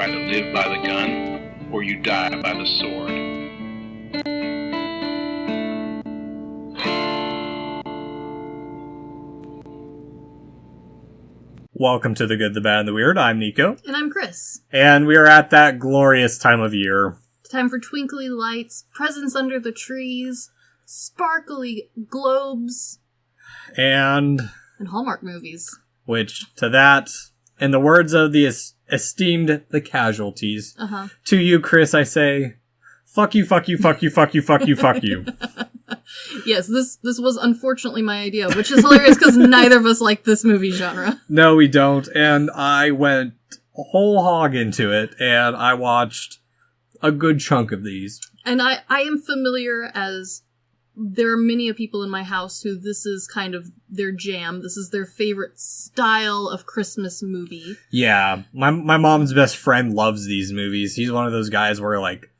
either live by the gun or you die by the sword. Welcome to The Good, the Bad, and the Weird. I'm Nico. And I'm Chris. And we are at that glorious time of year. Time for twinkly lights, presents under the trees, sparkly globes, and Hallmark movies. Which, to that, in the words of the esteemed The Casualties, to you, Chris, I say, fuck you, fuck you, fuck you, fuck you, fuck you, fuck you. Yes, this was unfortunately my idea, which is hilarious because neither of us like this movie genre. No, we don't, and I went whole hog into it, and I watched a good chunk of these. And I am familiar, as there are many people in my house who this is kind of their jam. This is their favorite style of Christmas movie. Yeah, my mom's best friend loves these movies. He's one of those guys where, like,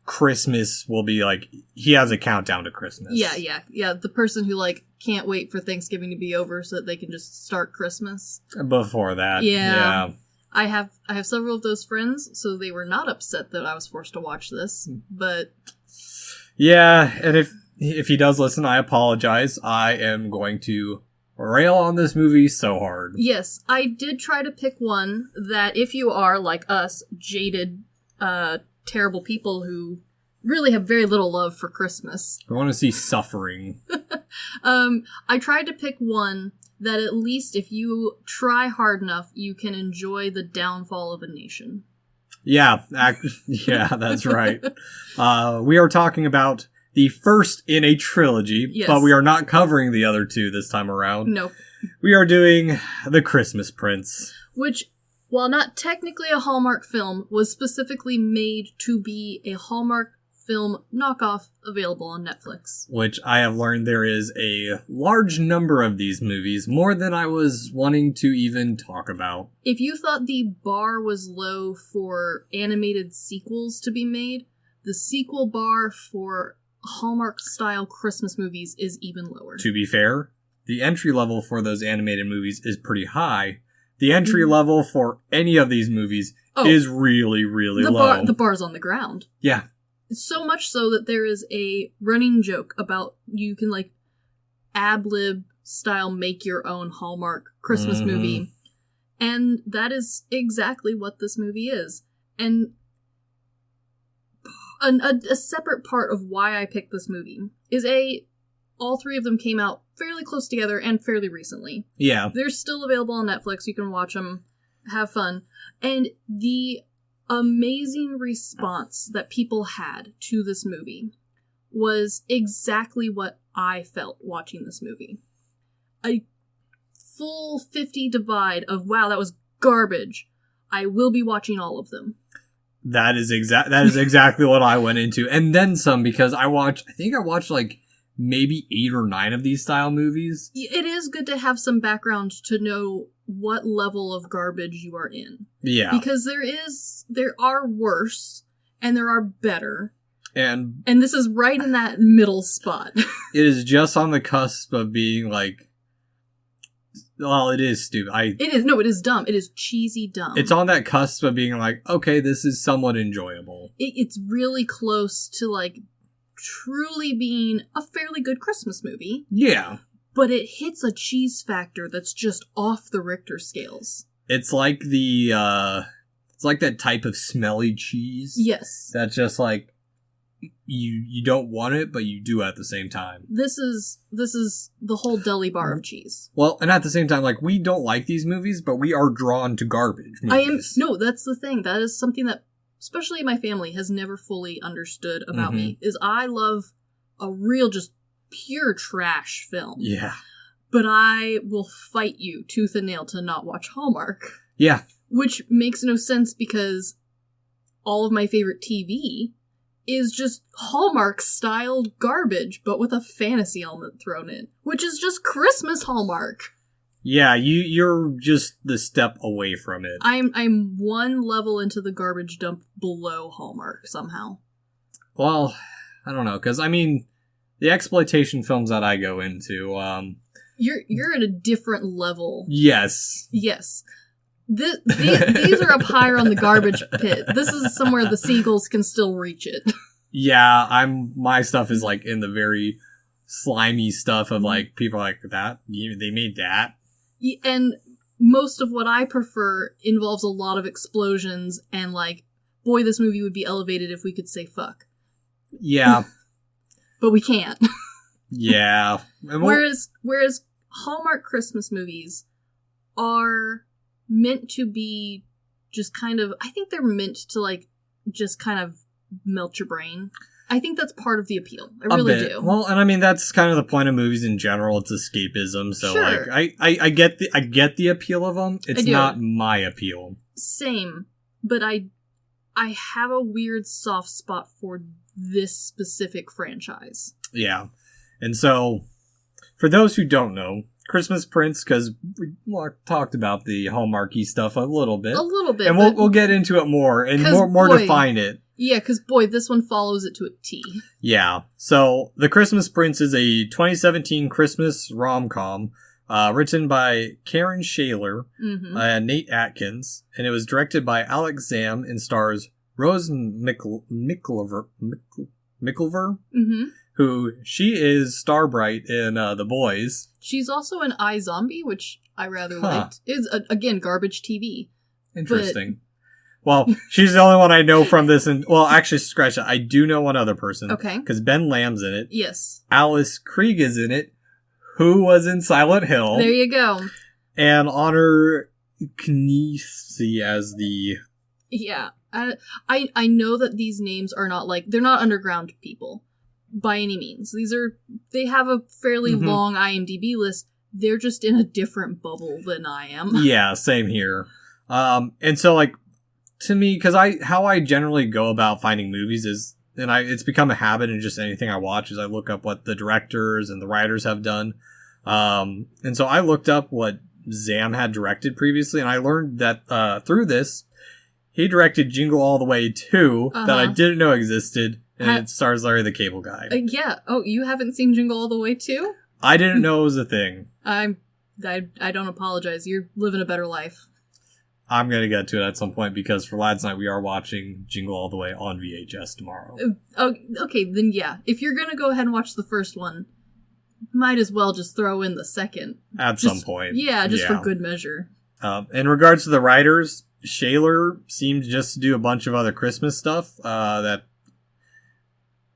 Christmas will be like, he has a countdown to Christmas. Yeah. The person who, like, can't wait for Thanksgiving to be over so that they can just start Christmas. Before that. Yeah. I have several of those friends, so they were not upset that I was forced to watch this, but... Yeah, and if he does listen, I apologize. I am going to rail on this movie so hard. Yes, I did try to pick one that, if you are, like us, jaded, terrible people who really have very little love for Christmas. I want to see suffering. I tried to pick one that at least if you try hard enough, you can enjoy the downfall of a nation. Yeah, that's right. We are talking about the first in a trilogy, yes. But we are not covering the other two this time around. Nope. We are doing The Christmas Prince. Which, while not technically a Hallmark film, was specifically made to be a Hallmark film knockoff available on Netflix. Which I have learned there is a large number of these movies, more than I was wanting to even talk about. If you thought the bar was low for animated sequels to be made, the sequel bar for Hallmark-style Christmas movies is even lower. To be fair, the entry level for those animated movies is pretty high. The entry level for any of these movies is really, really low. The bar's on the ground. Yeah. So much so that there is a running joke about you can, like, ad-lib style make your own Hallmark Christmas movie. And that is exactly what this movie is. And a separate part of why I picked this movie is all three of them came out fairly close together and fairly recently. Yeah. They're still available on Netflix. You can watch them, have fun. And the amazing response that people had to this movie was exactly what I felt watching this movie. A full 50 divide of, wow, that was garbage. I will be watching all of them. That is exactly what I went into. And then some, because I think I watched like maybe 8 or 9 of these style movies. It is good to have some background to know what level of garbage you are in. Yeah. Because there are worse and there are better. And this is right in that middle spot. It is just on the cusp of being like, well, it is stupid. It is dumb. It is cheesy dumb. It's on that cusp of being like, okay, this is somewhat enjoyable. It's really close to, like, truly being a fairly good Christmas movie. Yeah. But it hits a cheese factor that's just off the Richter scales. It's like it's like that type of smelly cheese. Yes. That's just like, you don't want it, but you do at the same time. This is the whole deli bar of cheese. Well, and at the same time, like, we don't like these movies, but we are drawn to garbage movies. That's the thing. That is something that, especially my family, has never fully understood about me, is I love a real, just pure trash film. Yeah. But I will fight you tooth and nail to not watch Hallmark. Yeah. Which makes no sense because all of my favorite TV is just Hallmark-styled garbage, but with a fantasy element thrown in, which is just Christmas Hallmark. Yeah, you're just the step away from it. I'm one level into the garbage dump below Hallmark somehow. Well, I don't know, because I mean, the exploitation films that I go into, you're at a different level. Yes. Yes. These are up higher on the garbage pit. This is somewhere the seagulls can still reach it. Yeah, my stuff is like in the very slimy stuff of like people like that. They made that. And most of what I prefer involves a lot of explosions and like, boy, this movie would be elevated if we could say fuck. Yeah. But we can't. Yeah. Whereas Hallmark Christmas movies are meant to be just kind of, I think they're meant to like just kind of melt your brain. I think that's part of the appeal. I really do. Well, and I mean that's kind of the point of movies in general. It's escapism. So sure. like I get the appeal of them. It's not my appeal. Same, but I have a weird soft spot for this specific franchise. Yeah. And so for those who don't know, Christmas Prince, because we talked about the Hallmarky stuff a little bit. And we'll get into it more and more define it. Yeah, because, boy, this one follows it to a T. Yeah. So, The Christmas Prince is a 2017 Christmas rom-com written by Karen Shaler and Nate Atkins, and it was directed by Alex Zam and stars Rose Mickelver, who she is Starbright in The Boys. She's also in iZombie, which I rather liked. It's, again, garbage TV. Interesting. Well, she's the only one I know from this. And well, actually, scratch that. I do know one other person. Okay. Because Ben Lamb's in it. Yes. Alice Krieg is in it, who was in Silent Hill. There you go. And Honor Kniesi as the... Yeah. I know that these names are not like... They're not underground people by any means. They have a fairly long IMDb list. They're just in a different bubble than I am. Yeah, same here. And so, like... To me, because how I generally go about finding movies is, and it's become a habit in just anything I watch, is I look up what the directors and the writers have done. And so I looked up what Zam had directed previously, and I learned that through this, he directed Jingle All the Way 2 that I didn't know existed, and it stars Larry the Cable Guy. Yeah. Oh, you haven't seen Jingle All the Way 2? I didn't know it was a thing. I don't apologize. You're living a better life. I'm going to get to it at some point because for Lads Night, we are watching Jingle All the Way on VHS tomorrow. Okay, then yeah. If you're going to go ahead and watch the first one, might as well just throw in the second. At some point. Yeah, just for good measure. In regards to the writers, Shaler seemed just to do a bunch of other Christmas stuff that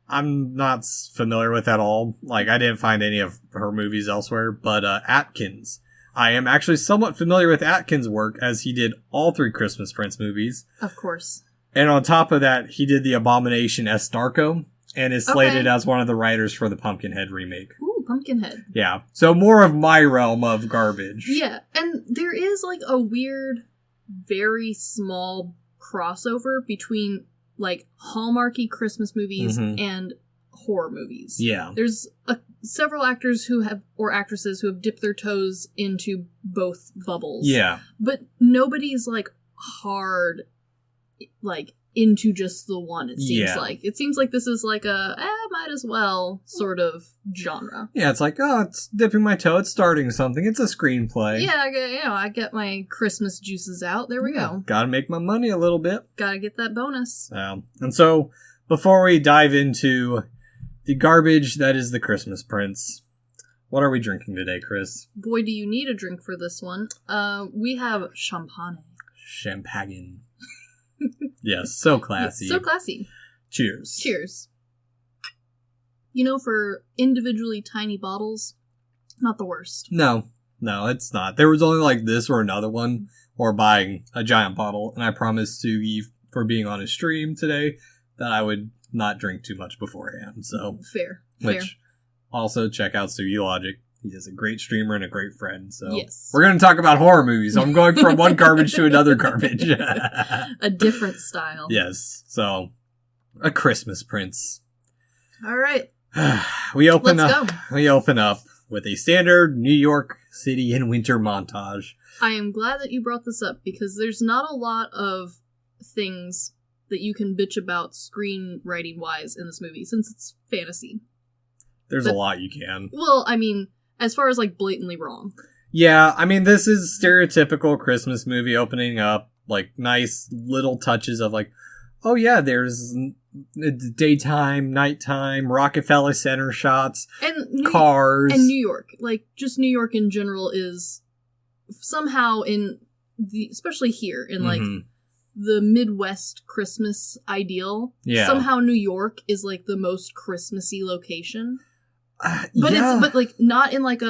I'm not familiar with at all. Like, I didn't find any of her movies elsewhere, but Atkins... I am actually somewhat familiar with Atkins' work as he did all 3 Christmas Prince movies. Of course. And on top of that, he did The Abomination Estarco and is slated as one of the writers for the Pumpkinhead remake. Ooh, Pumpkinhead. Yeah. So more of my realm of garbage. Yeah. And there is like a weird, very small crossover between like Hallmarky Christmas movies and horror movies. Yeah. There's several actors or actresses who have dipped their toes into both bubbles. Yeah. But nobody's like hard, like into just the one, it seems like. It seems like this is like might as well sort of genre. Yeah, it's like, it's dipping my toe, it's starting something, it's a screenplay. Yeah, I get my Christmas juices out. There we go. Gotta make my money a little bit. Gotta get that bonus. And so, before we dive into the garbage that is the Christmas Prince, what are we drinking today, Chris? Boy, do you need a drink for this one. We have champagne. Champagne. Yes, so classy. So classy. Cheers. Cheers. You know, for individually tiny bottles, not the worst. No, it's not. There was only like this or another one, or buying a giant bottle, and I promised to Eve for being on his stream today that I would not drink too much beforehand. So fair. Also check out Sugi Logic. He is a great streamer and a great friend. So yes. We're going to talk about horror movies. I'm going from one garbage to another garbage. A different style. Yes. So, A Christmas Prince. All right. We open up with a standard New York City in winter montage. I am glad that you brought this up because there's not a lot of things that you can bitch about screenwriting wise in this movie since it's fantasy. There's a lot you can. Well, I mean, as far as like blatantly wrong. Yeah, I mean, this is stereotypical Christmas movie opening up, like, nice little touches of, like, oh yeah, there's daytime, nighttime, Rockefeller Center shots, and cars. And New York. Like, just New York in general is somehow especially here, in, like, the Midwest Christmas ideal. Yeah. Somehow New York is, like, the most Christmassy location. But yeah. but, like, not in, like,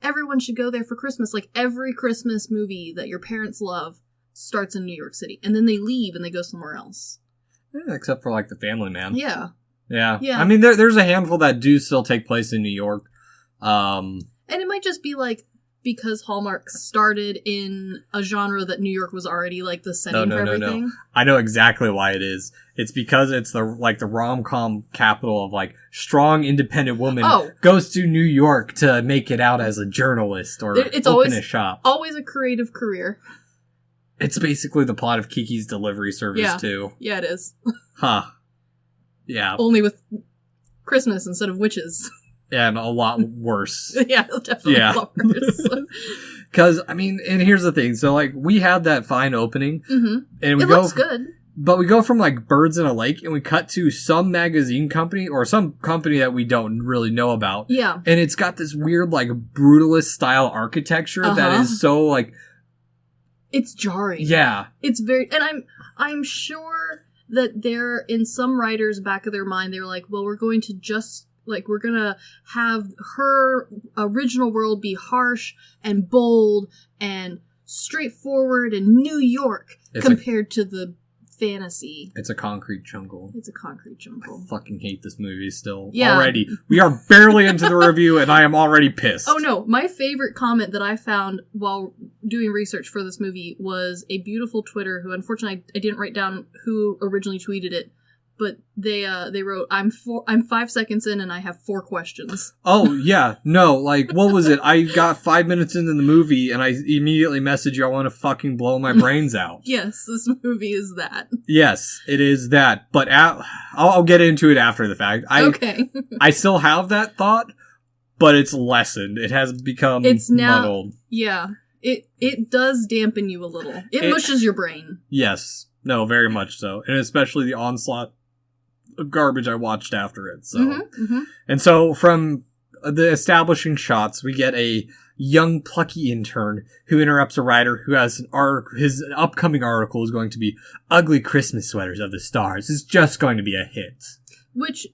everyone should go there for Christmas. Like, every Christmas movie that your parents love starts in New York City. And then they leave and they go somewhere else. Yeah, except for, like, The Family Man. Yeah. Yeah. Yeah. I mean, there's a handful that do still take place in New York. And it might just be, like, because Hallmark started in a genre that New York was already, like, the setting for everything. No. I know exactly why it is. It's because it's the rom-com capital of, like, strong, independent woman goes to New York to make it out as a journalist or open a shop. Always a creative career. It's basically the plot of Kiki's Delivery Service, too. Yeah, it is. Huh. Yeah. Only with Christmas instead of witches. And a lot worse. Yeah, definitely a lot worse. Because, I mean, and here's the thing. So, like, we had that fine opening. Mm-hmm. And it looks good. But we go from, like, birds in a lake, and we cut to some magazine company, or some company that we don't really know about. Yeah. And it's got this weird, like, brutalist-style architecture that is so, like... It's jarring. Yeah. It's very... And I'm sure that they're, in some writers' back of their mind, they're like, well, we're going to just... Like, we're gonna have her original world be harsh and bold and straightforward and New York compared to the fantasy. It's a concrete jungle. It's a concrete jungle. I fucking hate this movie still. Yeah. Already. We are barely into the review and I am already pissed. Oh no, my favorite comment that I found while doing research for this movie was a beautiful Twitter who, unfortunately, I didn't write down who originally tweeted it. But they wrote, I'm 5 seconds in and I have 4 questions. Oh, yeah. No, like, what was it? I got 5 minutes into the movie and I immediately messaged you, I want to fucking blow my brains out. Yes, this movie is that. Yes, it is that. But I'll get into it after the fact. Okay. I still have that thought, but it's lessened. It has become muddled. Yeah. It does dampen you a little. It mushes your brain. Yes. No, very much so. And especially the onslaught of garbage I watched after it. So, And so from the establishing shots, we get a young plucky intern who interrupts a writer who has his upcoming article is going to be Ugly Christmas Sweaters of the Stars. It's just going to be a hit. Which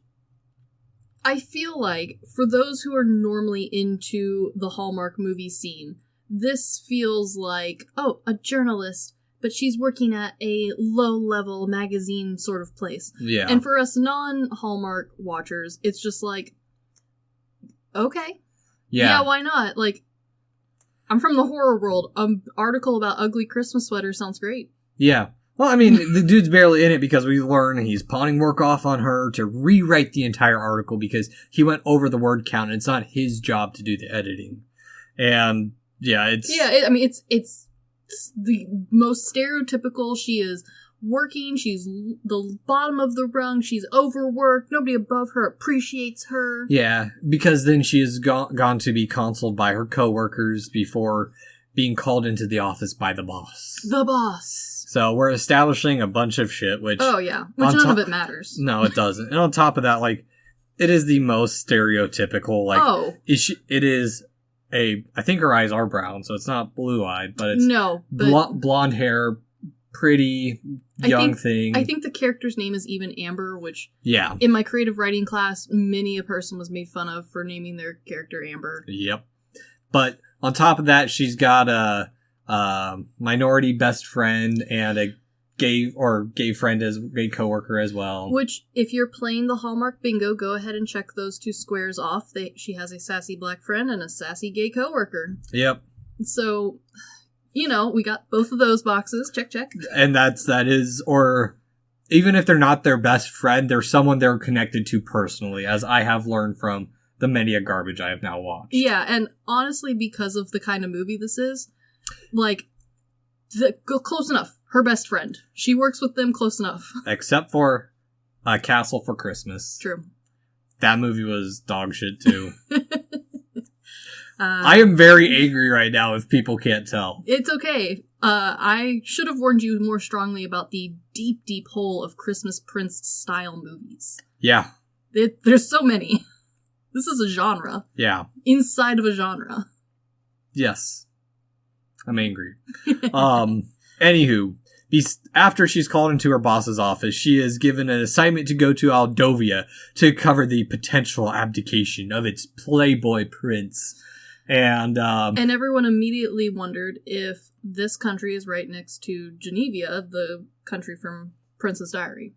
I feel like for those who are normally into the Hallmark movie scene, this feels like, a journalist, but she's working at a low-level magazine sort of place. Yeah. And for us non-Hallmark watchers, it's just like, okay. Yeah, why not? Like, I'm from the horror world. An article about ugly Christmas sweaters sounds great. Yeah. Well, I mean, the dude's barely in it because we learn he's pawning work off on her to rewrite the entire article because he went over the word count and it's not his job to do the editing. And, yeah, it's... Yeah, it's the most stereotypical. She is working, she's the bottom of the rung, she's overworked, nobody above her appreciates her. Yeah, because then she is gone to be consuled by her coworkers before being called into the office by the boss. The boss. So we're establishing a bunch of shit, which... Oh, yeah. Which none of it matters. No, it doesn't. And on top of that, like, it is the most stereotypical, like... It is... I think her eyes are brown, so it's not blue-eyed, but it's blonde hair, pretty young thing. I think the character's name is even Amber, which yeah, in my creative writing class, many a person was made fun of for naming their character Amber. Yep. But on top of that, she's got a minority best friend and a gay coworker as well. Which, if you're playing the Hallmark bingo, go ahead and check those 2 squares off. She has a sassy black friend and a sassy gay coworker. Yep. So, we got both of those boxes. Check, check. And that is, or even if they're not their best friend, they're someone they're connected to personally, as I have learned from the many a garbage I have now watched. Yeah, and honestly, because of the kind of movie this is, like, close enough. Her best friend. She works with them close enough. Except for Castle for Christmas. True. That movie was dog shit, too. I am very angry right now if people can't tell. It's okay. I should have warned you more strongly about the deep, deep hole of Christmas Prince style movies. Yeah. There's so many. This is a genre. Yeah. Inside of a genre. Yes. I'm angry. Anywho, after she's called into her boss's office, she is given an assignment to go to Aldovia to cover the potential abdication of its playboy prince. And everyone immediately wondered if this country is right next to Geneva, the country from Princess Diary.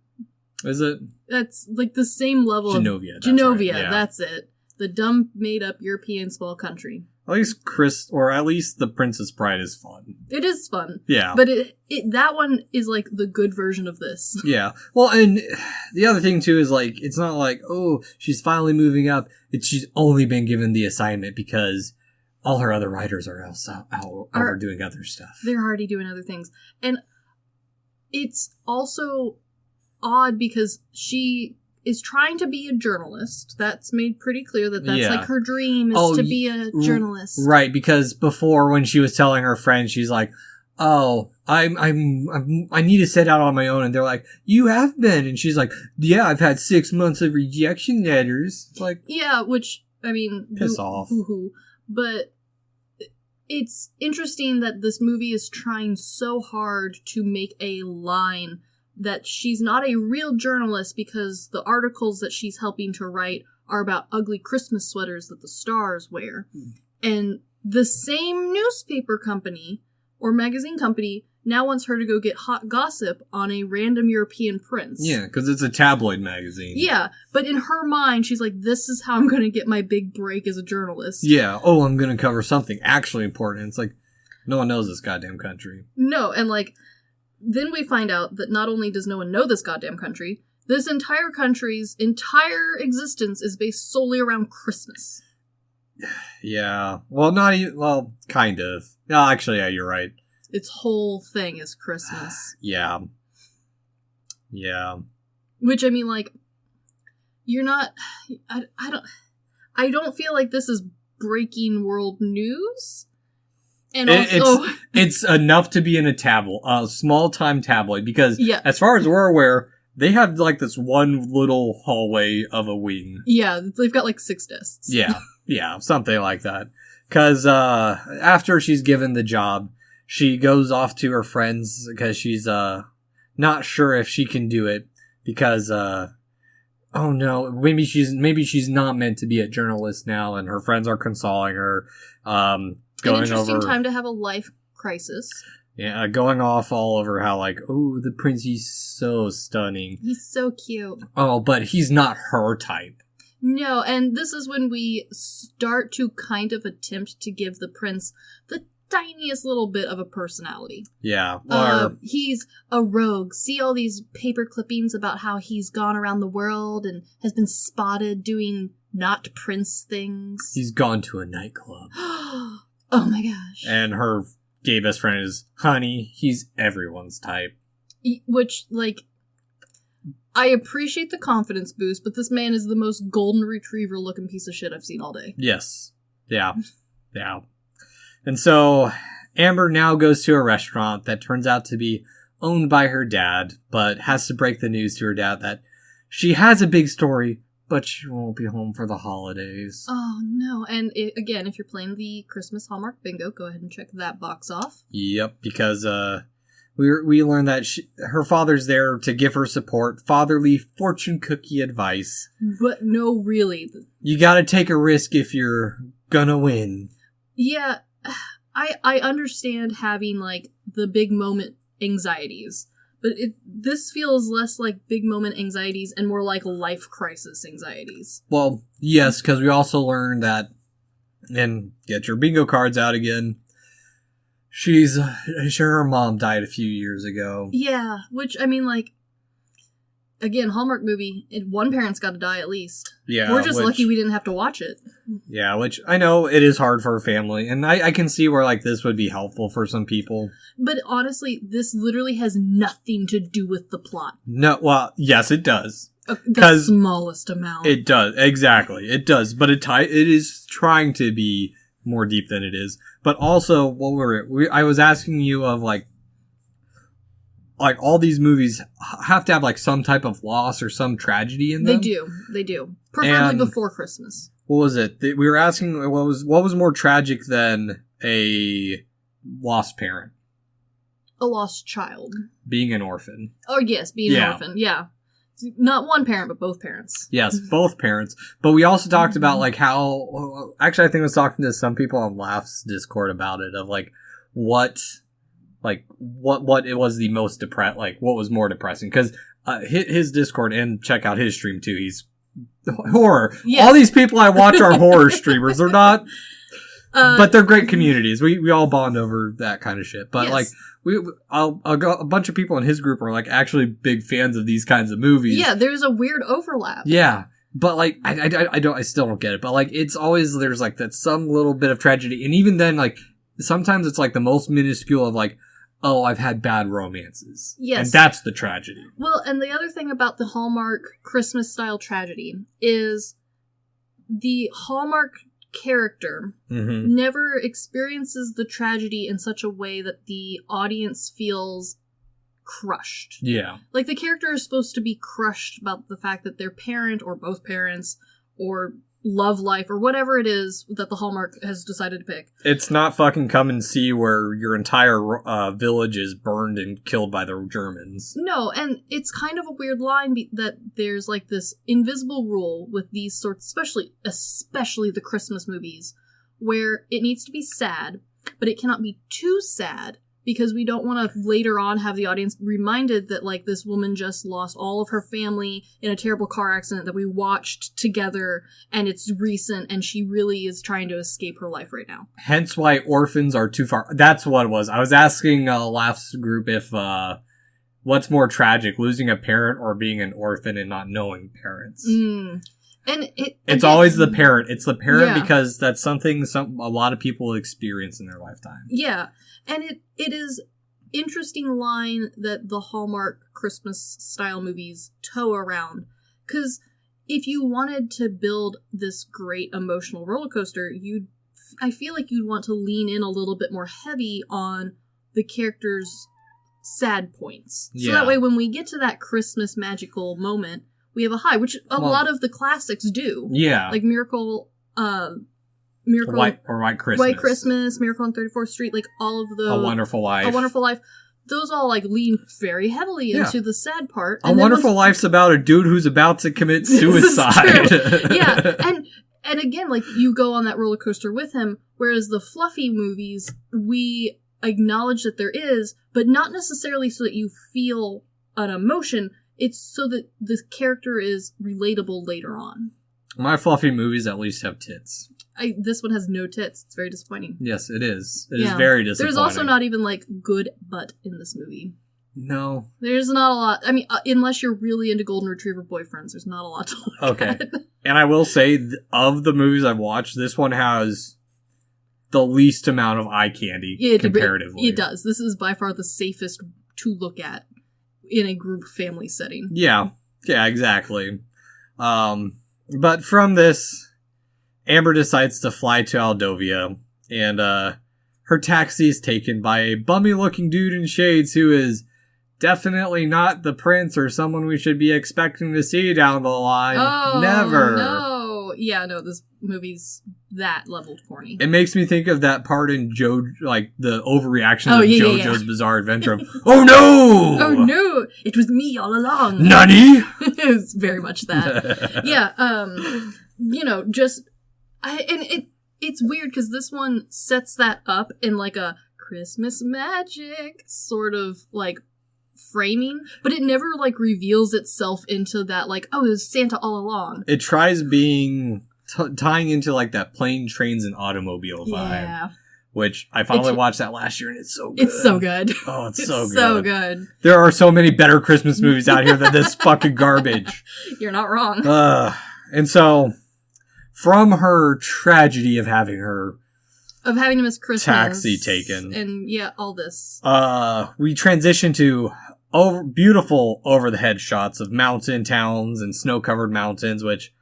Is it? That's like the same level Genovia, of... Genovia, right, yeah. That's it. The dumb, made-up European small country. At least the Princess Bride is fun. It is fun. Yeah. But that one is like the good version of this. Yeah. Well, and the other thing too is like, it's not like, oh, she's finally moving up. She's only been given the assignment because all her other writers are out doing other stuff. They're already doing other things. And it's also odd because she is trying to be a journalist. That's made pretty clear that's like her dream is to be a journalist. Right, because before when she was telling her friends, she's like, "Oh, I need to set out on my own," and they're like, "You have been," and she's like, "Yeah, I've had 6 months of rejection letters." It's like, yeah, which I mean, piss off. But it's interesting that this movie is trying so hard to make a line that she's not a real journalist because the articles that she's helping to write are about ugly Christmas sweaters that the stars wear. And the same newspaper company or magazine company now wants her to go get hot gossip on a random European prince. Yeah, because it's a tabloid magazine. Yeah, but in her mind, she's like, this is how I'm going to get my big break as a journalist. Yeah, oh, I'm going to cover something actually important. It's like, no one knows this goddamn country. No, and like, then we find out that not only does no one know this goddamn country, this entire country's entire existence is based solely around Christmas. Yeah. Well, not even... Well, kind of. No, actually, yeah, you're right. Its whole thing is Christmas. Yeah. Yeah. Which, I mean, like, you're not... I don't feel like this is breaking world news. And also... It's enough to be in a small-time tabloid, because as far as we're aware, they have, like, this one little hallway of a wing. Yeah, they've got, like, 6 desks. Yeah, yeah, something like that. Because after she's given the job, she goes off to her friends because she's not sure if she can do it, because, oh no, maybe she's not meant to be a journalist now, and her friends are consoling her, An interesting time to have a life crisis. Yeah, going off all over how, like, oh, the prince, he's so stunning. He's so cute. Oh, but he's not her type. No, and this is when we start to kind of attempt to give the prince the tiniest little bit of a personality. Yeah. He's a rogue. See all these paper clippings about how he's gone around the world and has been spotted doing not prince things. He's gone to a nightclub. Oh my gosh. And her gay best friend is, honey, he's everyone's type. Which, like, I appreciate the confidence boost, but this man is the most golden retriever looking piece of shit I've seen all day. Yes. Yeah. Yeah. And so Amber now goes to a restaurant that turns out to be owned by her dad, but has to break the news to her dad that she has a big story, but she won't be home for the holidays. Oh, no. And again, if you're playing the Christmas Hallmark bingo, go ahead and check that box off. Yep, because we learned that her father's there to give her support, fatherly fortune cookie advice. But no, really. You gotta take a risk if you're gonna win. Yeah, I understand having, like, the big moment anxieties. But this feels less like big moment anxieties and more like life crisis anxieties. Well, yes, because we also learned that, and get your bingo cards out again, her mom died a few years ago. Yeah, which, I mean, like, again, Hallmark movie, one parent's got to die at least. Yeah. We're just lucky we didn't have to watch it. Yeah, which I know it is hard for a family, and I can see where, like, this would be helpful for some people. But honestly, this literally has nothing to do with the plot. No, well, yes, it does. The smallest amount. It does, exactly. It does, but it is trying to be more deep than it is. But also, I was asking you of like all these movies have to have like some type of loss or some tragedy in them. They do. Preferably before Christmas. What was it? We were asking what was more tragic than a lost parent? A lost child. Being an orphan. Oh, yes, being an orphan. Yeah. Not one parent, but both parents. Yes, both parents. But we also talked about like how, actually I think I was talking to some people on Laugh's Discord about it, of like what it was the most what was more depressing. Because his Discord, and check out his stream too, he's horror. Yes. All these people I watch are horror streamers. They're not, but they're great communities. We all bond over that kind of shit. But like, a bunch of people in his group are like actually big fans of these kinds of movies. Yeah, there's a weird overlap. Yeah, but like I still don't get it. But like it's always there's like that some little bit of tragedy, and even then like sometimes it's like the most minuscule of like, oh, I've had bad romances. Yes, and that's the tragedy. Well, and the other thing about the Hallmark Christmas style tragedy is the Hallmark character never experiences the tragedy in such a way that the audience feels crushed. Yeah. Like the character is supposed to be crushed about the fact that their parent or both parents or love life or whatever it is that the Hallmark has decided to pick. It's not fucking Come and See where your entire village is burned and killed by the Germans. No, and it's kind of a weird line that there's like this invisible rule with these sorts, especially the Christmas movies, where it needs to be sad, but it cannot be too sad because we don't want to later on have the audience reminded that like this woman just lost all of her family in a terrible car accident that we watched together and it's recent and she really is trying to escape her life right now. Hence why orphans are too far. That's what it was. I was asking Laugh's group if what's more tragic, losing a parent or being an orphan and not knowing parents. And it's always the parent. It's the parent because that's something a lot of people experience in their lifetime. Yeah. And it is interesting line that the Hallmark Christmas style movies toe around. Because if you wanted to build this great emotional roller coaster, I feel like you'd want to lean in a little bit more heavy on the characters' sad points. So that way when we get to that Christmas magical moment, we have a high, which a lot of the classics do. Yeah. Like Miracle White Christmas. Miracle on 34th Street, like all of the... A Wonderful Life. Those all like lean very heavily into the sad part. A Wonderful Life's about a dude who's about to commit suicide. Yeah, and again, like you go on that roller coaster with him, whereas the fluffy movies, we acknowledge that there is, but not necessarily so that you feel an emotion. It's so that the character is relatable later on. My fluffy movies at least have tits. This one has no tits. It's very disappointing. Yes, it is. It is very disappointing. There's also not even, like, good butt in this movie. No. There's not a lot. I mean, unless you're really into Golden Retriever boyfriends, there's not a lot to look at. And I will say, of the movies I've watched, this one has the least amount of eye candy comparatively. It does. This is by far the safest to look at in a group family setting. Yeah. Yeah, exactly. But from this, Amber decides to fly to Aldovia, and her taxi is taken by a bummy-looking dude in shades who is definitely not the prince or someone we should be expecting to see down the line. Oh, never. No. Yeah, no, this movie's that level corny. It makes me think of that part in the overreaction of JoJo's Bizarre Adventure. Oh no! Oh no! It was me all along. Nani? It's very much that. Yeah, it's weird because this one sets that up in like a Christmas magic sort of like framing, but it never like reveals itself into that like, oh, it was Santa all along. It tries being tying into like that plane, trains, and automobile vibe. Which I finally watched that last year and it's so good. It's so good. Oh, it's so good. So good. There are so many better Christmas movies out here than this fucking garbage. You're not wrong. And so from her tragedy of having to miss Christmas taxi taken and all this, we transition to beautiful over the head shots of mountain towns and snow covered mountains, which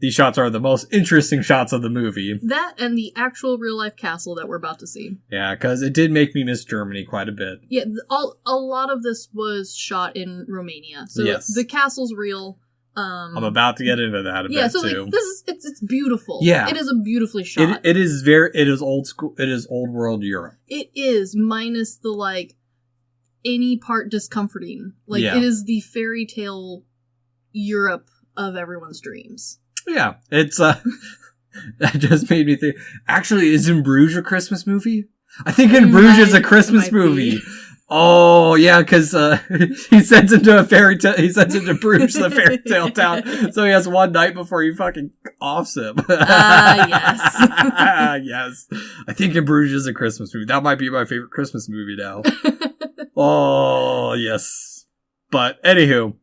these shots are the most interesting shots of the movie. That and the actual real-life castle that we're about to see. Yeah, because it did make me miss Germany quite a bit. Yeah, a lot of this was shot in Romania. So Yes. the castle's real. I'm about to get into that a bit so too. like it's beautiful. Yeah. It is a beautifully shot. It is old school. It is old world Europe. It is, minus the like any part discomforting. Like Yeah. it is the fairy tale Europe of everyone's dreams. Yeah, it's that just made me think. Actually, is In Bruges a Christmas movie? I think In Bruges is a Christmas movie. Be. Oh yeah, because he sends him to a fairy tale. He sends him to Bruges, the fairy tale town. So he has one night before he fucking offs him. Yes. Yes. I think In Bruges is a Christmas movie. That might be my favorite Christmas movie now. Oh yes. But anywho.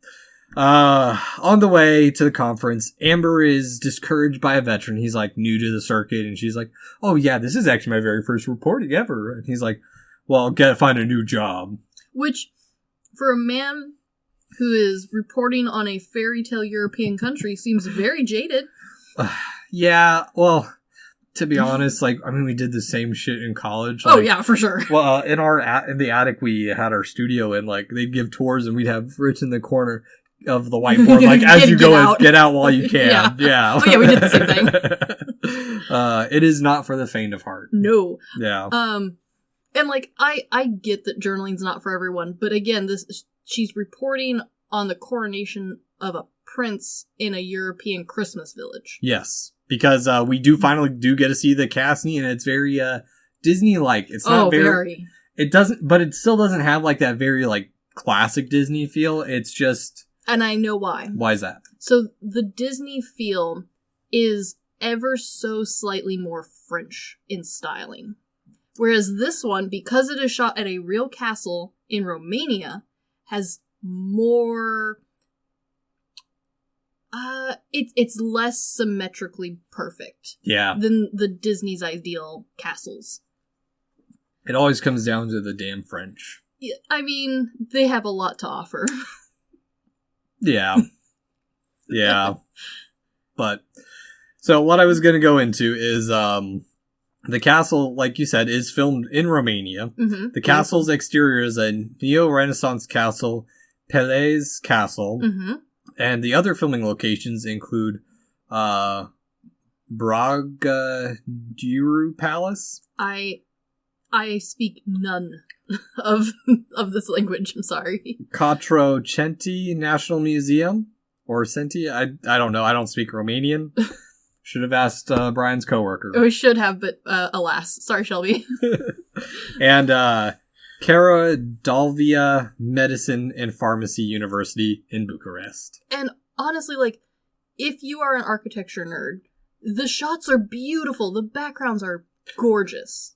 On the way to the conference, Amber is discouraged by a veteran. He's like new to the circuit, and she's like, "Oh yeah, this is actually my very first reporting ever." And he's like, "Well, gotta find a new job." Which, for a man who is reporting on a fairy tale European country, seems very jaded. Yeah, well, to be honest, like, I mean, we did the same shit in college. Oh like, yeah, for sure. Well, in the attic we had our studio, and like they'd give tours, and we'd have written in the corner of the whiteboard, like, as you go, get out while you can. Yeah. Oh yeah, we did the same thing. It is not for the faint of heart. No. Yeah. And like, I get that journaling's not for everyone, but again, she's reporting on the coronation of a prince in a European Christmas village. Yes, because we finally get to see the castle, and it's very Disney-like. It's not very. It doesn't, but it still doesn't have like that very like classic Disney feel. It's just. And I know why. Why is that? So the Disney feel is ever so slightly more French in styling. Whereas this one, because it is shot at a real castle in Romania, has more... it's less symmetrically perfect. Yeah. Than the Disney's ideal castles. It always comes down to the damn French. Yeah, I mean, they have a lot to offer. Yeah. Yeah. But, so what I was going to go into is, the castle, like you said, is filmed in Romania. Mm-hmm. The castle's exterior is a neo-Renaissance castle, Pelez Castle. Mm-hmm. And the other filming locations include, Bragadiru Palace. I speak none of this language, I'm sorry. Quattrocenti National Museum, or Centi, I don't know, I don't speak Romanian. Should have asked Brian's coworker. We should have, but alas. Sorry, Shelby. And Caradalvia Medicine and Pharmacy University in Bucharest. And honestly, like, if you are an architecture nerd, the shots are beautiful. The backgrounds are gorgeous.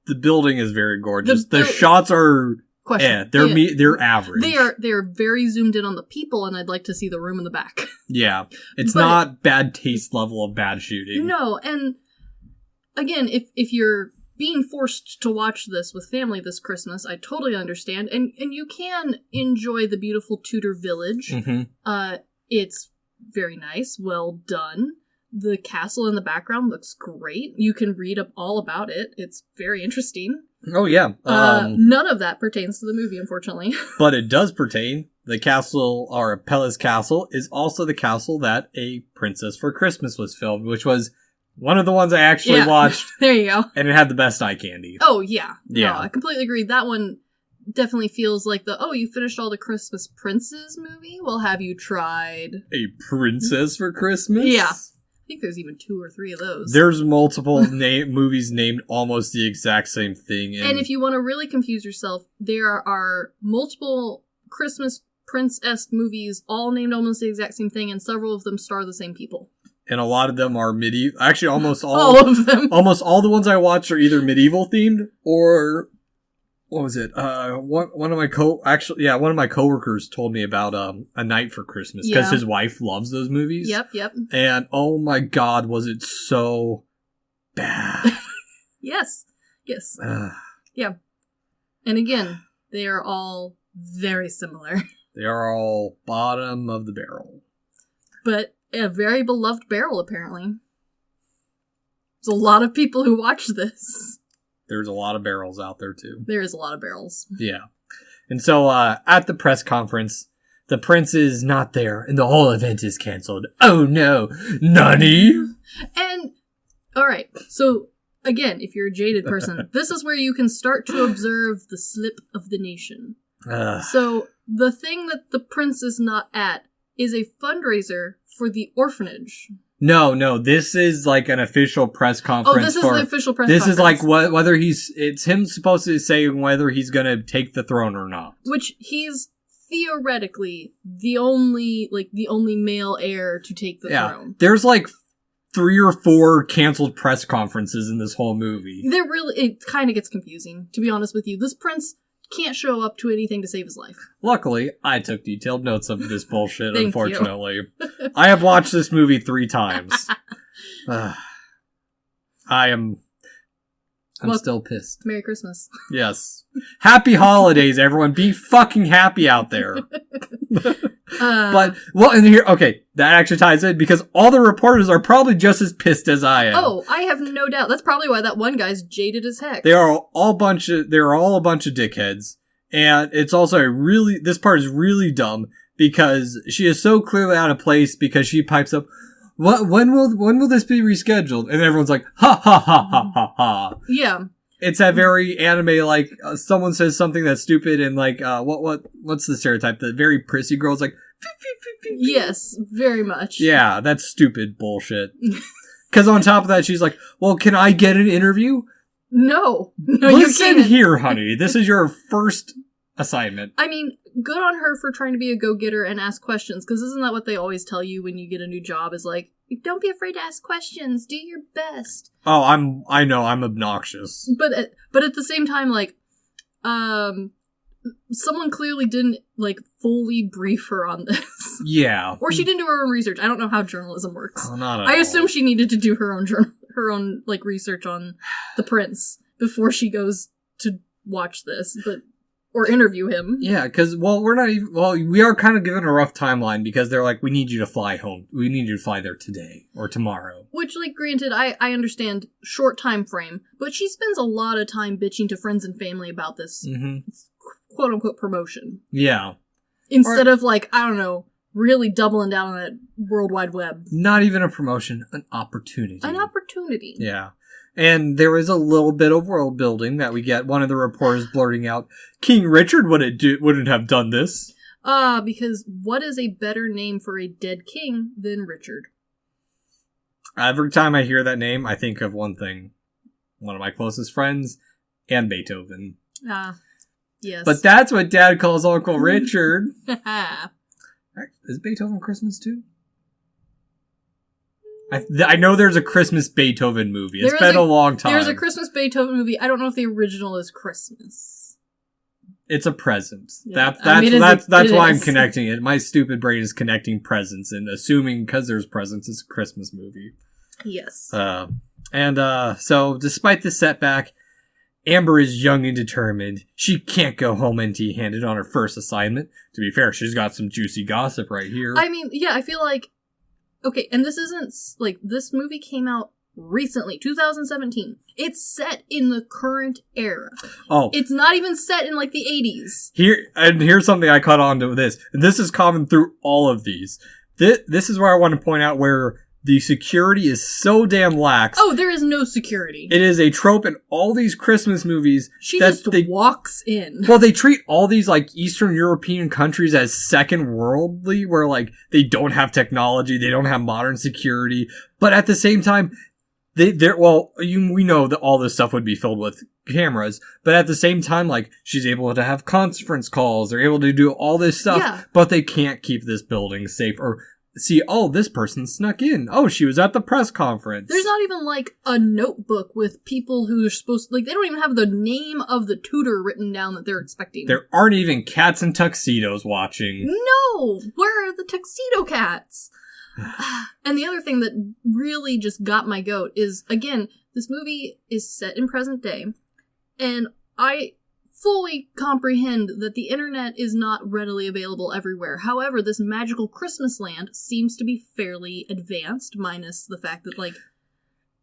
The building is very gorgeous. The shots are they're average. They are very zoomed in on the people, and I'd like to see the room in the back. Yeah. It's not bad taste level of bad shooting. No, and again, if you're being forced to watch this with family this Christmas, I totally understand. And you can enjoy the beautiful Tudor village. Mm-hmm. It's very nice, well done. The castle in the background looks great. You can read up all about it. It's very interesting. Oh, yeah. None of that pertains to the movie, unfortunately. But it does pertain. The castle, or Pelez Castle, is also the castle that A Princess for Christmas was filmed, which was one of the ones I actually watched. There you go. And it had the best eye candy. Oh, yeah. Yeah. No, I completely agree. That one definitely feels like you finished all the Christmas Princes movie? Well, have you tried... A Princess for Christmas? Yeah. I think there's even 2 or 3 of those. There's multiple movies named almost the exact same thing. And if you want to really confuse yourself, there are multiple Christmas Prince-esque movies all named almost the exact same thing, and several of them star the same people. And a lot of them are medieval. Actually, almost all of them. Almost all the ones I watched are either medieval themed or... What was it? One of my coworkers told me about A Night for Christmas because his wife loves those movies. Yep. And oh my god, was it so bad? Yes. Yeah. And again, they are all very similar. They are all bottom of the barrel. But a very beloved barrel, apparently. There's a lot of people who watch this. There's a lot of barrels out there, too. There is a lot of barrels. Yeah. And so, at the press conference, the prince is not there, and the whole event is canceled. Oh no! Nani? And, alright, so, again, if you're a jaded person, this is where you can start to observe the slip of the nation. So, the thing that the prince is not at is a fundraiser for the orphanage. No, this is like an official press conference. Oh, this is the official press this conference. This is like whether it's him supposed to say whether he's gonna take the throne or not. Which he's theoretically the only male heir to take the throne. There's like 3 or 4 canceled press conferences in this whole movie. It kind of gets confusing, to be honest with you. This prince can't show up to anything to save his life. Luckily, I took detailed notes of this bullshit, Thank unfortunately. I have watched this movie 3 times. I'm still pissed. Merry Christmas. Yes. Happy holidays, everyone. Be fucking happy out there. And here, okay, that actually ties in because all the reporters are probably just as pissed as I am. Oh, I have no doubt. That's probably why that one guy's jaded as heck. They're all a bunch of dickheads. And it's also this part is really dumb because she is so clearly out of place because she pipes up, when will this be rescheduled? And everyone's like, ha ha ha ha ha ha. Yeah. It's that very anime, like, someone says something that's stupid and like, what's the stereotype? The very prissy girl's like, yes, very much. Yeah, that's stupid bullshit. Because on top of that, she's like, well, can I get an interview? No, Listen here, honey. This is your first assignment. I mean, good on her for trying to be a go-getter and ask questions, because isn't that what they always tell you when you get a new job is like, don't be afraid to ask questions, do your best. Oh, I know, I'm obnoxious. But at the same time, like, someone clearly didn't, like, fully brief her on this. Yeah. Or she didn't do her own research. I don't know how journalism works. Oh, not at I all. assume she needed to do her own like research on the prince before she goes to watch this, or interview him. Yeah, because we are kind of given a rough timeline because they're like, we need you to fly home. We need you to fly there today or tomorrow. Which, like, granted, I understand short time frame, but she spends a lot of time bitching to friends and family about this quote unquote promotion. Yeah. Instead of, like, I don't know, really doubling down on that World Wide Web. Not even a promotion, an opportunity. An opportunity. Yeah. And there is a little bit of world building that we get. One of the reporters blurting out, King Richard wouldn't have done this. Because what is a better name for a dead king than Richard? Every time I hear that name, I think of one thing. One of my closest friends and Beethoven. Yes. But that's what Dad calls Uncle Richard. Is Beethoven Christmas too? I know there's a Christmas Beethoven movie. It's been a long time. There's a Christmas Beethoven movie. I don't know if the original is Christmas. It's a present. Yeah. That's why I'm connecting it. My stupid brain is connecting presents and assuming because there's presents, it's a Christmas movie. Yes. So despite the setback, Amber is young and determined. She can't go home empty-handed on her first assignment. To be fair, she's got some juicy gossip right here. I mean, yeah, I feel like... Okay, and this isn't... Like, this movie came out recently, 2017. It's set in the current era. Oh. It's not even set in, like, the 80s. Here's something I caught on to this. And this is common through all of these. This is where I want to point out where the security is so damn lax. Oh, there is no security. It is a trope in all these Christmas movies. She just walks in. Well, they treat all these, like, Eastern European countries as second worldly, where, like, they don't have technology, they don't have modern security, but at the same time, we know that all this stuff would be filled with cameras, but at the same time, like, she's able to have conference calls, they're able to do all this stuff, but they can't keep this building safe, or see, oh, this person snuck in. Oh, she was at the press conference. There's not even, like, a notebook with people who are supposed to, like, they don't even have the name of the tutor written down that they're expecting. There aren't even cats in tuxedos watching. No! Where are the tuxedo cats? And the other thing that really just got my goat is, again, this movie is set in present day, and I fully comprehend that the internet is not readily available everywhere. However, this magical Christmas land seems to be fairly advanced, minus the fact that, like...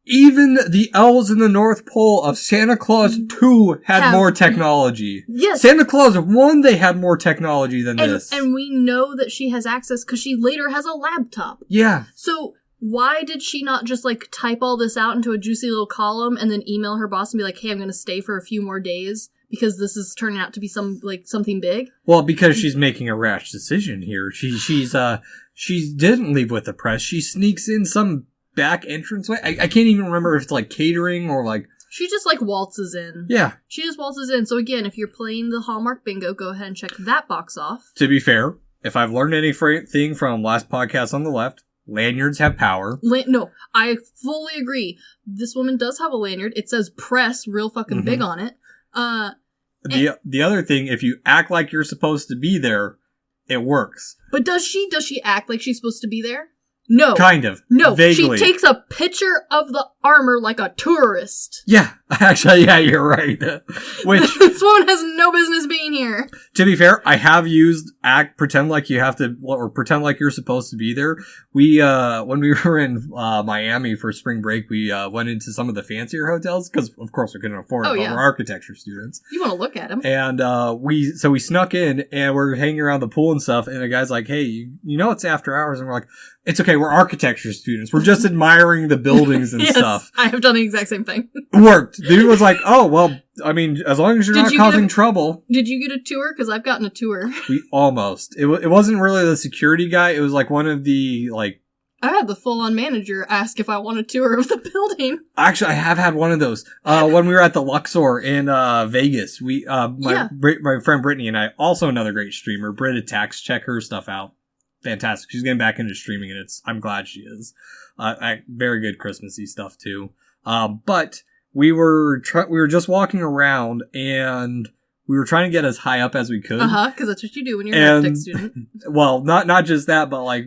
Even the elves in the North Pole of Santa Claus 2 had more technology. Yes. Santa Claus 1, they had more technology than this. And we know that she has access because she later has a laptop. Yeah. So why did she not just, like, type all this out into a juicy little column and then email her boss and be like, hey, I'm going to stay for a few more days because this is turning out to be something big? Well, because she's making a rash decision here. She didn't leave with the press. She sneaks in some back entranceway. I can't even remember if it's like catering or like... She just like waltzes in. Yeah. She just waltzes in. So again, if you're playing the Hallmark bingo, go ahead and check that box off. To be fair, if I've learned anything from last podcast on the left, lanyards have power. No, I fully agree. This woman does have a lanyard. It says press real fucking big on it. The other thing, if you act like you're supposed to be there, it works. But does she act like she's supposed to be there? No. Kind of. No. Vaguely. She takes a picture of the armor like a tourist. Yeah. Actually, yeah, you're right. Which, this woman has no business being here. to be fair, I have used pretend like you have to, or pretend like you're supposed to be there. We, when we were in, Miami for spring break, we, went into some of the fancier hotels, because of course we couldn't afford it, but we're architecture students. You want to look at them. And, we snuck in, and we're hanging around the pool and stuff, and a guy's like, hey, you know it's after hours, and we're like, it's okay, we're architecture students. We're just admiring the buildings and yes, stuff. I have done the exact same thing. Worked. Dude was like, oh, well, I mean, as long as you're not causing trouble. Did you get a tour? Because I've gotten a tour. We almost. It wasn't really the security guy. It was like one of the, like... I had the full-on manager ask if I want a tour of the building. Actually, I have had one of those. When we were at the Luxor in Vegas, my friend Brittany and I, also another great streamer, Britt Attacks, check her stuff out. Fantastic. She's getting back into streaming, and I'm glad she is. Very good Christmassy stuff too. But we were just walking around, and we were trying to get as high up as we could. Because that's what you do when you're an architect student. Well, not just that, but like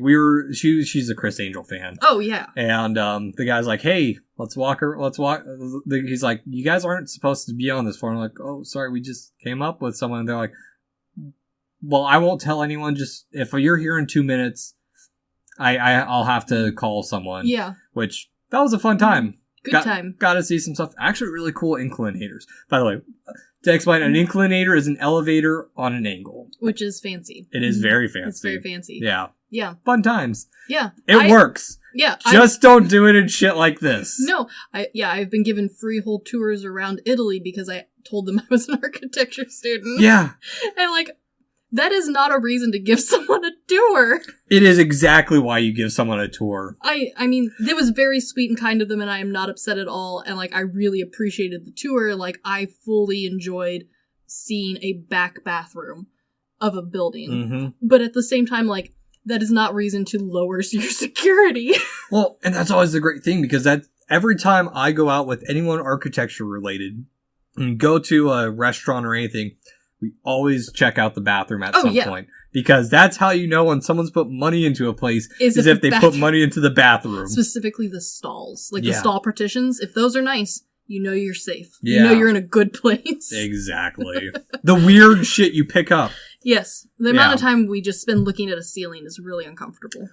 she's a Chris Angel fan. Oh yeah. And the guy's like, hey, let's walk. He's like, you guys aren't supposed to be on this floor. I'm like, oh, sorry, we just came up with someone. And they're like, well, I won't tell anyone. Just if you're here in 2 minutes, I'll have to call someone. Yeah. Which that was a fun time. Good time. Got to see some stuff. Actually, really cool inclinators. By the way, to explain, an inclinator is an elevator on an angle, which is fancy. It is very fancy. It's very fancy. Yeah. Yeah. Fun times. Yeah. It works. Yeah. Just don't do it in shit like this. No. I've been given freehold tours around Italy because I told them I was an architecture student. Yeah. And like, that is not a reason to give someone a tour. It is exactly why you give someone a tour. I mean, it was very sweet and kind of them, and I am not upset at all. And like, I really appreciated the tour. Like, I fully enjoyed seeing a back bathroom of a building. Mm-hmm. But at the same time, like, that is not reason to lower your security. Well, and that's always the great thing, because that every time I go out with anyone architecture related and go to a restaurant or anything, we always check out the bathroom at some point. Because that's how you know when someone's put money into a place is if they put money into the bathroom. Specifically the stalls. Like the stall partitions. If those are nice, you know you're safe. Yeah. You know you're in a good place. Exactly. The weird shit you pick up. Yes. The amount of time we just spend looking at a ceiling is really uncomfortable.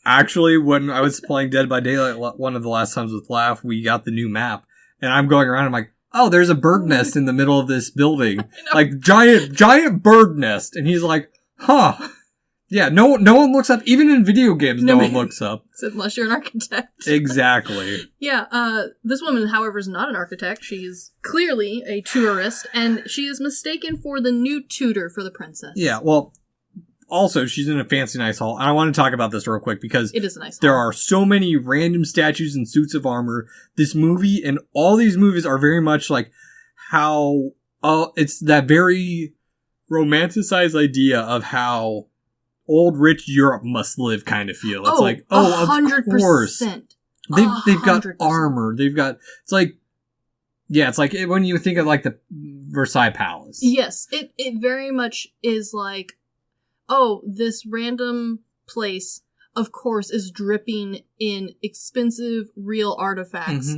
Actually, when I was playing Dead by Daylight, one of the last times with Laugh, we got the new map. And I'm going around, I'm like, oh, there's a bird nest in the middle of this building. Like, giant bird nest. And he's like, huh. Yeah, no one looks up. Even in video games, no one looks up. Unless you're an architect. Exactly. Yeah, this woman, however, is not an architect. She is clearly a tourist, and she is mistaken for the new tutor for the princess. Yeah, well, also, she's in a fancy, nice hall. And I want to talk about this real quick, because it is a nice hall. There are so many random statues and suits of armor. This movie and all these movies are very much like how it's that very romanticized idea of how old rich Europe must live kind of feel. It's like, of 100%. course. They've got armor. They've got, it's like when you think of like the Versailles Palace. Yes, it very much is like, oh, this random place, of course, is dripping in expensive real artifacts,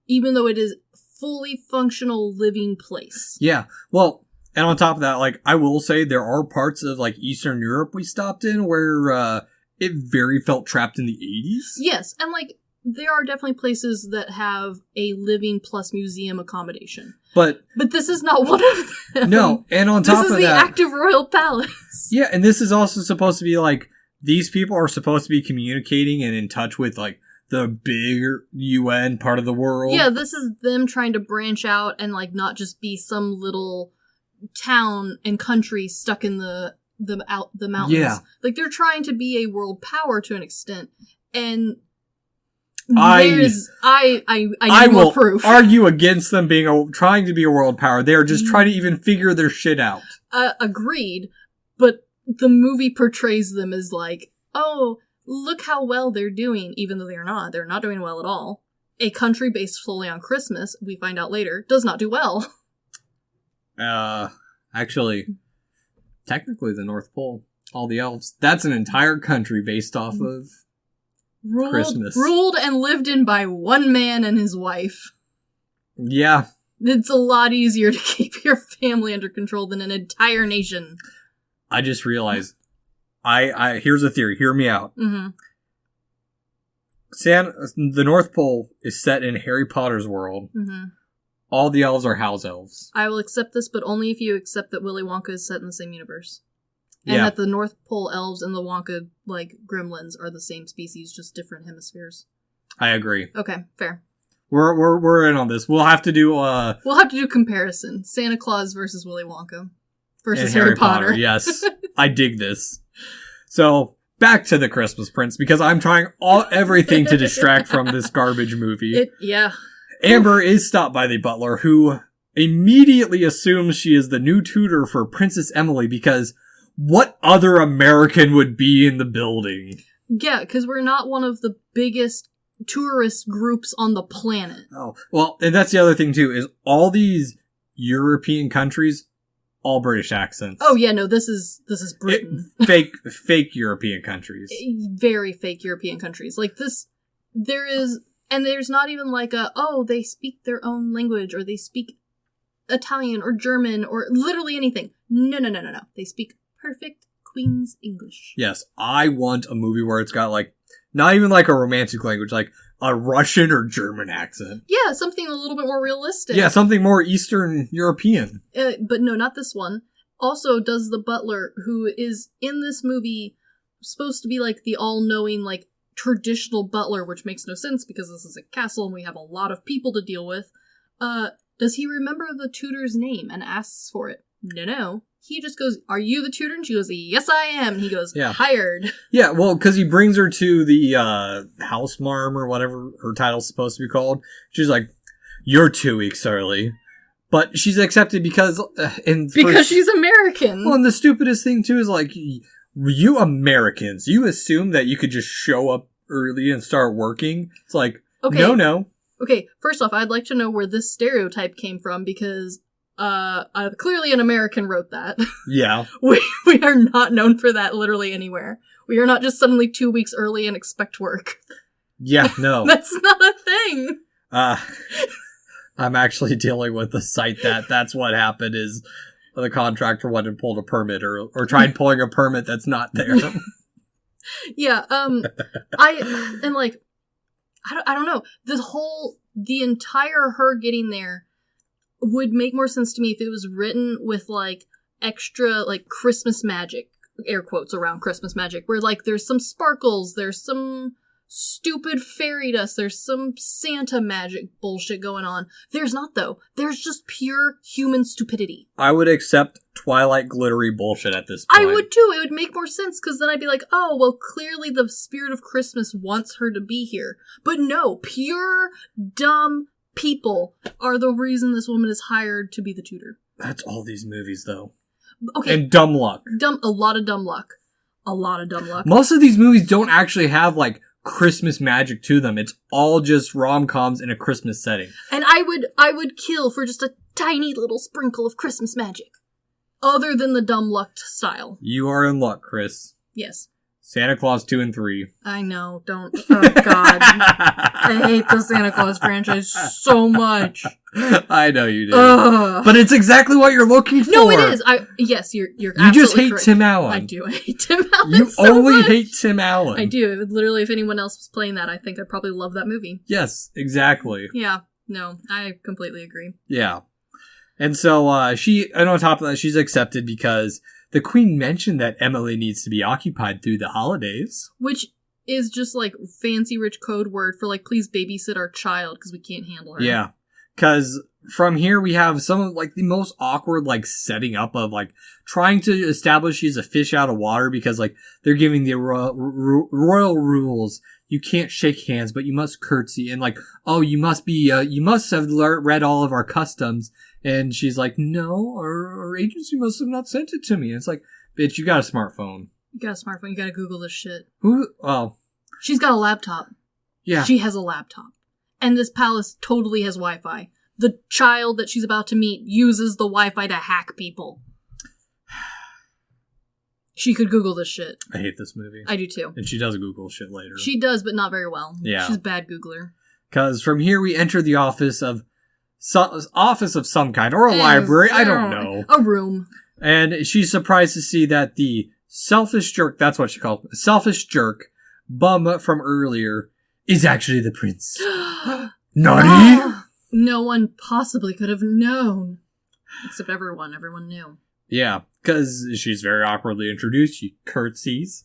even though it is fully functional living place. Yeah. Well, and on top of that, like, I will say there are parts of, like, Eastern Europe we stopped in where it very felt trapped in the 80s. Yes, and, like, there are definitely places that have a living plus museum accommodation. But this is not one of them. No, and on top of that... This is the active royal palace. Yeah, and this is also supposed to be, like, these people are supposed to be communicating and in touch with, like, the bigger UN part of the world. Yeah, this is them trying to branch out and, like, not just be some little town and country stuck in the mountains. Yeah. Like, they're trying to be a world power to an extent, and... I need more proof. Argue against them trying to be a world power. They are just trying to even figure their shit out. Agreed, but the movie portrays them as like, oh, look how well they're doing, even though they're not. They're not doing well at all. A country based solely on Christmas, we find out later, does not do well. Actually, technically the North Pole, all the elves, that's an entire country based off of Christmas. Ruled and lived in by one man and his wife. Yeah. It's a lot easier to keep your family under control than an entire nation. I just realized, here's a theory, hear me out. Mm-hmm. The North Pole is set in Harry Potter's world. Mm-hmm. All the elves are house elves. I will accept this, but only if you accept that Willy Wonka is set in the same universe. And yeah. that the North Pole elves and the Wonka, like, gremlins are the same species, just different hemispheres. I agree. Okay, fair. We're in on this. We'll have to do comparison. Santa Claus versus Willy Wonka. Versus Harry Potter. Yes. I dig this. So, back to the Christmas Prince, because I'm trying everything to distract from this garbage movie. Yeah. Amber is stopped by the butler, who immediately assumes she is the new tutor for Princess Emily, because what other American would be in the building? Yeah, because we're not one of the biggest tourist groups on the planet. Oh, well, and that's the other thing, too, is all these European countries, all British accents. Oh, yeah, no, this is Britain. Fake European countries. Very fake European countries. Like, there's not even like they speak their own language, or they speak Italian, or German, or literally anything. No. They speak perfect Queen's English. Yes, I want a movie where it's got, like, not even like a romantic language, like a Russian or German accent. Yeah, something a little bit more realistic. Yeah, something more Eastern European. But no, not this one. Also, does the butler, who is in this movie supposed to be like the all-knowing, like, traditional butler, which makes no sense because this is a castle and we have a lot of people to deal with, does he remember the tutor's name and asks for it? No. He just goes, "Are you the tutor?" And she goes, "Yes, I am." And he goes, yeah. "Hired." Yeah, well, because he brings her to the house marm, or whatever her title's supposed to be called. She's like, "You're 2 weeks early." But she's accepted because she's American. Well, and the stupidest thing, too, is like, you Americans, you assume that you could just show up early and start working. It's like, okay. No. Okay, first off, I'd like to know where this stereotype came from, because clearly an American wrote that. Yeah. we are not known for that literally anywhere. We are not just suddenly 2 weeks early and expect work. Yeah, no. That's not a thing. I'm actually dealing with the site that's what happened, is the contractor went and pulled a permit or tried pulling a permit that's not there. Yeah, I don't know. The entire her getting there would make more sense to me if it was written with, like, extra, like, Christmas magic, air quotes around Christmas magic, where, like, there's some sparkles, there's some stupid fairy dust, there's some Santa magic bullshit going on. There's not, though. There's just pure human stupidity. I would accept Twilight glittery bullshit at this point. I would too. It would make more sense, because then I'd be like, oh, well, clearly the spirit of Christmas wants her to be here. But no, pure, dumb people are the reason this woman is hired to be the tutor. That's all these movies, though. Okay. And dumb luck. A lot of dumb luck. Most of these movies don't actually have, like, Christmas magic to them. It's all just rom-coms in a Christmas setting. And I would kill for just a tiny little sprinkle of Christmas magic. Other than the dumb luck style. You are in luck, Chris. Yes. Santa Claus 2 and 3. I know, don't. Oh, God. I hate the Santa Claus franchise so much. I know you do. But it's exactly what you're looking for. No, it is. Yes, you're You absolutely just hate correct. Tim Allen. I do. I hate Tim Allen You so only much. hate Tim Allen. I do. Literally, if anyone else was playing that, I think I'd probably love that movie. Yes, exactly. Yeah. No, I completely agree. Yeah. And so and on top of that, she's accepted because the Queen mentioned that Emily needs to be occupied through the holidays. Which is just like fancy rich code word for like, please babysit our child because we can't handle her. Yeah. Because from here we have some of like the most awkward like setting up of like trying to establish she's a fish out of water because like they're giving the royal rules. You can't shake hands, but you must curtsy. And like, oh, you must have read all of our customs. And she's like, no, our agency must have not sent it to me. And it's like, bitch, you got a smartphone. You got a smartphone. You got to Google this shit. Who? Oh. She's got a laptop. Yeah. She has a laptop. And this palace totally has Wi-Fi. The child that she's about to meet uses the Wi-Fi to hack people. She could Google this shit. I hate this movie. I do too. And she does Google shit later. She does, but not very well. Yeah. She's a bad Googler. Because from here we enter the office of some kind, or a library, I don't know. A room. And she's surprised to see that the selfish jerk, that's what she called him, selfish jerk, bum from earlier, is actually the prince. Naughty! No one possibly could have known. Except everyone. Everyone knew. Yeah. Because she's very awkwardly introduced. She curtsies.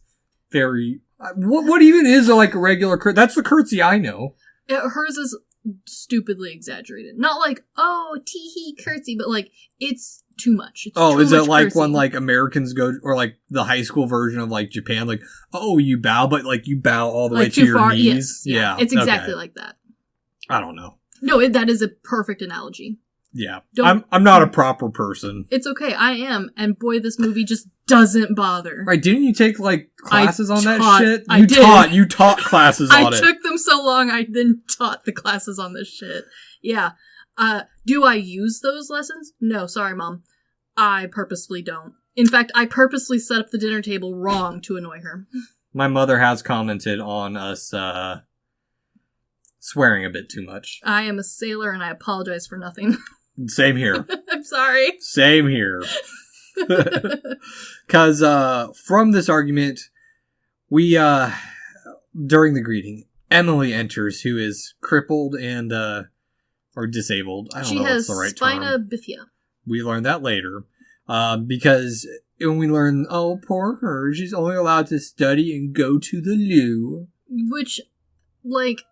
Very... What even is like a regular curtsy? That's the curtsy I know. Hers is stupidly exaggerated. Not like, oh, tee-hee, curtsy, but like, it's too much. It's too is it much like curtsy. when like Americans go, or like the high school version of like Japan, like, oh, you bow, but like you bow all the way to your knees? Yes. Yeah. It's exactly like that. I don't know. No, that is a perfect analogy. Yeah. I'm not a proper person. It's okay, I am, and boy, this movie just doesn't bother. Right, didn't you take, like, classes on that shit? You taught classes on it. I took them so long, I then taught the classes on this shit. Yeah. Do I use those lessons? No, sorry, Mom. I purposefully don't. In fact, I purposely set up the dinner table wrong to annoy her. My mother has commented on us, swearing a bit too much. I am a sailor, and I apologize for nothing. Same here. I'm sorry. Same here. Because from this argument, we, during the greeting, Emily enters, who is crippled and, or disabled. I don't know what's the right term. She has spina bifida. We learned that later. Because when we learn, oh, poor her, she's only allowed to study and go to the loo. Which, like...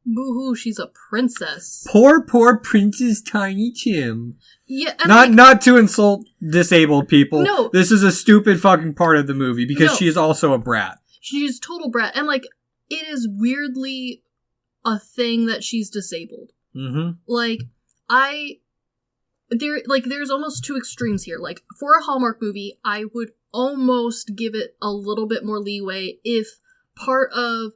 Boo-hoo, she's a princess. Poor Princess Tiny Tim. Yeah, and not to insult disabled people. No. This is a stupid fucking part of the movie because she is also a brat. She's total brat. And, like, it is weirdly a thing that she's disabled. Mm-hmm. Like, there's almost two extremes here. Like, for a Hallmark movie, I would almost give it a little bit more leeway if part of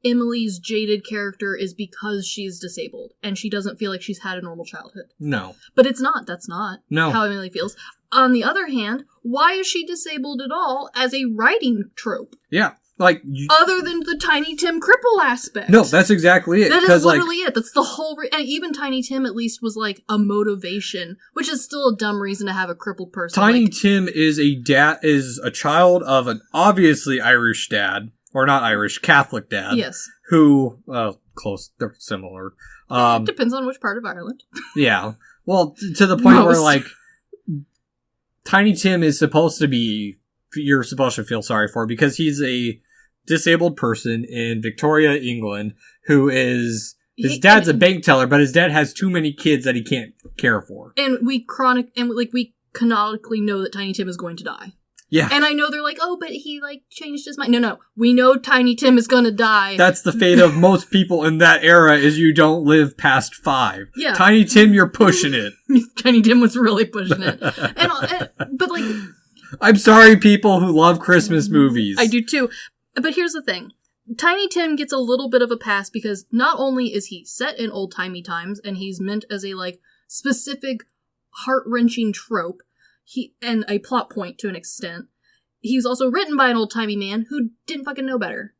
Emily's jaded character is because she's disabled and she doesn't feel like she's had a normal childhood. No. But it's not. That's not how Emily feels. On the other hand, why is she disabled at all as a writing trope? Yeah. Like, other than the Tiny Tim cripple aspect. No, that's exactly it. That is literally it. That's the whole... and even Tiny Tim at least was like a motivation, which is still a dumb reason to have a crippled person. Tiny Tim is a child of an obviously Irish dad. Or not Irish, Catholic dad. Yes. Who, close, they're similar. It depends on which part of Ireland. Yeah. Well, to the point where, like, Tiny Tim is supposed to be, you're supposed to feel sorry for, because he's a disabled person in Victoria, England, who is, his dad's a bank teller, but his dad has too many kids that he can't care for. And we canonically know that Tiny Tim is going to die. Yeah. And I know they're like, oh, but he, like, changed his mind. No. We know Tiny Tim is gonna die. That's the fate of most people in that era, is you don't live past 5. Yeah. Tiny Tim, you're pushing it. Tiny Tim was really pushing it. But, like... I'm sorry, people who love Christmas movies. I do, too. But here's the thing. Tiny Tim gets a little bit of a pass because not only is he set in old-timey times, and he's meant as a, like, specific heart-wrenching trope, and a plot point to an extent, he's also written by an old-timey man who didn't fucking know better.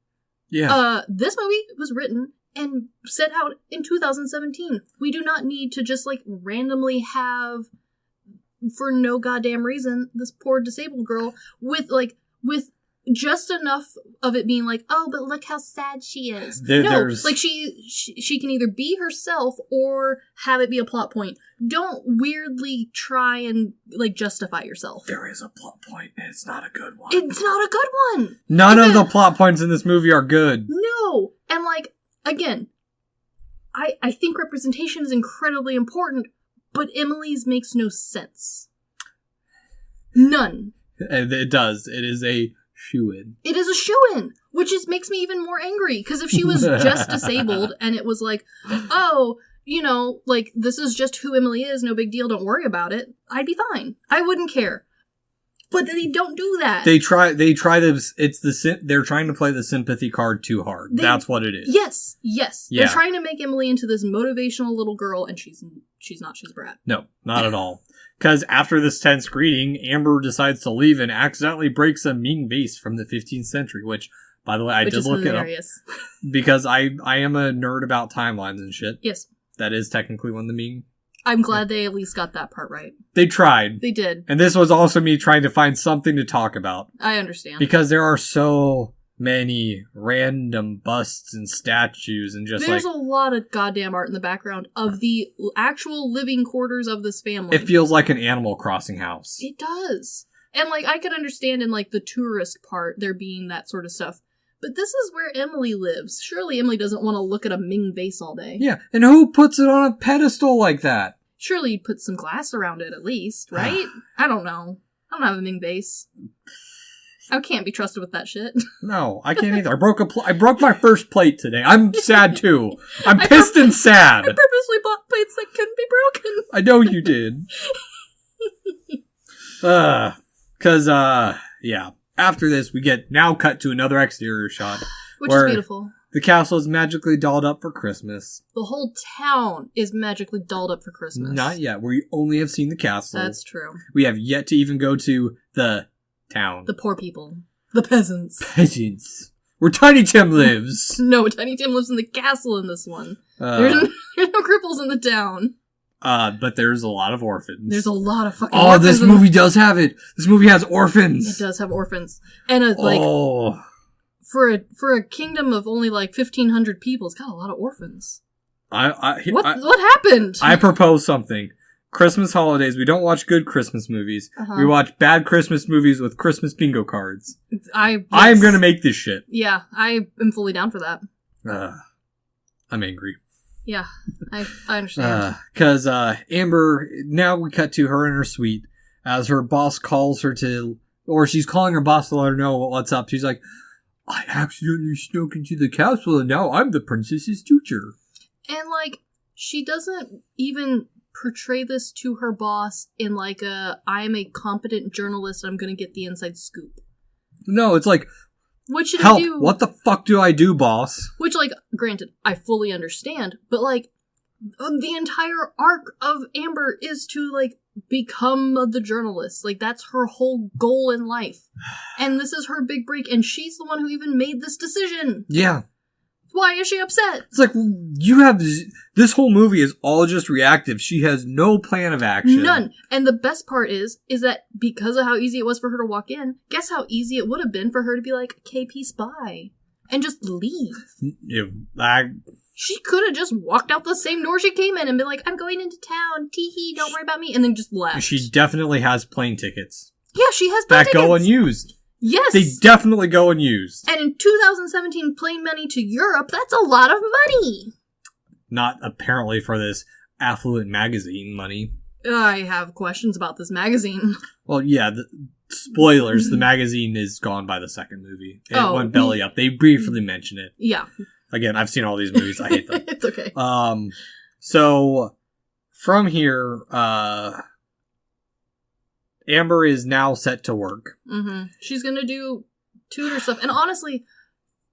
Yeah. This movie was written and set out in 2017. We do not need to just, like, randomly have, for no goddamn reason, this poor disabled girl with just enough of it being like, oh, but look how sad she is. Like, she can either be herself or have it be a plot point. Don't weirdly try and, like, justify yourself. There is a plot point, and it's not a good one. It's not a good one! None of the plot points in this movie are good. No! And, like, again, I think representation is incredibly important, but Emily's makes no sense. None. And it does. It is a shoo-in. It is a shoo-in, which makes me even more angry, because if she was just disabled and it was like, oh, you know, like, this is just who Emily is, no big deal, don't worry about it, I'd be fine. I wouldn't care. But they don't do that. They try this, they're trying to play the sympathy card too hard. That's what it is. Yes. Yeah. They're trying to make Emily into this motivational little girl, and she's not, she's a brat. No, not at all. Because after this tense greeting, Amber decides to leave and accidentally breaks a Ming vase from the 15th century, which, by the way, I did look hilarious. It up. Because I am a nerd about timelines and shit. Yes. That is technically when the Ming... I'm glad they at least got that part right. They tried. They did. And this was also me trying to find something to talk about. I understand. Because there are so many random busts and statues and just There's a lot of goddamn art in the background of the actual living quarters of this family. It feels like an Animal Crossing house. It does. And, like, I could understand in, like, the tourist part there being that sort of stuff. But this is where Emily lives. Surely Emily doesn't want to look at a Ming vase all day. Yeah, and who puts it on a pedestal like that? Surely you'd put some glass around it at least, right? I don't know. I don't have a Ming vase. I can't be trusted with that shit. No, I can't either. I broke my first plate today. I'm sad too. I'm pissed and sad. I purposely bought plates that couldn't be broken. I know you did. Yeah. After this, we now cut to another exterior shot. Which is beautiful. The castle is magically dolled up for Christmas. The whole town is magically dolled up for Christmas. Not yet. We only have seen the castle. That's true. We have yet to even go to the town. The poor people. The peasants. Peasants. Where Tiny Tim lives. No, Tiny Tim lives in the castle in this one. There's no cripples in the town. But there's a lot of orphans. There's a lot of fucking orphans. Oh, this movie does have it. This movie has orphans. It does have orphans. And for a kingdom of only like 1,500 people, it's got a lot of orphans. What happened? I propose something. Christmas holidays, we don't watch good Christmas movies. We watch bad Christmas movies with Christmas bingo cards. I am gonna make this shit. Yeah, I am fully down for that. I'm angry. Yeah, I understand. Because Amber, now we cut to her in her suite as her boss calls her or she's calling her boss to let her know what's up. She's like, I accidentally snuck into the castle and now I'm the princess's tutor. And, like, she doesn't even portray this to her boss in, like, I am a competent journalist, I'm gonna get the inside scoop. No, it's like, what should help, I do? What the fuck do I do, boss? Which, like, granted, I fully understand, but, like, the entire arc of Amber is to, like, become the journalist. Like, that's her whole goal in life. And this is her big break, and she's the one who even made this decision. Yeah. Why is she upset? It's like, this whole movie is all just reactive. She has no plan of action. None. And the best part is that because of how easy it was for her to walk in, guess how easy it would have been for her to be like, KP spy, and just leave. She could have just walked out the same door she came in and been like, I'm going into town, tee-hee, don't worry about me, and then just left. She definitely has plane tickets. Yeah, she has plane tickets. That go unused. Yes. They definitely go unused. And in 2017, plane money to Europe, that's a lot of money. Not apparently for this affluent magazine money. I have questions about this magazine. Well, yeah, spoilers, the magazine is gone by the second movie. It went belly up. They briefly mention it. Yeah. Again, I've seen all these movies. I hate them. It's okay. So, from here, Amber is now set to work. Mm-hmm. She's gonna do tutor stuff. And honestly,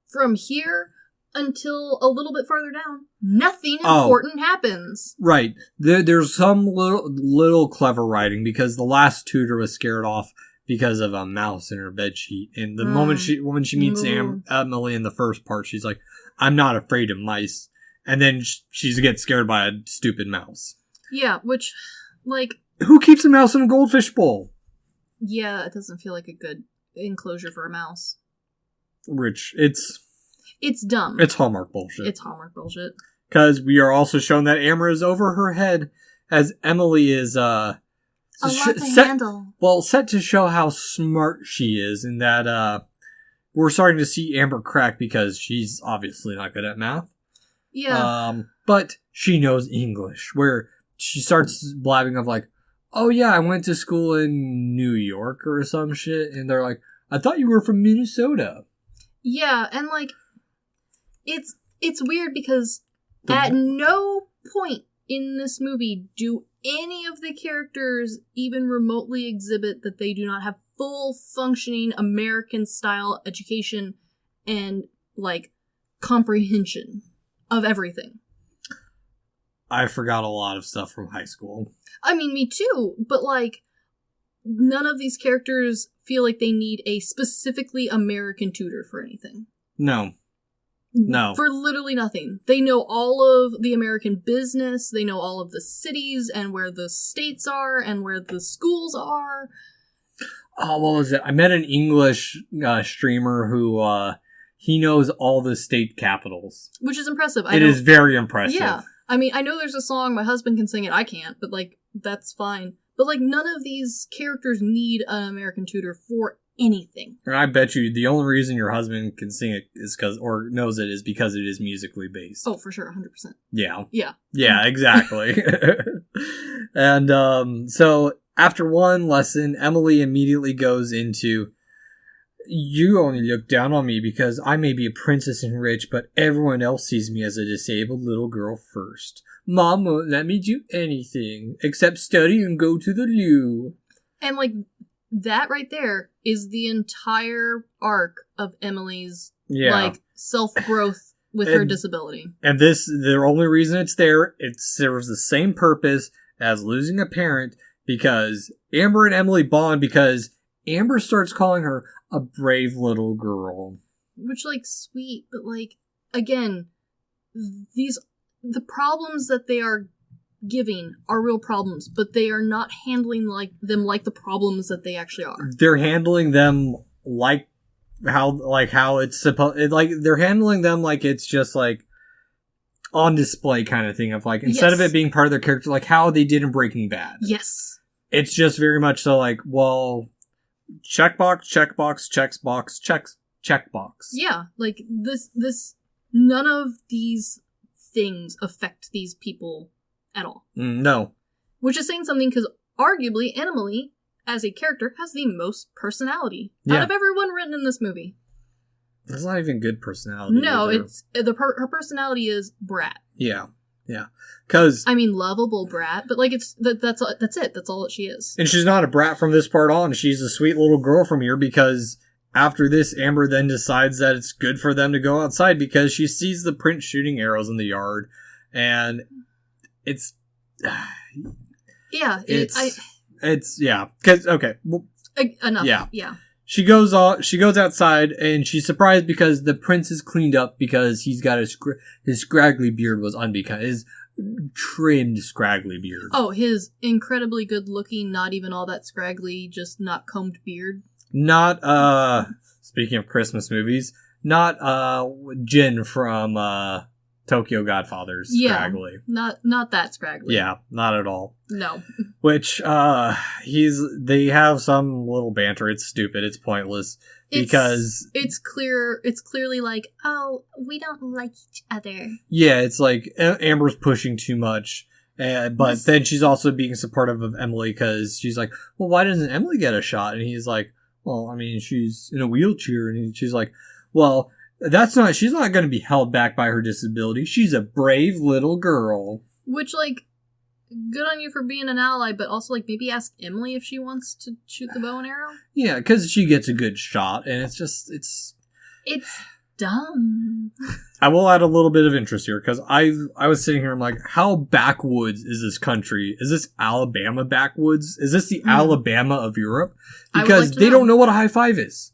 from here until a little bit farther down, nothing important happens. Right. There's some little clever writing because the last tutor was scared off because of a mouse in her bedsheet. And the moment when she meets Emily in the first part, she's like, I'm not afraid of mice. And then she gets scared by a stupid mouse. Yeah, which, like... Who keeps a mouse in a goldfish bowl? Yeah, it doesn't feel like a good enclosure for a mouse. Rich, it's dumb. It's Hallmark bullshit. It's Hallmark bullshit. Because we are also shown that Amber is over her head as Emily is, a lot to handle. Well, set to show how smart she is, in that, we're starting to see Amber crack because she's obviously not good at math. Yeah. But she knows English, where she starts blabbing of like, oh yeah, I went to school in New York or some shit, and they're like, I thought you were from Minnesota. Yeah, and like, it's weird because at no point in this movie do any of the characters even remotely exhibit that they do not have full functioning American-style education and, like, comprehension of everything. I forgot a lot of stuff from high school. I mean, me too, but, like, none of these characters feel like they need a specifically American tutor for anything. No. For literally nothing. They know all of the American business, they know all of the cities, and where the states are, and where the schools are. Oh, what was it? I met an English streamer who, he knows all the state capitals. Which is impressive. It is very impressive. Yeah. I mean, I know there's a song, my husband can sing it, I can't, but, like, that's fine. But, like, none of these characters need an American tutor for anything. And I bet you the only reason your husband can sing it is or knows it is because it is musically based. Oh, for sure, 100%. Yeah. Yeah. Yeah, exactly. And so after one lesson, Emily immediately goes into, you only look down on me because I may be a princess and rich, but everyone else sees me as a disabled little girl first. Mom won't let me do anything except study and go to the loo. And, like, that right there is the entire arc of Emily's, like, self-growth with her disability. And the only reason it's there, it serves the same purpose as losing a parent, because Amber and Emily bond because Amber starts calling her a brave little girl. Which, like, sweet, but, like, again, the problems that they are giving are real problems, but they are not handling them like the problems that they actually are. They're handling them like how it's supposed, they're handling them like it's just like on display kind of thing of like, instead of it being part of their character, like how they did in Breaking Bad. Yes. It's just very much so like, well, checkbox, checkbox. Yeah, like this none of these things affect these people at all. No. Which is saying something, because arguably Emily, as a character, has the most personality out of everyone written in this movie. That's not even good personality. No, it's her personality is brat. Yeah. Because I mean, lovable brat, but like that's it. That's all that she is. And she's not a brat from this part on. She's a sweet little girl from here, because after this, Amber then decides that it's good for them to go outside because she sees the prince shooting arrows in the yard, and it's because okay, well, enough. Yeah. She goes outside, and she's surprised because the prince is cleaned up, because he's got his scraggly beard was unbecoming. His trimmed scraggly beard. Oh, his incredibly good looking, not even all that scraggly, just not combed beard. Not speaking of Christmas movies, not Jin from Tokyo Godfathers scraggly. Not that scraggly. Yeah, not at all. No. Which they have some little banter. It's stupid. It's pointless because it's clearly like, oh, we don't like each other. Yeah, it's like Amber's pushing too much. But then she's also being supportive of Emily, because she's like, well, why doesn't Emily get a shot? And he's like, well, I mean, she's in a wheelchair. And she's like, well, she's not going to be held back by her disability. She's a brave little girl. Which, like, good on you for being an ally, but also, like, maybe ask Emily if she wants to shoot the bow and arrow. Yeah, because she gets a good shot, and it's Dumb. I will add a little bit of interest here because I was sitting here. I'm like, how backwoods is this country? Is this Alabama backwoods? Is this the Alabama of Europe? Because they don't know what a high five is.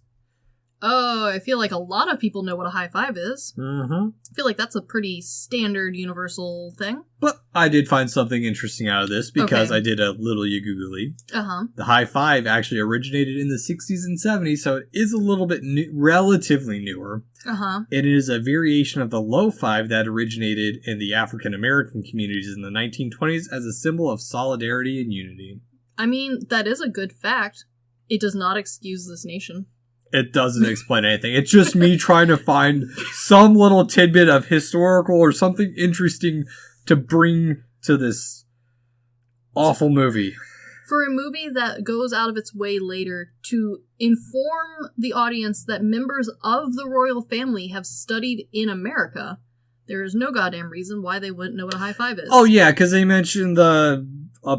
Oh, I feel like a lot of people know what a high five is. Mm-hmm. I feel like that's a pretty standard universal thing. But I did find something interesting out of this because I did a little googly. Uh-huh. The high five actually originated in the 60s and 70s, so it is a little bit relatively newer. Uh-huh. It is a variation of the low five that originated in the African American communities in the 1920s as a symbol of solidarity and unity. I mean, that is a good fact. It does not excuse this nation. It doesn't explain anything. It's just me trying to find some little tidbit of historical or something interesting to bring to this awful movie. For a movie that goes out of its way later to inform the audience that members of the royal family have studied in America, there is no goddamn reason why they wouldn't know what a high five is. Oh yeah, because they mentioned a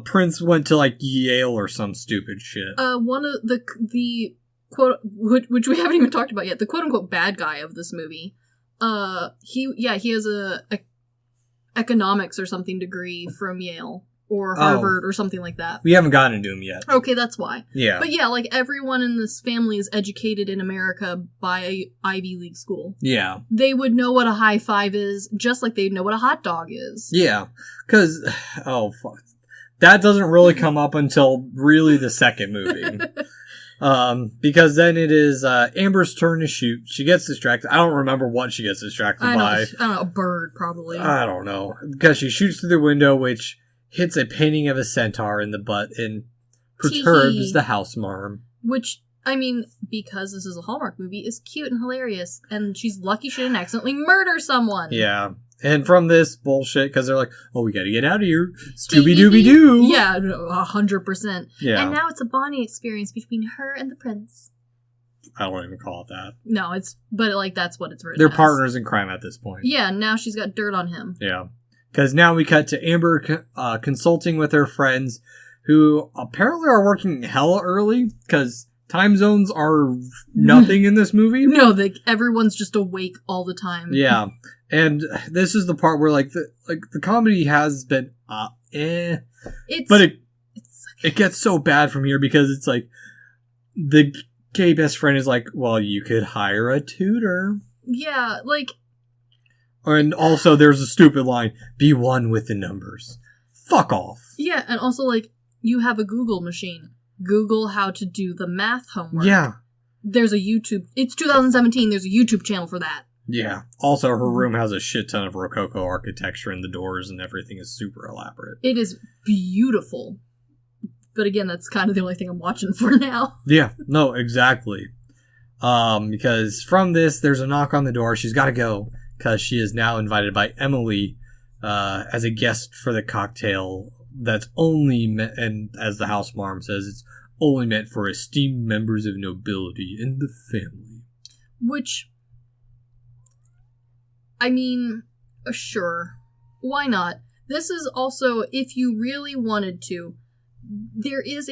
prince went to like Yale or some stupid shit. One of the quote, which we haven't even talked about yet, the quote unquote bad guy of this movie. He has a economics or something degree from Yale or Harvard or something like that. We haven't gotten into him yet. Okay, that's why. Yeah. But yeah, like everyone in this family is educated in America by a Ivy League school. Yeah. They would know what a high five is, just like they'd know what a hot dog is. Yeah. Because, fuck. That doesn't really come up until really the second movie. Because then it is Amber's turn to shoot. She gets distracted. I don't remember what she gets distracted by. I don't know, a bird, probably. I don't know. Because she shoots through the window, which hits a painting of a centaur in the butt and perturbs the house marm. Which, I mean, because this is a Hallmark movie, is cute and hilarious. And she's lucky she didn't accidentally murder someone. Yeah. And from this bullshit, because they're like, oh, we gotta get out of here. Scooby-Dooby-Doo. Yeah, 100%. Yeah. And now it's a bonding experience between her and the prince. I don't even call it that. No, that's what it's written They're as. partners in crime at this point. Yeah, now she's got dirt on him. Yeah. Because now we cut to Amber consulting with her friends who apparently are working hella early because time zones are nothing in this movie. No, everyone's just awake all the time. Yeah. And this is the part where the comedy has been but it gets so bad from here because it's like the gay best friend is like, well, you could hire a tutor. Yeah, like, and also there's a stupid line, be one with the numbers. Fuck off. Yeah, and also like you have a Google machine. Google how to do the math homework. Yeah. There's a YouTube. It's 2017. There's a YouTube channel for that. Yeah. Also, her room has a shit ton of Rococo architecture in the doors and everything is super elaborate. It is beautiful. But again, that's kind of the only thing I'm watching for now. Yeah. No, exactly. Because from this, there's a knock on the door. She's got to go because she is now invited by Emily as a guest for the cocktail that's only meant, and as the house marm says, it's only meant for esteemed members of nobility in the family. Which, I mean, sure. Why not? This is also, if you really wanted to, there is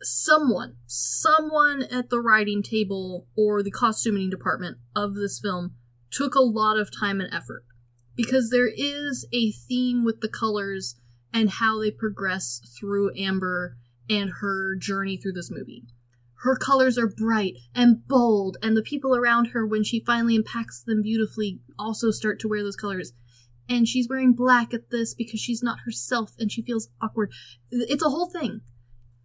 someone at the writing table or the costuming department of this film took a lot of time and effort. Because there is a theme with the colors and how they progress through Amber and her journey through this movie. Her colors are bright and bold, and the people around her, when she finally impacts them beautifully, also start to wear those colors. And she's wearing black at this because she's not herself and she feels awkward. It's a whole thing.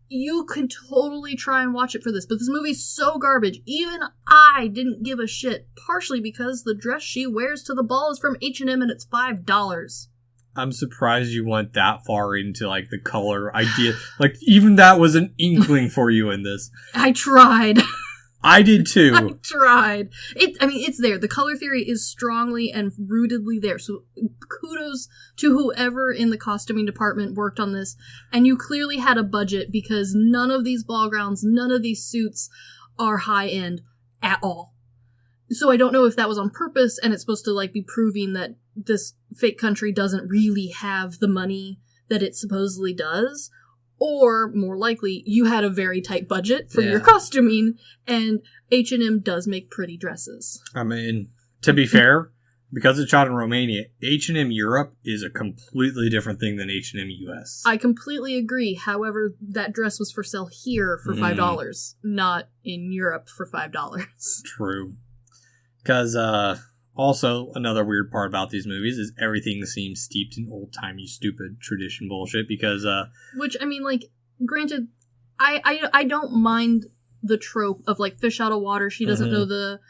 You could totally try and watch it for this, but this movie's so garbage. Even I didn't give a shit, partially because the dress she wears to the ball is from H&M and it's $5. I'm surprised you went that far into, like, the color idea. Like, even that was an inkling for you in this. I tried. I did too. I tried. It's there. The color theory is strongly and rootedly there. So kudos to whoever in the costuming department worked on this. And you clearly had a budget because none of these ball gowns, none of these suits are high end at all. So I don't know if that was on purpose and it's supposed to like be proving that this fake country doesn't really have the money that it supposedly does, Or, more likely, you had a very tight budget for your costuming, and H&M does make pretty dresses. I mean, to be fair, because it's shot in Romania, H&M Europe is a completely different thing than H&M US. I completely agree. However, that dress was for sale here for $5, not in Europe for $5. True. Because, also, another weird part about these movies is everything seems steeped in old-timey, stupid tradition bullshit, because, Which, I mean, like, granted, I don't mind the trope of, like, fish out of water, she doesn't know the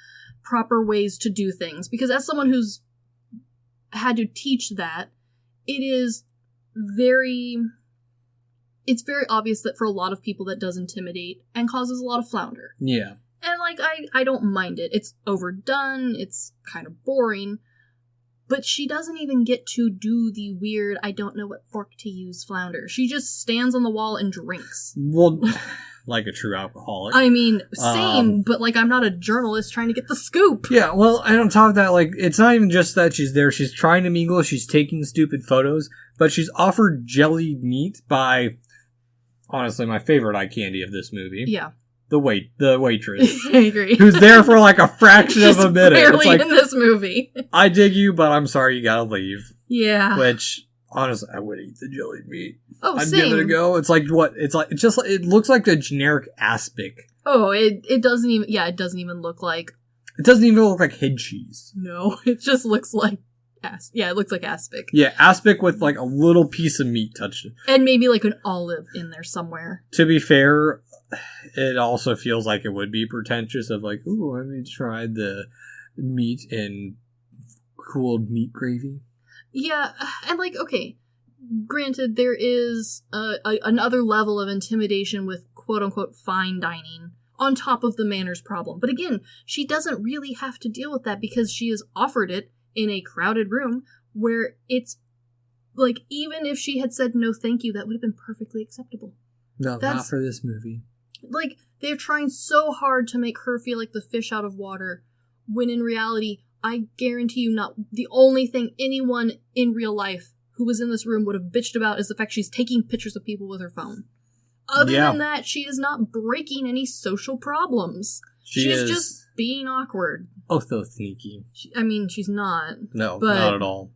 proper ways to do things. Because as someone who's had to teach that, it's very obvious that for a lot of people that does intimidate and causes a lot of flounder. Yeah. And, like, I don't mind it. It's overdone, it's kind of boring, but she doesn't even get to do the weird, I don't know what fork to use flounder. She just stands on the wall and drinks. Well, like a true alcoholic. I mean, same, but, like, I'm not a journalist trying to get the scoop. Yeah, well, and on top of that, like, it's not even just that she's there. She's trying to mingle, she's taking stupid photos, but she's offered jellied meat by, honestly, my favorite eye candy of this movie. Yeah. The waitress. I agree. Who's there for like a fraction of a minute. Barely it's like, in this movie. I dig you, but I'm sorry you gotta leave. Yeah. Which, honestly, I would eat the jellied meat. Oh, I'd same. give it a go. It's like what? It looks like a generic aspic. Oh, it doesn't even, it doesn't even look like. It doesn't even look like head cheese. No, it just looks like it looks like aspic. Yeah, aspic with like a little piece of meat touched. And maybe like an olive in there somewhere. To be fair, it also feels like it would be pretentious of like, ooh, let me try the meat in cooled meat gravy. Yeah, and like, okay, granted, there is another level of intimidation with quote-unquote fine dining on top of the manners problem. But again, she doesn't really have to deal with that because she is offered it in a crowded room where it's, like, even if she had said no thank you, that would have been perfectly acceptable. No, not for this movie. Like, they're trying so hard to make her feel like the fish out of water, when in reality, I guarantee you not the only thing anyone in real life who was in this room would have bitched about is the fact she's taking pictures of people with her phone. Other than that, she is not breaking any social problems. She's just being awkward. Oh, so sneaky. She's not. No, not at all.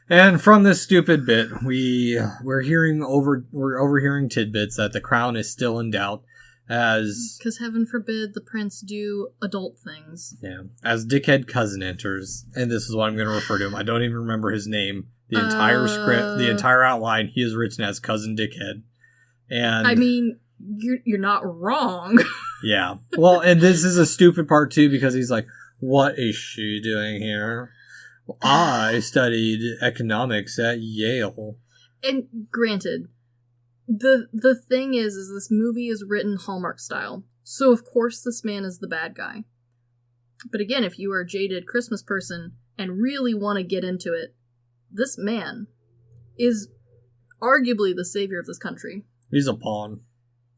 And from this stupid bit, we're overhearing tidbits that the crown is still in doubt, as because heaven forbid the prince do adult things. Yeah, as dickhead cousin enters, and this is what I'm going to refer to him. I don't even remember his name. The entire script, the entire outline, he is written as cousin dickhead. And you're not wrong. Yeah. Well, and this is a stupid part too, because he's like, what is she doing here? Well, I studied economics at Yale. And granted, the thing is this movie is written Hallmark style. So of course this man is the bad guy. But again, if you are a jaded Christmas person and really want to get into it, this man is arguably the savior of this country. He's a pawn.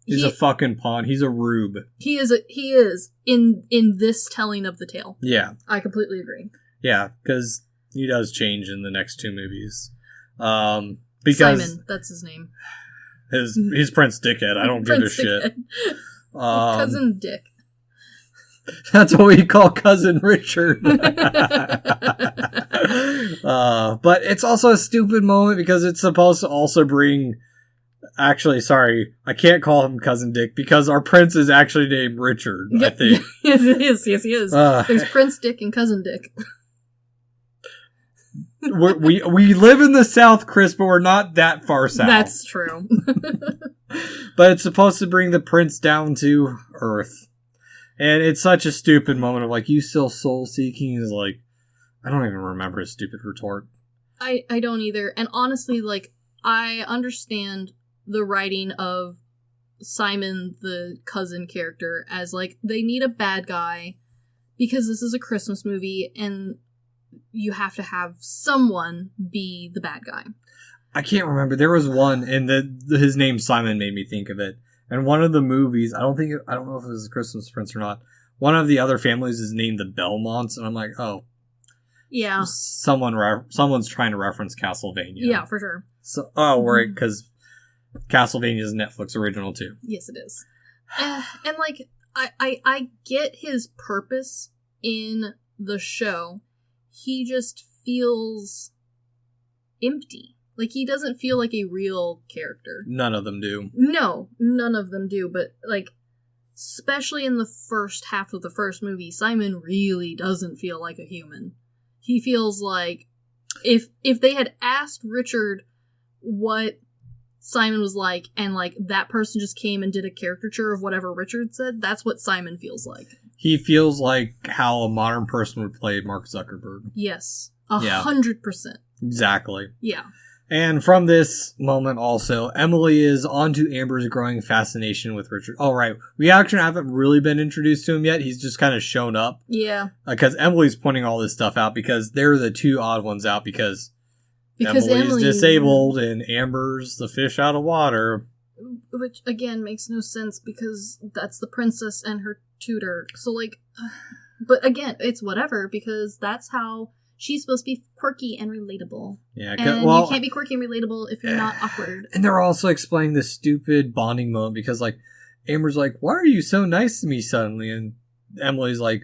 He's a fucking pawn. He's a rube. He is in this telling of the tale. Yeah. I completely agree. Yeah, because he does change in the next two movies. Because Simon, that's his name. He's Prince Dickhead. I don't give a shit. Cousin Dick. That's what we call Cousin Richard. But it's also a stupid moment because it's supposed to also bring... Actually, sorry, I can't call him Cousin Dick because our prince is actually named Richard, I think. Yes, it is. Yes, he is. There's Prince Dick and Cousin Dick. we live in the South, Chris, but we're not that far south. That's true. But it's supposed to bring the prince down to Earth. And it's such a stupid moment of like, you still soul-seeking? Is like, I don't even remember his stupid retort. I don't either. And honestly, like, I understand the writing of Simon, the cousin character, as like, they need a bad guy because this is a Christmas movie and you have to have someone be the bad guy. I can't remember. There was one, and his name Simon made me think of it. And one of the movies, I don't know if it was Christmas Prince or not, one of the other families is named the Belmonts, and I'm like, oh. Yeah. Someone's trying to reference Castlevania. Yeah, for sure. So, oh, right, because Castlevania's Netflix original too. Yes, it is. And like, I get his purpose in the show. He just feels empty. Like, he doesn't feel like a real character. None of them do. No, none of them do. But, like, especially in the first half of the first movie, Simon really doesn't feel like a human. He feels like if they had asked Richard what Simon was like, and, like, that person just came and did a caricature of whatever Richard said, that's what Simon feels like. He feels like how a modern person would play Mark Zuckerberg. Yes. 100%. Exactly. Yeah. And from this moment also, Emily is onto Amber's growing fascination with Richard. Oh, right. We actually haven't really been introduced to him yet. He's just kind of shown up. Yeah. Because Emily's pointing all this stuff out because they're the two odd ones out because Emily's disabled and Amber's the fish out of water. Which, again, makes no sense because that's the princess and her tutor. So, like, but again, it's whatever because that's how she's supposed to be quirky and relatable. Yeah, and you can't be quirky and relatable if you're not awkward. And they're also explaining this stupid bonding moment because, like, Amber's like, why are you so nice to me suddenly? And Emily's like,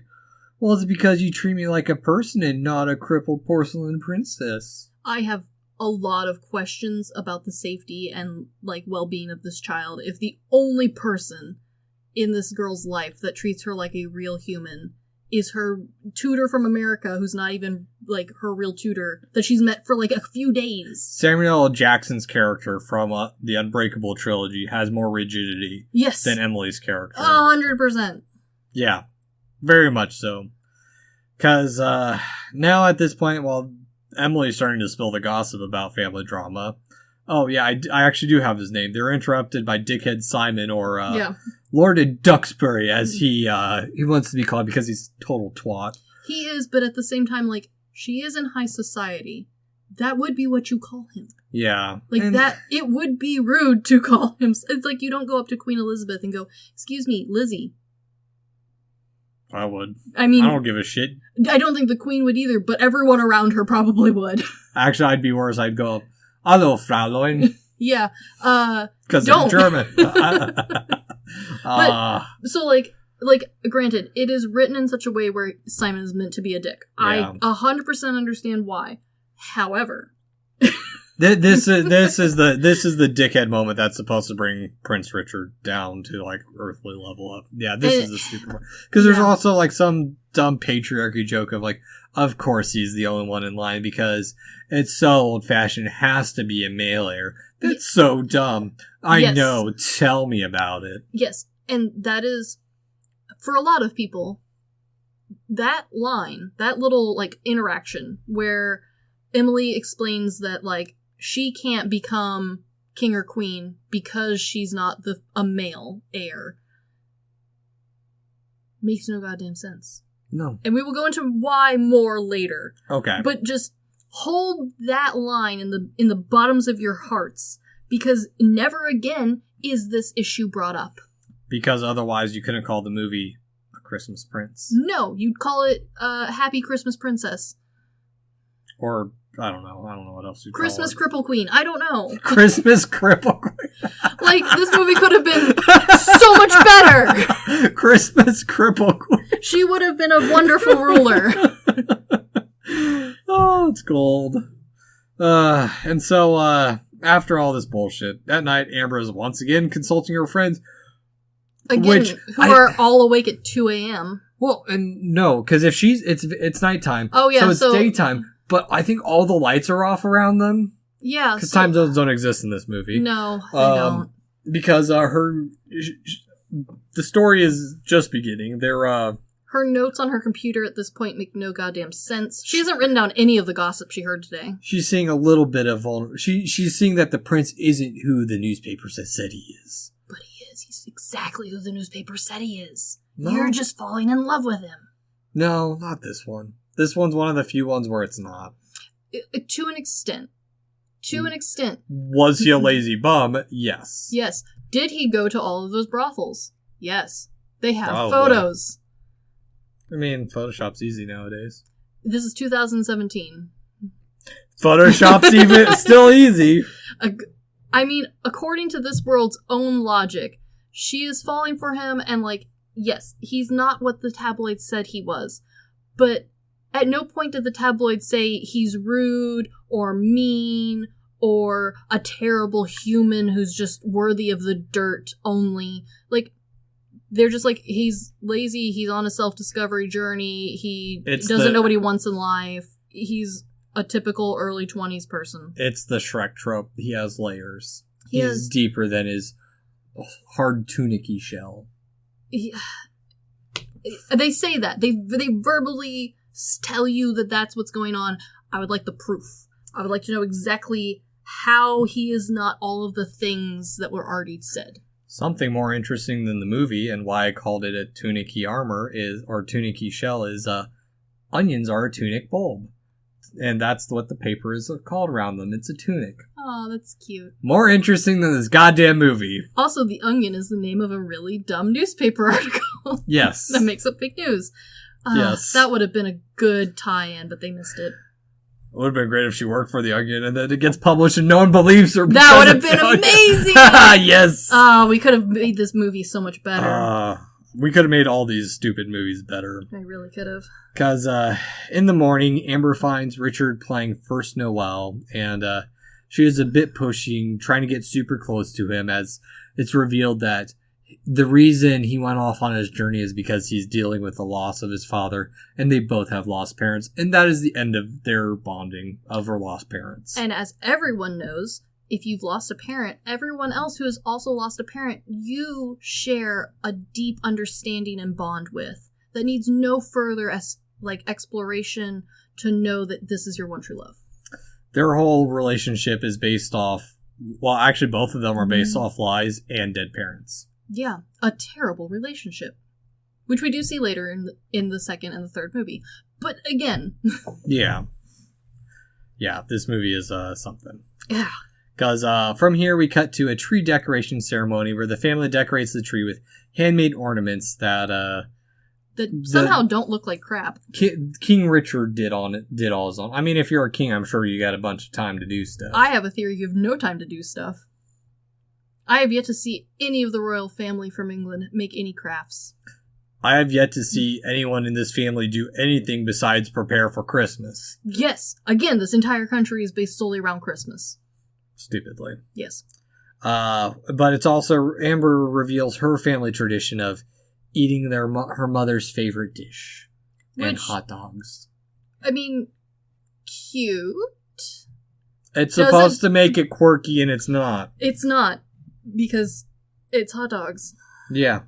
well, it's because you treat me like a person and not a crippled porcelain princess. I have a lot of questions about the safety and, like, well-being of this child. If the only person in this girl's life that treats her like a real human is her tutor from America, who's not even, like, her real tutor, that she's met for, like, a few days. Samuel L. Jackson's character from the Unbreakable trilogy has more rigidity than Emily's character. 100%. Yeah, very much so. Because now at this point, well, Emily's starting to spill the gossip about family drama. Oh, yeah, I actually do have his name. They're interrupted by Dickhead Simon, or Lord Duxbury, as he wants to be called because he's a total twat. He is, but at the same time, like, she is in high society. That would be what you call him. Yeah. Like, it would be rude to call him. It's like you don't go up to Queen Elizabeth and go, excuse me, Lizzie. I would. I mean, I don't give a shit. I don't think the Queen would either, but everyone around her probably would. Actually, I'd be worse. I'd go, hallo, Fraulein. Yeah. Because they're German. But, so, like, granted, it is written in such a way where Simon is meant to be a dick. Yeah. I 100% understand why. However, this is the dickhead moment that's supposed to bring Prince Richard down to, like, earthly level up. Yeah, this is the super. Because there's also, like, some dumb patriarchy joke of, like, of course he's the only one in line because it's so old fashioned. It has to be a male heir. That's so dumb. I know. Tell me about it. Yes, and that is, for a lot of people, that line, that little, like, interaction where Emily explains that, like, she can't become king or queen because she's not a male heir, makes no goddamn sense. No. And we will go into why more later. Okay. But just hold that line in the bottoms of your hearts, because never again is this issue brought up. Because otherwise you couldn't call the movie A Christmas Prince. No, you'd call it Happy Christmas Princess. Or, I don't know what else you'd Christmas call it. Cripple Queen. I don't know. Christmas Cripple Queen. Like, this movie could have been so much better. Christmas Cripple Queen. She would have been a wonderful ruler. Oh, it's gold. And so, after all this bullshit, that night, Amber is once again consulting her friends. Again, who are all awake at 2 a.m. Well, and no, because if it's nighttime. Oh, yeah. So it's daytime. But I think all the lights are off around them. Yeah. Because time zones don't exist in this movie. No, they don't. Because the story is just beginning. Her notes on her computer at this point make no goddamn sense. She hasn't written down any of the gossip she heard today. She's seeing a little bit of she's seeing that the prince isn't who the newspaper said he is. But he is. He's exactly who the newspaper said he is. No. You're just falling in love with him. No, not this one. This one's one of the few ones where it's not. To an extent. To an extent. Was he a lazy bum? Yes. Yes. Did he go to all of those brothels? Yes. They have Probably. photos. I mean, Photoshop's easy nowadays. This is 2017. Photoshop's even still easy. I mean, according to this world's own logic, she is falling for him, and, like, yes, he's not what the tabloids said he was, but at no point did the tabloids say he's rude or mean or a terrible human who's just worthy of the dirt only. Like, they're just like, he's lazy, he's on a self-discovery journey, he doesn't know what he wants in life, he's a typical early 20s person. It's the Shrek trope. He has layers. He's deeper than his hard tunicky shell. They say that. They verbally tell you that that's what's going on. I would like the proof. I would like to know exactly how he is not all of the things that were already said. Something more interesting than the movie, and why I called it a tunicky armor or tunicky shell, is onions are a tunic bulb. And that's what the paper is called around them. It's a tunic. Oh, that's cute. More interesting than this goddamn movie. Also, The Onion is the name of a really dumb newspaper article. Yes. That makes up fake news. Yes. That would have been a good tie-in, but they missed it. It would have been great if she worked for The Onion and then it gets published and no one believes her. That would have been amazing! Yes! We could have made this movie so much better. We could have made all these stupid movies better. I really could have. Because in the morning, Amber finds Richard playing First Noel, and she is a bit pushing, trying to get super close to him, as it's revealed that the reason he went off on his journey is because he's dealing with the loss of his father, and they both have lost parents, and that is the end of their bonding of her lost parents. And as everyone knows, if you've lost a parent, everyone else who has also lost a parent, you share a deep understanding and bond with that needs no further exploration to know that this is your one true love. Their whole relationship is based off, well, actually both of them are based off lies and dead parents. Yeah, a terrible relationship, which we do see later in the second and the third movie. But again, yeah, this movie is something. Yeah. Because from here we cut to a tree decoration ceremony where the family decorates the tree with handmade ornaments that somehow don't look like crap. King Richard did all his own. I mean, if you're a king, I'm sure you got a bunch of time to do stuff. I have a theory you have no time to do stuff. I have yet to see any of the royal family from England make any crafts. I have yet to see anyone in this family do anything besides prepare for Christmas. Yes. Again, this entire country is based solely around Christmas. Stupidly. Yes. But it's also, Amber reveals her family tradition of eating her mother's favorite dish. And hot dogs. I mean, cute. It's supposed to make it quirky and it's not. It's not. Because it's hot dogs. Yeah.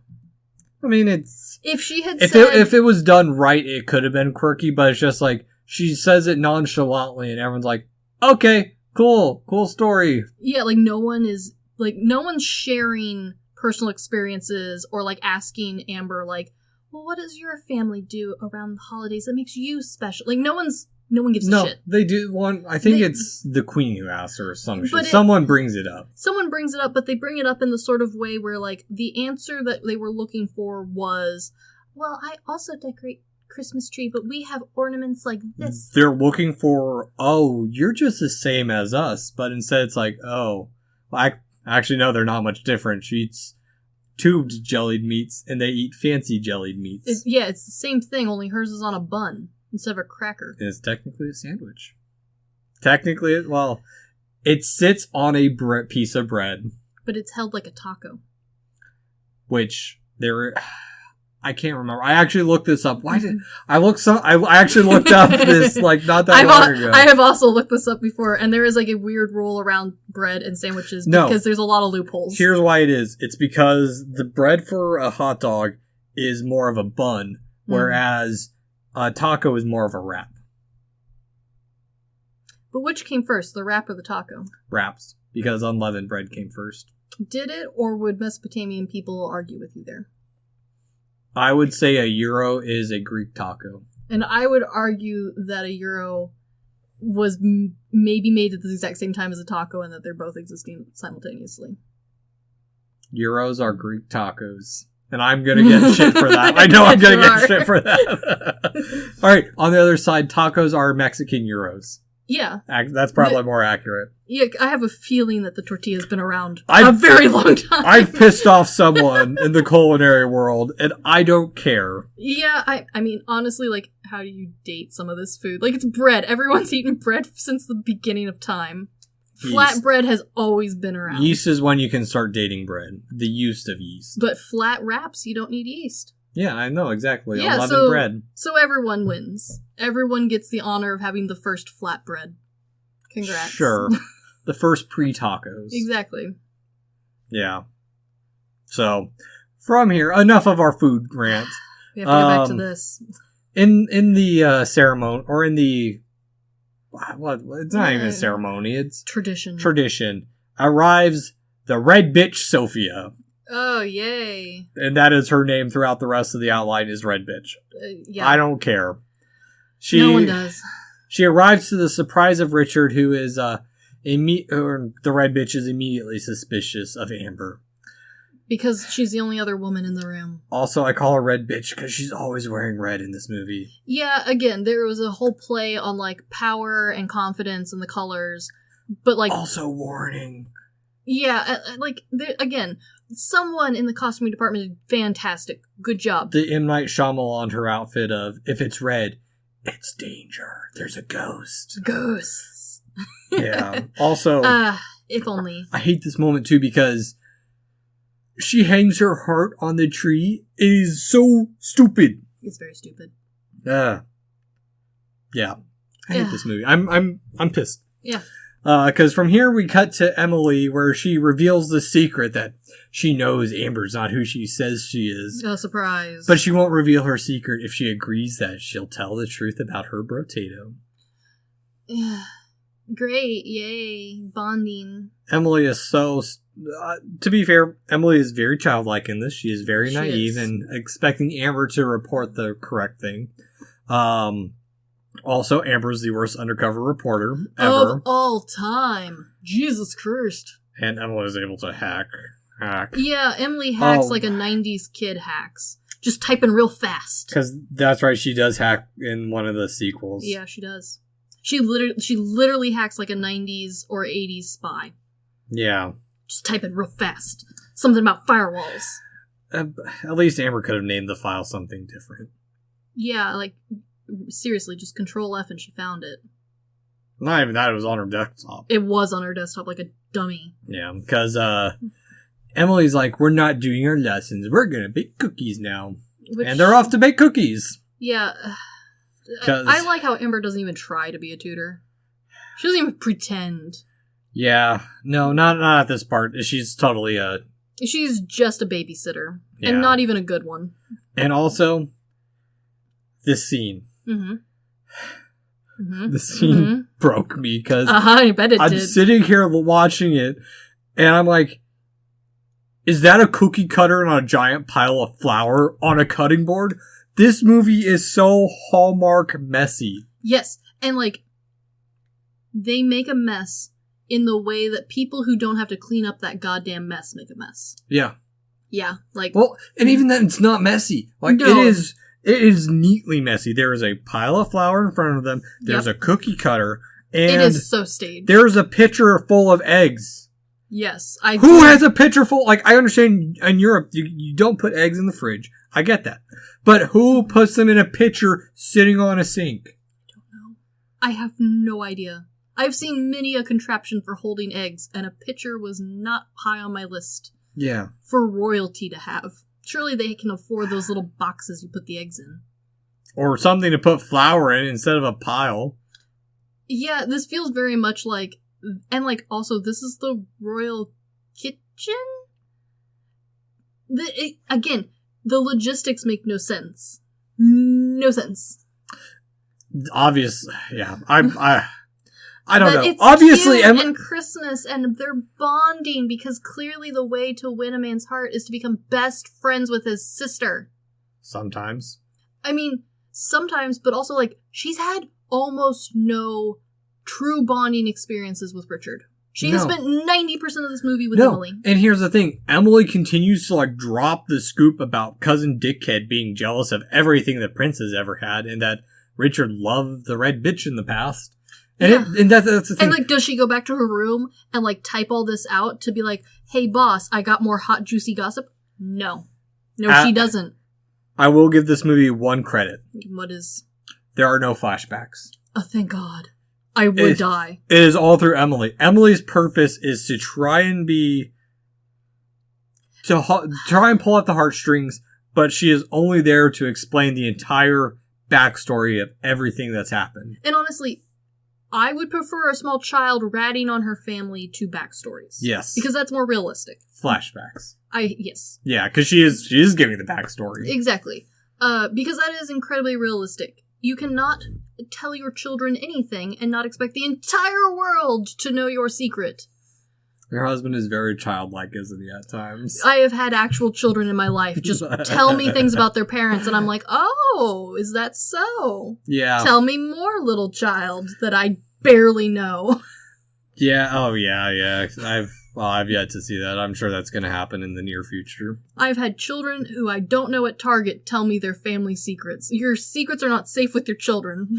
I mean, it's... If she had said... If it was done right, it could have been quirky, but it's just like, she says it nonchalantly and everyone's like, okay, cool story. Yeah, like no one's sharing personal experiences or like asking Amber like, well, what does your family do around the holidays that makes you special? Like no one gives a shit. They do one. I think it's the Queen who asks her or some shit. Someone brings it up. Someone brings it up, but they bring it up in the sort of way where like the answer that they were looking for was, well, I also decorate Christmas tree, but we have ornaments like this. They're looking for, oh, you're just the same as us, but instead it's like, oh, actually no, they're not much different. She eats tubed jellied meats, and they eat fancy jellied meats. It's the same thing, only hers is on a bun instead of a cracker. It's technically a sandwich. Technically, it sits on a piece of bread. But it's held like a taco. Which, I can't remember. I actually looked this up. I actually looked up this like not that long ago. I have also looked this up before, and there is like a weird rule around bread and sandwiches because there's a lot of loopholes. Here's why it is. It's because the bread for a hot dog is more of a bun, whereas a taco is more of a wrap. But which came first, the wrap or the taco? Wraps, because unleavened bread came first. Did it, or would Mesopotamian people argue with you there? I would say a gyro is a Greek taco. And I would argue that a gyro was maybe made at the exact same time as a taco and that they're both existing simultaneously. Gyros are Greek tacos. And I'm going to get shit for that. I know I'm going to get shit for that. All right. On the other side, tacos are Mexican gyros. Yeah. That's probably more accurate. Yeah, I have a feeling that the tortilla's been around a very long time. I've pissed off someone in the culinary world, and I don't care. Yeah, I mean, honestly, like, how do you date some of this food? Like, it's bread. Everyone's eaten bread since the beginning of time. Yeast. Flat bread has always been around. Yeast is when you can start dating bread. The use of yeast. But flat wraps, you don't need yeast. Yeah, I know, exactly. Yeah, 11 bread. So everyone wins. Everyone gets the honor of having the first flat bread. Congrats. Sure. The first pre-tacos. Exactly. Yeah. So, from here, enough of our food rant. We have to go back to this. In the ceremony, or in the... What? It's not even a ceremony. It's... Tradition. Arrives the red bitch Sophia. Oh, yay. And that is her name throughout the rest of the outline is Red Bitch. Yeah. I don't care. No one does. She arrives to the surprise of Richard, who is, the Red Bitch is immediately suspicious of Amber. Because she's the only other woman in the room. Also, I call her Red Bitch because she's always wearing red in this movie. Yeah, again, there was a whole play on, like, power and confidence and the colors. But, like... Also warning. Yeah, again, someone in the costuming department did fantastic. Good job. The M. Night Shyamalan, her outfit of, if it's red, it's danger. There's a ghost. Ghosts. Yeah. Also... if only. I hate this moment, too, because she hangs her heart on the tree. It is so stupid. It's very stupid. Yeah. I hate this movie. I'm pissed. Yeah. Because from here we cut to Emily, where she reveals the secret that she knows Amber's not who she says she is. Oh, surprise. But she won't reveal her secret if she agrees that she'll tell the truth about her brotato. Yeah. Great. Yay. Bonding. Emily is so... to be fair, Emily is very childlike in this. She is very naive and expecting Amber to report the correct thing. Also, Amber's the worst undercover reporter ever. Of all time. Jesus Christ. And Emily is able to hack. Yeah, Emily hacks like a 90s kid hacks. Just typing real fast. Because that's right, she does hack in one of the sequels. Yeah, she does. She literally hacks like a 90s or 80s spy. Yeah. Just typing real fast. Something about firewalls. At least Amber could have named the file something different. Yeah, like... Seriously, just Control F and she found it. Not even that, it was on her desktop. It was on her desktop like a dummy. Yeah, because Emily's like, we're not doing our lessons. We're going to bake cookies now. And they're off to bake cookies. Yeah. I like how Amber doesn't even try to be a tutor. She doesn't even pretend. Yeah. No, not at this part. She's totally She's just a babysitter. Yeah. And not even a good one. And also, this scene. Mm-hmm. The scene broke me because I bet it I'm did. sitting here watching it, and I'm like, is that a cookie cutter on a giant pile of flour on a cutting board? This movie is so Hallmark messy. Yes, and like, they make a mess in the way that people who don't have to clean up that goddamn mess make a mess. Yeah. Yeah, like... Well, and even then, it's not messy. Like, no. It is neatly messy. There is a pile of flour in front of them. There's a cookie cutter. And it is so staged. There's a pitcher full of eggs. Yes. Who has a pitcher full? Like, I understand in Europe, you don't put eggs in the fridge. I get that. But who puts them in a pitcher sitting on a sink? I don't know. I have no idea. I've seen many a contraption for holding eggs, and a pitcher was not high on my list. Yeah. For royalty to have. Surely they can afford those little boxes you put the eggs in. Or something to put flour in instead of a pile. Yeah, this feels very much like... And, like, also, this is the royal kitchen? Again, the logistics make no sense. No sense. Obvious, yeah. I don't know. It's Obviously, cute and Christmas, and they're bonding because clearly the way to win a man's heart is to become best friends with his sister. Sometimes. I mean, sometimes, but also, like, she's had almost no true bonding experiences with Richard. She has spent 90% of this movie with Emily. And here's the thing. Emily continues to, like, drop the scoop about Cousin Dickhead being jealous of everything the prince has ever had, and that Richard loved the red bitch in the past. And that's the thing. And, like, does she go back to her room and, like, type all this out to be like, hey, boss, I got more hot, juicy gossip? No. No, she doesn't. I will give this movie one credit. What is? There are no flashbacks. Oh, thank God. I would die. It is all through Emily. Emily's purpose is to try and pull at the heartstrings, but she is only there to explain the entire backstory of everything that's happened. And honestly, I would prefer a small child ratting on her family to backstories. Yes. Because that's more realistic. Flashbacks. Yes. Yeah, because she is giving the backstory. Exactly. Because that is incredibly realistic. You cannot tell your children anything and not expect the entire world to know your secret. Your husband is very childlike, isn't he, at times? I have had actual children in my life just tell me things about their parents, and I'm like, oh, is that so? Yeah. Tell me more, little child, that I barely know. Yeah, oh yeah. I've yet to see that. I'm sure that's going to happen in the near future. I've had children who I don't know at Target tell me their family secrets. Your secrets are not safe with your children.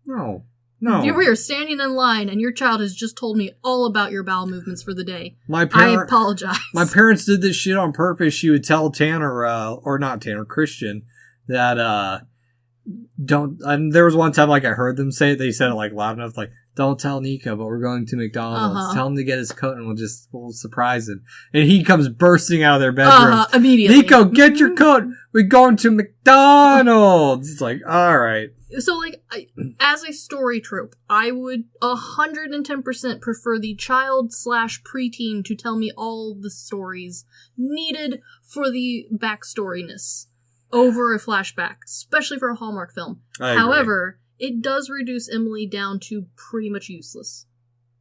No. We are standing in line and your child has just told me all about your bowel movements for the day. I apologize. My parents did this shit on purpose. She would tell Tanner, or not Tanner, Christian, that, don't, and there was one time, like, I heard them say it, they said it, like, loud enough, like, don't tell Nico, but we're going to McDonald's. Uh-huh. Tell him to get his coat and we'll surprise him. And he comes bursting out of their bedroom. Immediately. Nico, get your coat! We're going to McDonald's! It's like, alright. So, like, as a story trope, I would 110% prefer the child/preteen to tell me all the stories needed for the backstoryness over a flashback, especially for a Hallmark film. However, it does reduce Emily down to pretty much useless.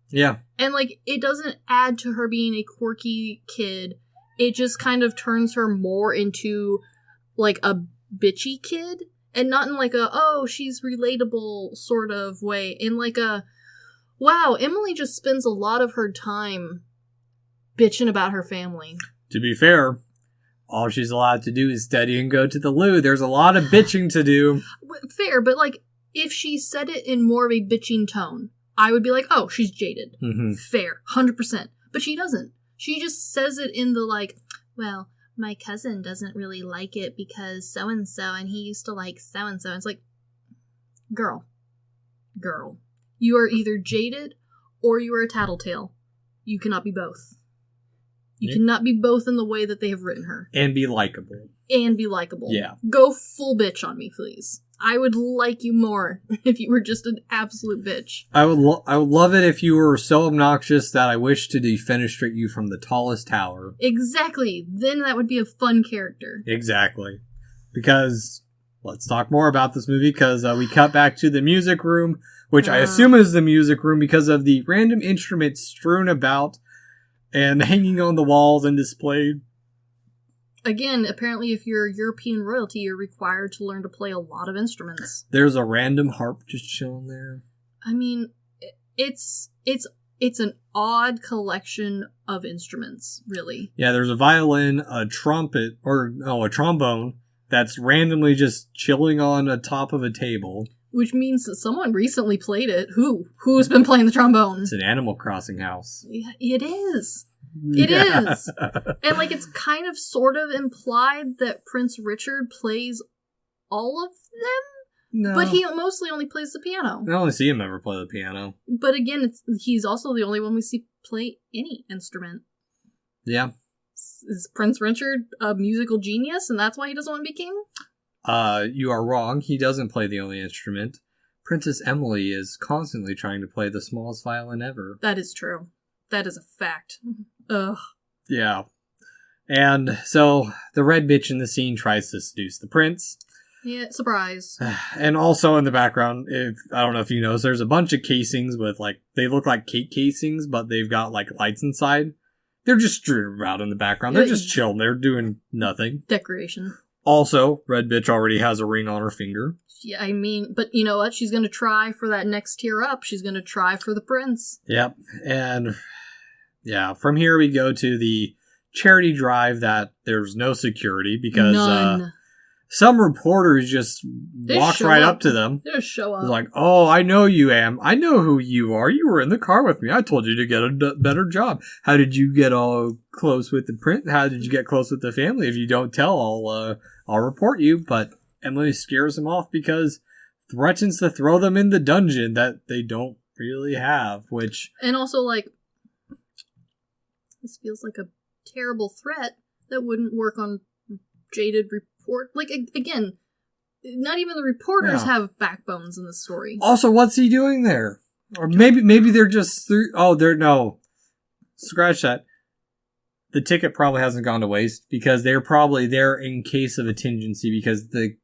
Yeah. And, like, it doesn't add to her being a quirky kid. It just kind of turns her more into, like, a bitchy kid. And not in, like, she's relatable sort of way. In, like, wow, Emily just spends a lot of her time bitching about her family. To be fair, all she's allowed to do is study and go to the loo. There's a lot of bitching to do. Fair, but, like, if she said it in more of a bitching tone, I would be like, oh, she's jaded. Mm-hmm. Fair, 100%. But she doesn't. She just says it in the, like, well, my cousin doesn't really like it because so-and-so, and he used to like so-and-so. It's like, girl. You are either jaded or you are a tattletale. You cannot be both. You cannot be both in the way that they have written her. And be likable. Yeah. Go full bitch on me, please. I would like you more if you were just an absolute bitch. I would love it if you were so obnoxious that I wish to defenestrate you from the tallest tower. Exactly. Then that would be a fun character. Exactly. Because, let's talk more about this movie, because we cut back to the music room, which I assume is the music room because of the random instruments strewn about and hanging on the walls and displayed. Again, apparently if you're European royalty, you're required to learn to play a lot of instruments. There's a random harp just chilling there. I mean, it's an odd collection of instruments, really. Yeah, there's a violin, a trumpet, a trombone that's randomly just chilling on the top of a table. Which means that someone recently played it. Who's been playing the trombone? It's an Animal Crossing house. Yeah, it is. It is. And, like, it's kind of sort of implied that Prince Richard plays all of them? No. But he mostly only plays the piano. I only see him ever play the piano. But again, he's also the only one we see play any instrument. Yeah. Is Prince Richard a musical genius, and that's why he doesn't want to be king? You are wrong. He doesn't play the only instrument. Princess Emily is constantly trying to play the smallest violin ever. That is true. That is a fact. Ugh. Yeah. And so the red bitch in the scene tries to seduce the prince. Yeah, surprise. And also in the background, I don't know if you noticed, there's a bunch of casings with, like, they look like cake casings, but they've got, like, lights inside. They're just strewn around in the background. They're just chilling. They're doing nothing. Decoration. Also, red bitch already has a ring on her finger. Yeah, I mean, but you know what? She's going to try for that next tier up. She's going to try for the prince. Yep. And, yeah, from here we go to the charity drive that there's no security because... None. some reporters just walks right up to them. They just show up. It's like, oh, I know you, Am. I know who you are. You were in the car with me. I told you to get a better job. How did you get all close with the print? How did you get close with the family? If you don't tell, I'll report you. But Emily scares them off because threatens to throw them in the dungeon that they don't really have, which... And also, like, this feels like a terrible threat that wouldn't work on jaded report. Like, again, not even the reporters have backbones in the story. Also, what's he doing there? Or maybe they're just through... Oh, no. Scratch that. The ticket probably hasn't gone to waste because they're probably there in case of a contingency because the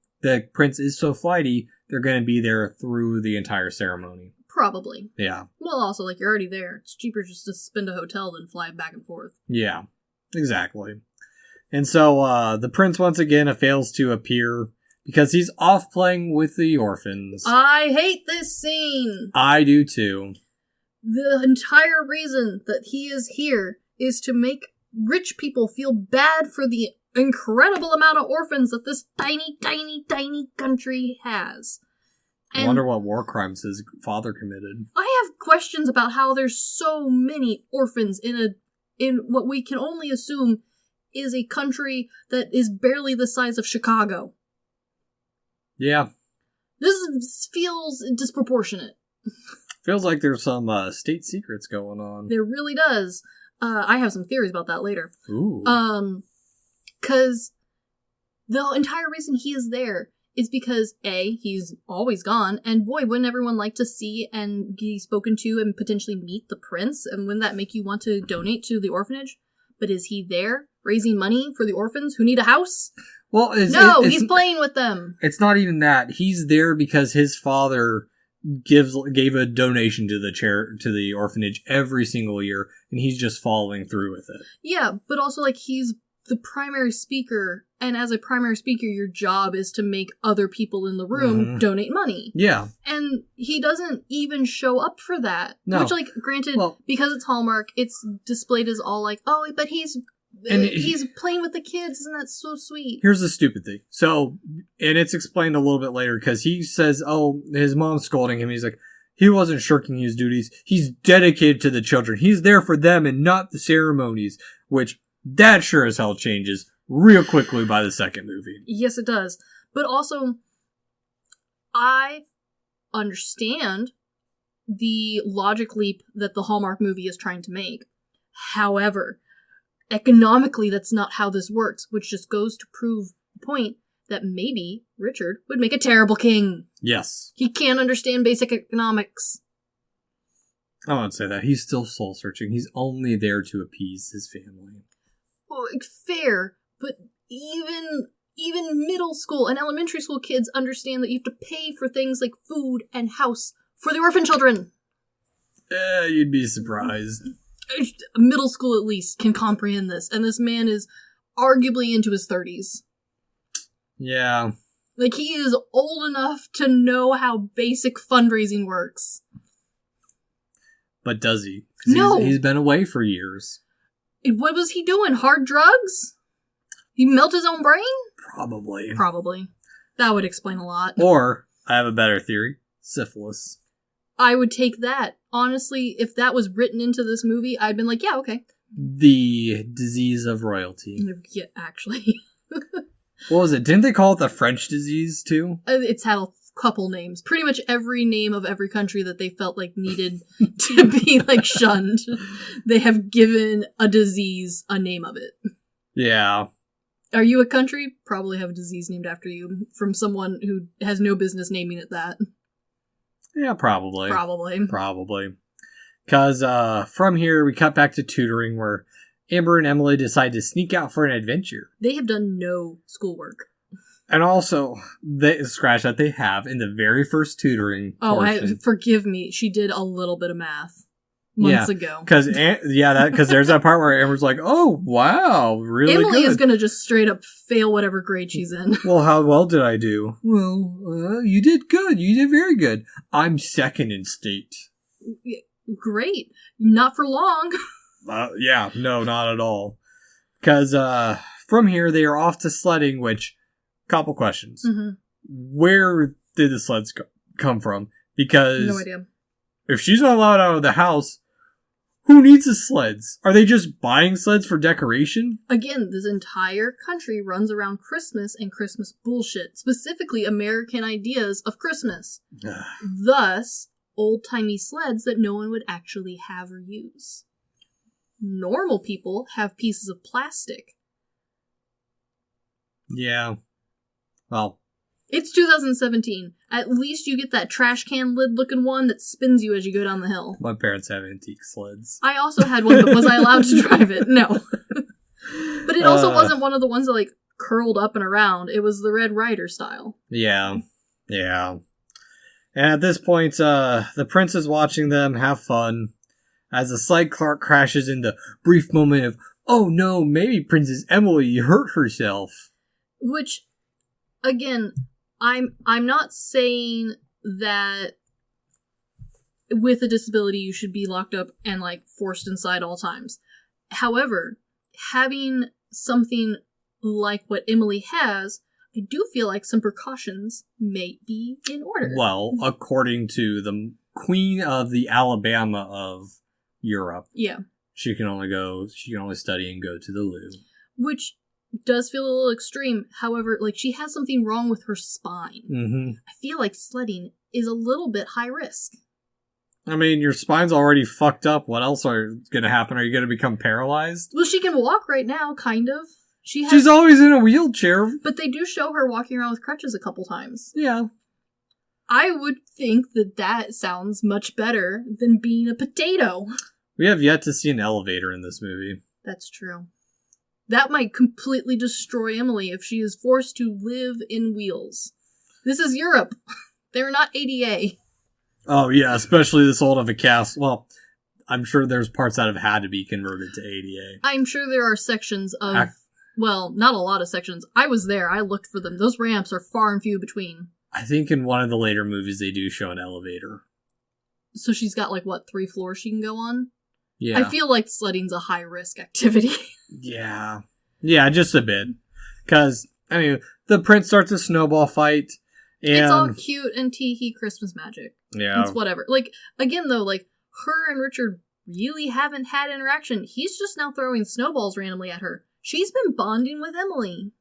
prince is so flighty, they're going to be there through the entire ceremony. Probably. Yeah. Well, also, like, you're already there. It's cheaper just to spend a hotel than fly back and forth. Yeah, exactly. And so the prince once again fails to appear because he's off playing with the orphans. I hate this scene! I do too. The entire reason that he is here is to make rich people feel bad for the incredible amount of orphans that this tiny, tiny, tiny country has. I wonder what war crimes his father committed. I have questions about how there's so many orphans in what we can only assume is a country that is barely the size of Chicago. Yeah. This feels disproportionate. Feels like there's some state secrets going on. There really does. I have some theories about that later. Ooh. Because the entire reason he is there is because, A, he's always gone, and boy, wouldn't everyone like to see and be spoken to and potentially meet the prince, and wouldn't that make you want to donate to the orphanage? But is he there, raising money for the orphans who need a house? Well, he's playing with them. It's not even that. He's there because his father gave a donation to the orphanage every single year, and he's just following through with it. Yeah, but also, like, he's the primary speaker, and as a primary speaker, your job is to make other people in the room donate money. Yeah. And he doesn't even show up for that. No. Which, like, granted, because it's Hallmark, it's displayed as all like, oh, but he's playing with the kids, isn't that so sweet? Here's the stupid thing. So, and it's explained a little bit later, because he says, oh, his mom's scolding him. He's like, he wasn't shirking his duties. He's dedicated to the children. He's there for them and not the ceremonies, which... that sure as hell changes real quickly by the second movie. Yes, it does. But also, I understand the logic leap that the Hallmark movie is trying to make. However, economically, that's not how this works, which just goes to prove the point that maybe Richard would make a terrible king. Yes. He can't understand basic economics. I won't say that. He's still soul-searching. He's only there to appease his family. Well, fair, but even middle school and elementary school kids understand that you have to pay for things like food and house for the orphan children. You'd be surprised. Middle school, at least, can comprehend this, and this man is arguably into his 30s. Yeah. Like, he is old enough to know how basic fundraising works. But does he? No. He's been away for years. What was he doing? Hard drugs? He melted his own brain? Probably. That would explain a lot. Or, I have a better theory, syphilis. I would take that. Honestly, if that was written into this movie, I'd been like, yeah, okay. The disease of royalty. Yeah, actually. What was it? Didn't they call it the French disease, too? It's had a couple names. Pretty much every name of every country that they felt like needed to be, like, shunned. They have given a disease a name of it. Yeah. Are you a country? Probably have a disease named after you from someone who has no business naming it that. Yeah, probably. Probably. Because from here, we cut back to tutoring, where Amber and Emily decide to sneak out for an adventure. They have done no schoolwork. And also, they have in the very first tutoring portion. Forgive me. She did a little bit of math months ago. Because there's that part where Amber's like, oh, wow, really Emily good. is going to just straight up fail whatever grade she's in. Well, how well did I do? Well, you did good. You did very good. I'm second in state. Great. Not for long. No, not at all. Because from here, they are off to sledding, which... couple questions. Mm-hmm. Where did the sleds come from? Because No idea. if she's not allowed out of the house, who needs the sleds? Are they just buying sleds for decoration? Again, this entire country runs around Christmas and Christmas bullshit, specifically American ideas of Christmas. Thus, old-timey sleds that no one would actually have or use. Normal people have pieces of plastic. Yeah. Well, It's 2017. At least you get that trash can lid looking one that spins you as you go down the hill. my parents have antique sleds. I also had one, but was I allowed to drive it? No. But it also wasn't one of the ones that, like, curled up and around. It was the Red Ryder style. Yeah. Yeah. And at this point, the prince is watching them have fun as the sled crashes in the brief moment of, oh no, maybe Princess Emily hurt herself. Which, again, I'm not saying that with a disability you should be locked up and, like, forced inside all times. However, having something like what Emily has, I do feel like some precautions may be in order. Well, according to the Queen of the Alabama of Europe, Yeah. she can only study and go to the loo. Which does feel a little extreme. However, like, she has something wrong with her spine. Mm-hmm. I feel like sledding is a little bit high risk. I mean, your spine's already fucked up. What else are going to happen? Are you going to become paralyzed? Well, she can walk right now, kind of. She's always in a wheelchair. But they do show her walking around with crutches a couple times. Yeah. I would think that sounds much better than being a potato. We have yet to see an elevator in this movie. That's true. That might completely destroy Emily if she is forced to live in wheels. This is Europe. They're not ADA. Oh, yeah, especially this old of a castle. Well, I'm sure there's parts that have had to be converted to ADA. I'm sure there are sections of... Well, not a lot of sections. I was there. I looked for them. Those ramps are far and few between. I think in one of the later movies they do show an elevator. So she's got, like, what, 3 floors she can go on? Yeah. I feel like sledding's a high-risk activity. Yeah. Yeah, just a bit. Because, I mean, the prince starts a snowball fight. And it's all cute and tee-hee Christmas magic. Yeah. It's whatever. Like, again, though, like, her and Richard really haven't had interaction. He's just now throwing snowballs randomly at her. She's been bonding with Emily.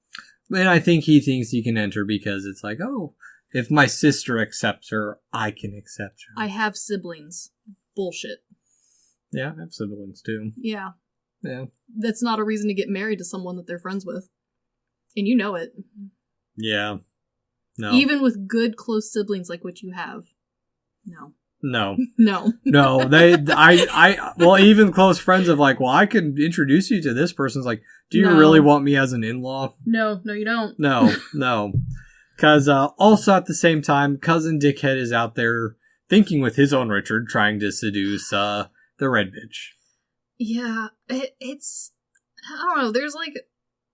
And I think he thinks he can enter because it's like, oh, if my sister accepts her, I can accept her. I have siblings. Bullshit. Yeah, I have siblings too. Yeah. Yeah. That's not a reason to get married to someone that they're friends with. And you know it. Yeah. No. Even with good close siblings like what you have. No. No. No. No. Well, even close friends of like, well, I could introduce you to this person. It's like, do you really want me as an in-law? No, you don't. No. Because also at the same time, Cousin Dickhead is out there thinking with his own Richard, trying to seduce the red bitch. Yeah, it's... I don't know, there's like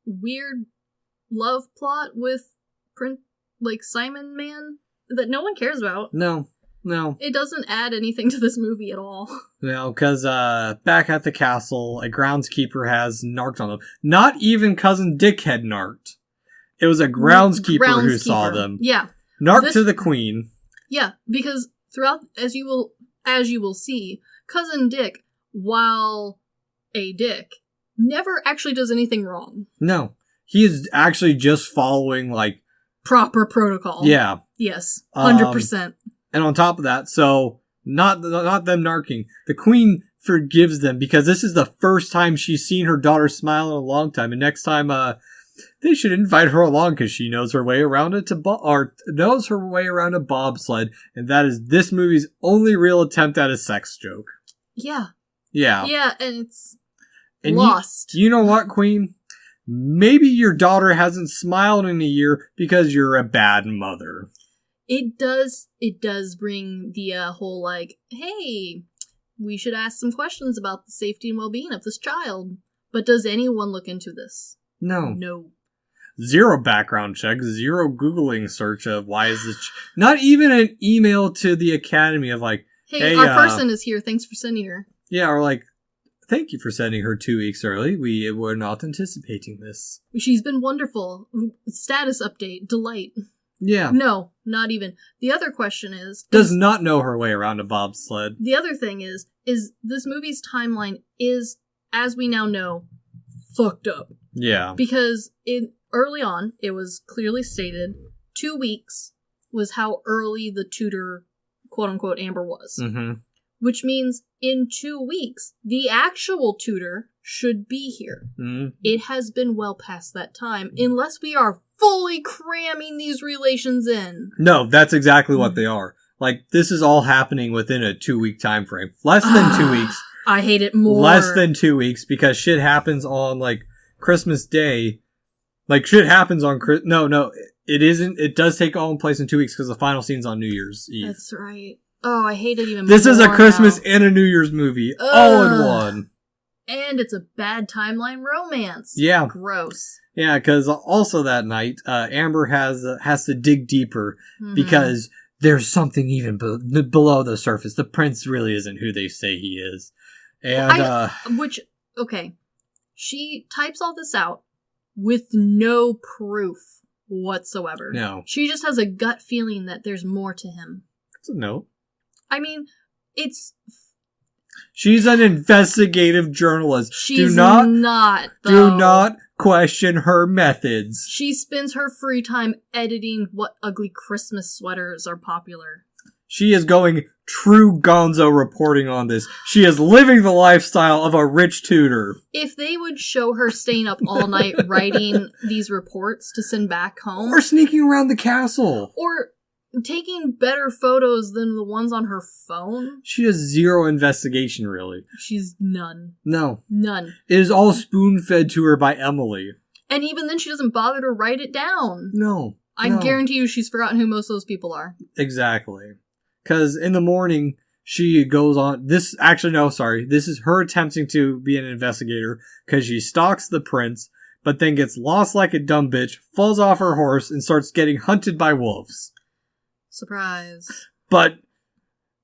weird love plot with Simon Man that no one cares about. No. It doesn't add anything to this movie at all. No, because back at the castle, a groundskeeper has narked on them. Not even Cousin Dickhead narked. It was a groundskeeper who saw them. Yeah. Narked to the queen. Yeah, because throughout, as you will see, Cousin Dick, while a dick, never actually does anything wrong. No. He is actually just following, like... proper protocol. Yeah. Yes. 100%. And on top of that, so, not them narking, the queen forgives them because this is the first time she's seen her daughter smile in a long time. And next time, they should invite her along because she knows her way around knows her way around a bobsled. And that is this movie's only real attempt at a sex joke. Yeah. Yeah. Yeah, and it's and lost. You know what, Queen? Maybe your daughter hasn't smiled in a year because you're a bad mother. It does bring the whole, like, hey, we should ask some questions about the safety and well-being of this child. But does anyone look into this? No. Zero background check, zero Googling search of why is this... Not even an email to the academy of like, hey, our person is here, thanks for sending her. Yeah, or like, thank you for sending her 2 weeks early. We were not anticipating this. She's been wonderful. Status update. Delight. Yeah. No, not even. The other question is... Does not know her way around a bobsled. The other thing is this movie's timeline is, as we now know, fucked up. Yeah. Because early on, it was clearly stated 2 weeks was how early the Tudor, quote-unquote, Amber was. Mm-hmm. Which means in 2 weeks, the actual Tudor should be here. Mm-hmm. It has been well past that time, unless we are fully cramming these relations in. No, that's exactly what they are. Like, this is all happening within a 2-week time frame. Less than 2 weeks. I hate it more. Less than 2 weeks, because shit happens on, like, Christmas Day. Like, shit happens on No, it isn't. It does take all in place in 2 weeks, because the final scene's on New Year's Eve. That's right. Oh, I hate it even more. This is a Christmas now. and a New Year's movie, all in one. And it's a bad timeline romance. Yeah. Gross. Yeah, because also that night, Amber has to dig deeper, because there's something even below the surface. The prince really isn't who they say he is. And, okay. She types all this out with no proof whatsoever. No. She just has a gut feeling that there's more to him. It's a no. I mean, she's an investigative journalist. She's not, though. Do not question her methods. She spends her free time editing what ugly Christmas sweaters are popular. She is going true gonzo reporting on this. She is living the lifestyle of a rich tutor. If they would show her staying up all night writing these reports to send back home. Or sneaking around the castle. Or taking better photos than the ones on her phone. She has zero investigation, really. She's none. No. None. It is all spoon-fed to her by Emily. And even then she doesn't bother to write it down. No. I guarantee you she's forgotten who most of those people are. Exactly. Because in the morning, she goes on... This is her attempting to be an investigator, because she stalks the prince, but then gets lost like a dumb bitch, falls off her horse, and starts getting hunted by wolves. Surprise. But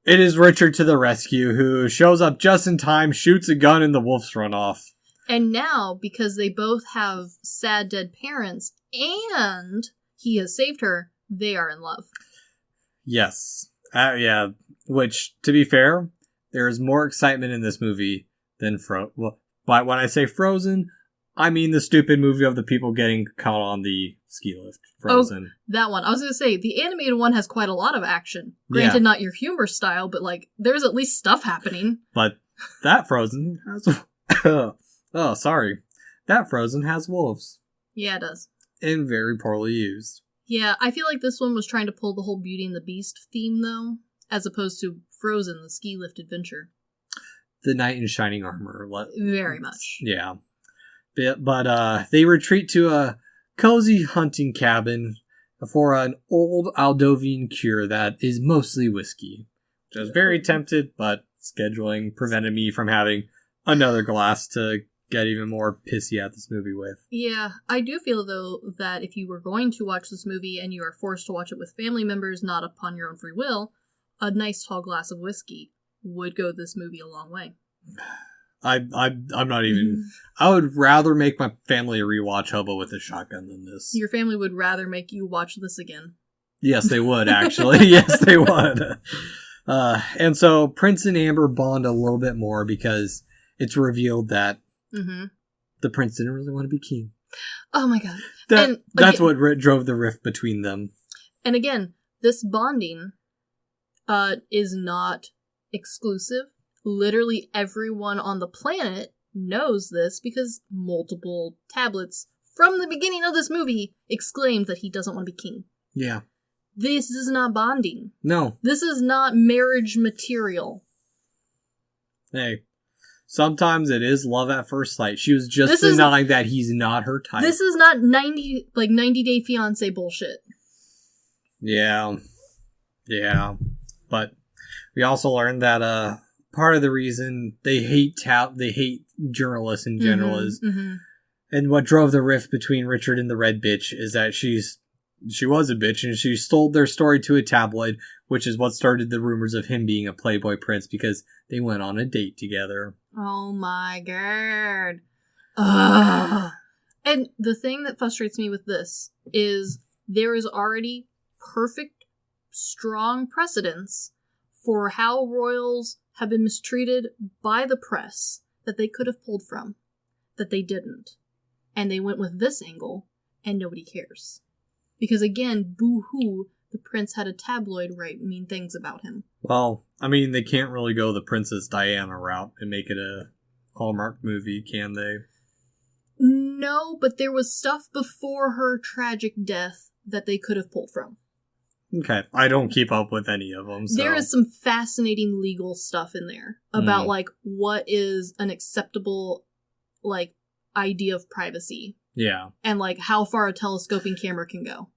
it is Richard to the rescue, who shows up just in time, shoots a gun, and the wolves run off. And now, because they both have sad dead parents, and he has saved her, they are in love. Yes. Yeah. Which, to be fair, there is more excitement in this movie than but when I say Frozen, I mean the stupid movie of the people getting caught on the ski lift. Frozen. Oh, that one. I was going to say, the animated one has quite a lot of action. Granted, not your humor style, but, like, there's at least stuff happening. But that Frozen has... oh, sorry. That Frozen has wolves. Yeah, it does. And very poorly used. Yeah, I feel like this one was trying to pull the whole Beauty and the Beast theme, though, as opposed to Frozen, the ski lift adventure. The knight in shining armor. Very much. Yeah. But they retreat to a cozy hunting cabin for an old Aldovian cure that is mostly whiskey. I was very tempted, but scheduling prevented me from having another glass to get even more pissy at this movie with. Yeah, I do feel, though, that if you were going to watch this movie and you are forced to watch it with family members, not upon your own free will, a nice tall glass of whiskey would go this movie a long way. I'm not even... I would rather make my family rewatch Hobo with a Shotgun than this. Your family would rather make you watch this again. Yes, they would, actually. Yes, they would. And so Prince and Amber bond a little bit more because it's revealed that the prince didn't really want to be king. Oh my god. That's what drove the rift between them. And again, this bonding is not exclusive. Literally everyone on the planet knows this because multiple tablets from the beginning of this movie exclaimed that he doesn't want to be king. Yeah. This is not bonding. No. This is not marriage material. Hey, sometimes it is love at first sight. She was just denying that he's not her type. This is not 90 Day Fiance bullshit. Yeah. Yeah. But we also learned that part of the reason they hate journalists in general is, and what drove the rift between Richard and the Red Bitch is that she was a bitch and she stole their story to a tabloid, which is what started the rumors of him being a Playboy prince because they went on a date together. Oh my god. Ugh. And the thing that frustrates me with this is there is already perfect, strong precedence for how royals have been mistreated by the press that they could have pulled from, that they didn't. And they went with this angle, and nobody cares. Because again, boo-hoo, the prince had a tabloid write mean things about him. Well, I mean, they can't really go the Princess Diana route and make it a Hallmark movie, can they? No, but there was stuff before her tragic death that they could have pulled from. Okay, I don't keep up with any of them. So. There is some fascinating legal stuff in there about, like, what is an acceptable, like, idea of privacy. Yeah. And, like, how far a telescoping camera can go.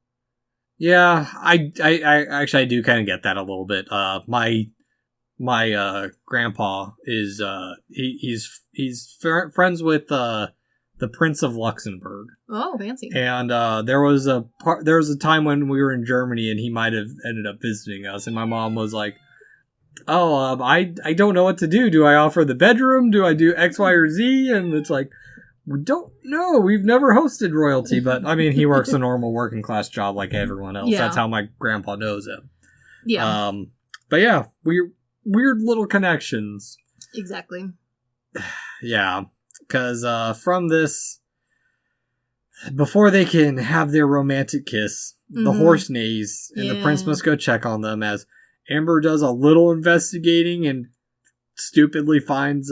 Yeah, I actually I do kind of get that a little bit. My grandpa is he's friends with the Prince of Luxembourg. Oh, fancy! And there was a time when we were in Germany, and he might have ended up visiting us, and my mom was like, "Oh, I don't know what to do. Do I offer the bedroom? Do I do X, Y, or Z?" And it's like, we don't know. We've never hosted royalty, but I mean, he works a normal working class job like everyone else. Yeah. That's how my grandpa knows him. Yeah. But yeah, weird little connections. Exactly. Yeah, because from this, before they can have their romantic kiss, the horse neighs, and the prince must go check on them as Amber does a little investigating and stupidly finds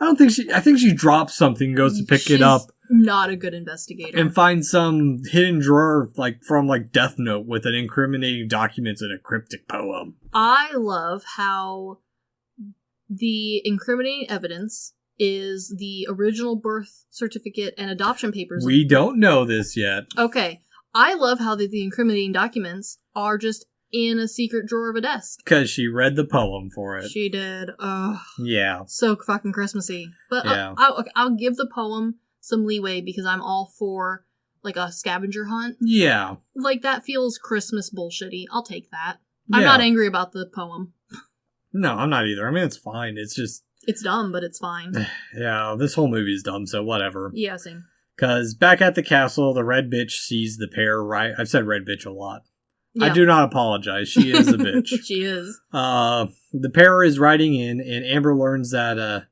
I think she drops something, goes to pick it up. Not a good investigator. And finds some hidden drawer from Death Note with an incriminating documents and a cryptic poem. I love how the incriminating evidence is the original birth certificate and adoption papers. We don't know this yet. Okay. I love how the incriminating documents are just in a secret drawer of a desk. Because she read the poem for it. She did. Ugh. Yeah. So fucking Christmassy. But yeah. I'll give the poem some leeway because I'm all for, like, a scavenger hunt. Yeah. Like, that feels Christmas bullshitty. I'll take that. Yeah. I'm not angry about the poem. No, I'm not either. I mean, it's fine. It's just... It's dumb, but it's fine. Yeah, this whole movie is dumb, so whatever. Yeah, same. Because back at the castle, the red bitch sees the pair right... I've said red bitch a lot. Yeah. I do not apologize. She is a bitch. She is. The pair is riding in, and Amber learns that,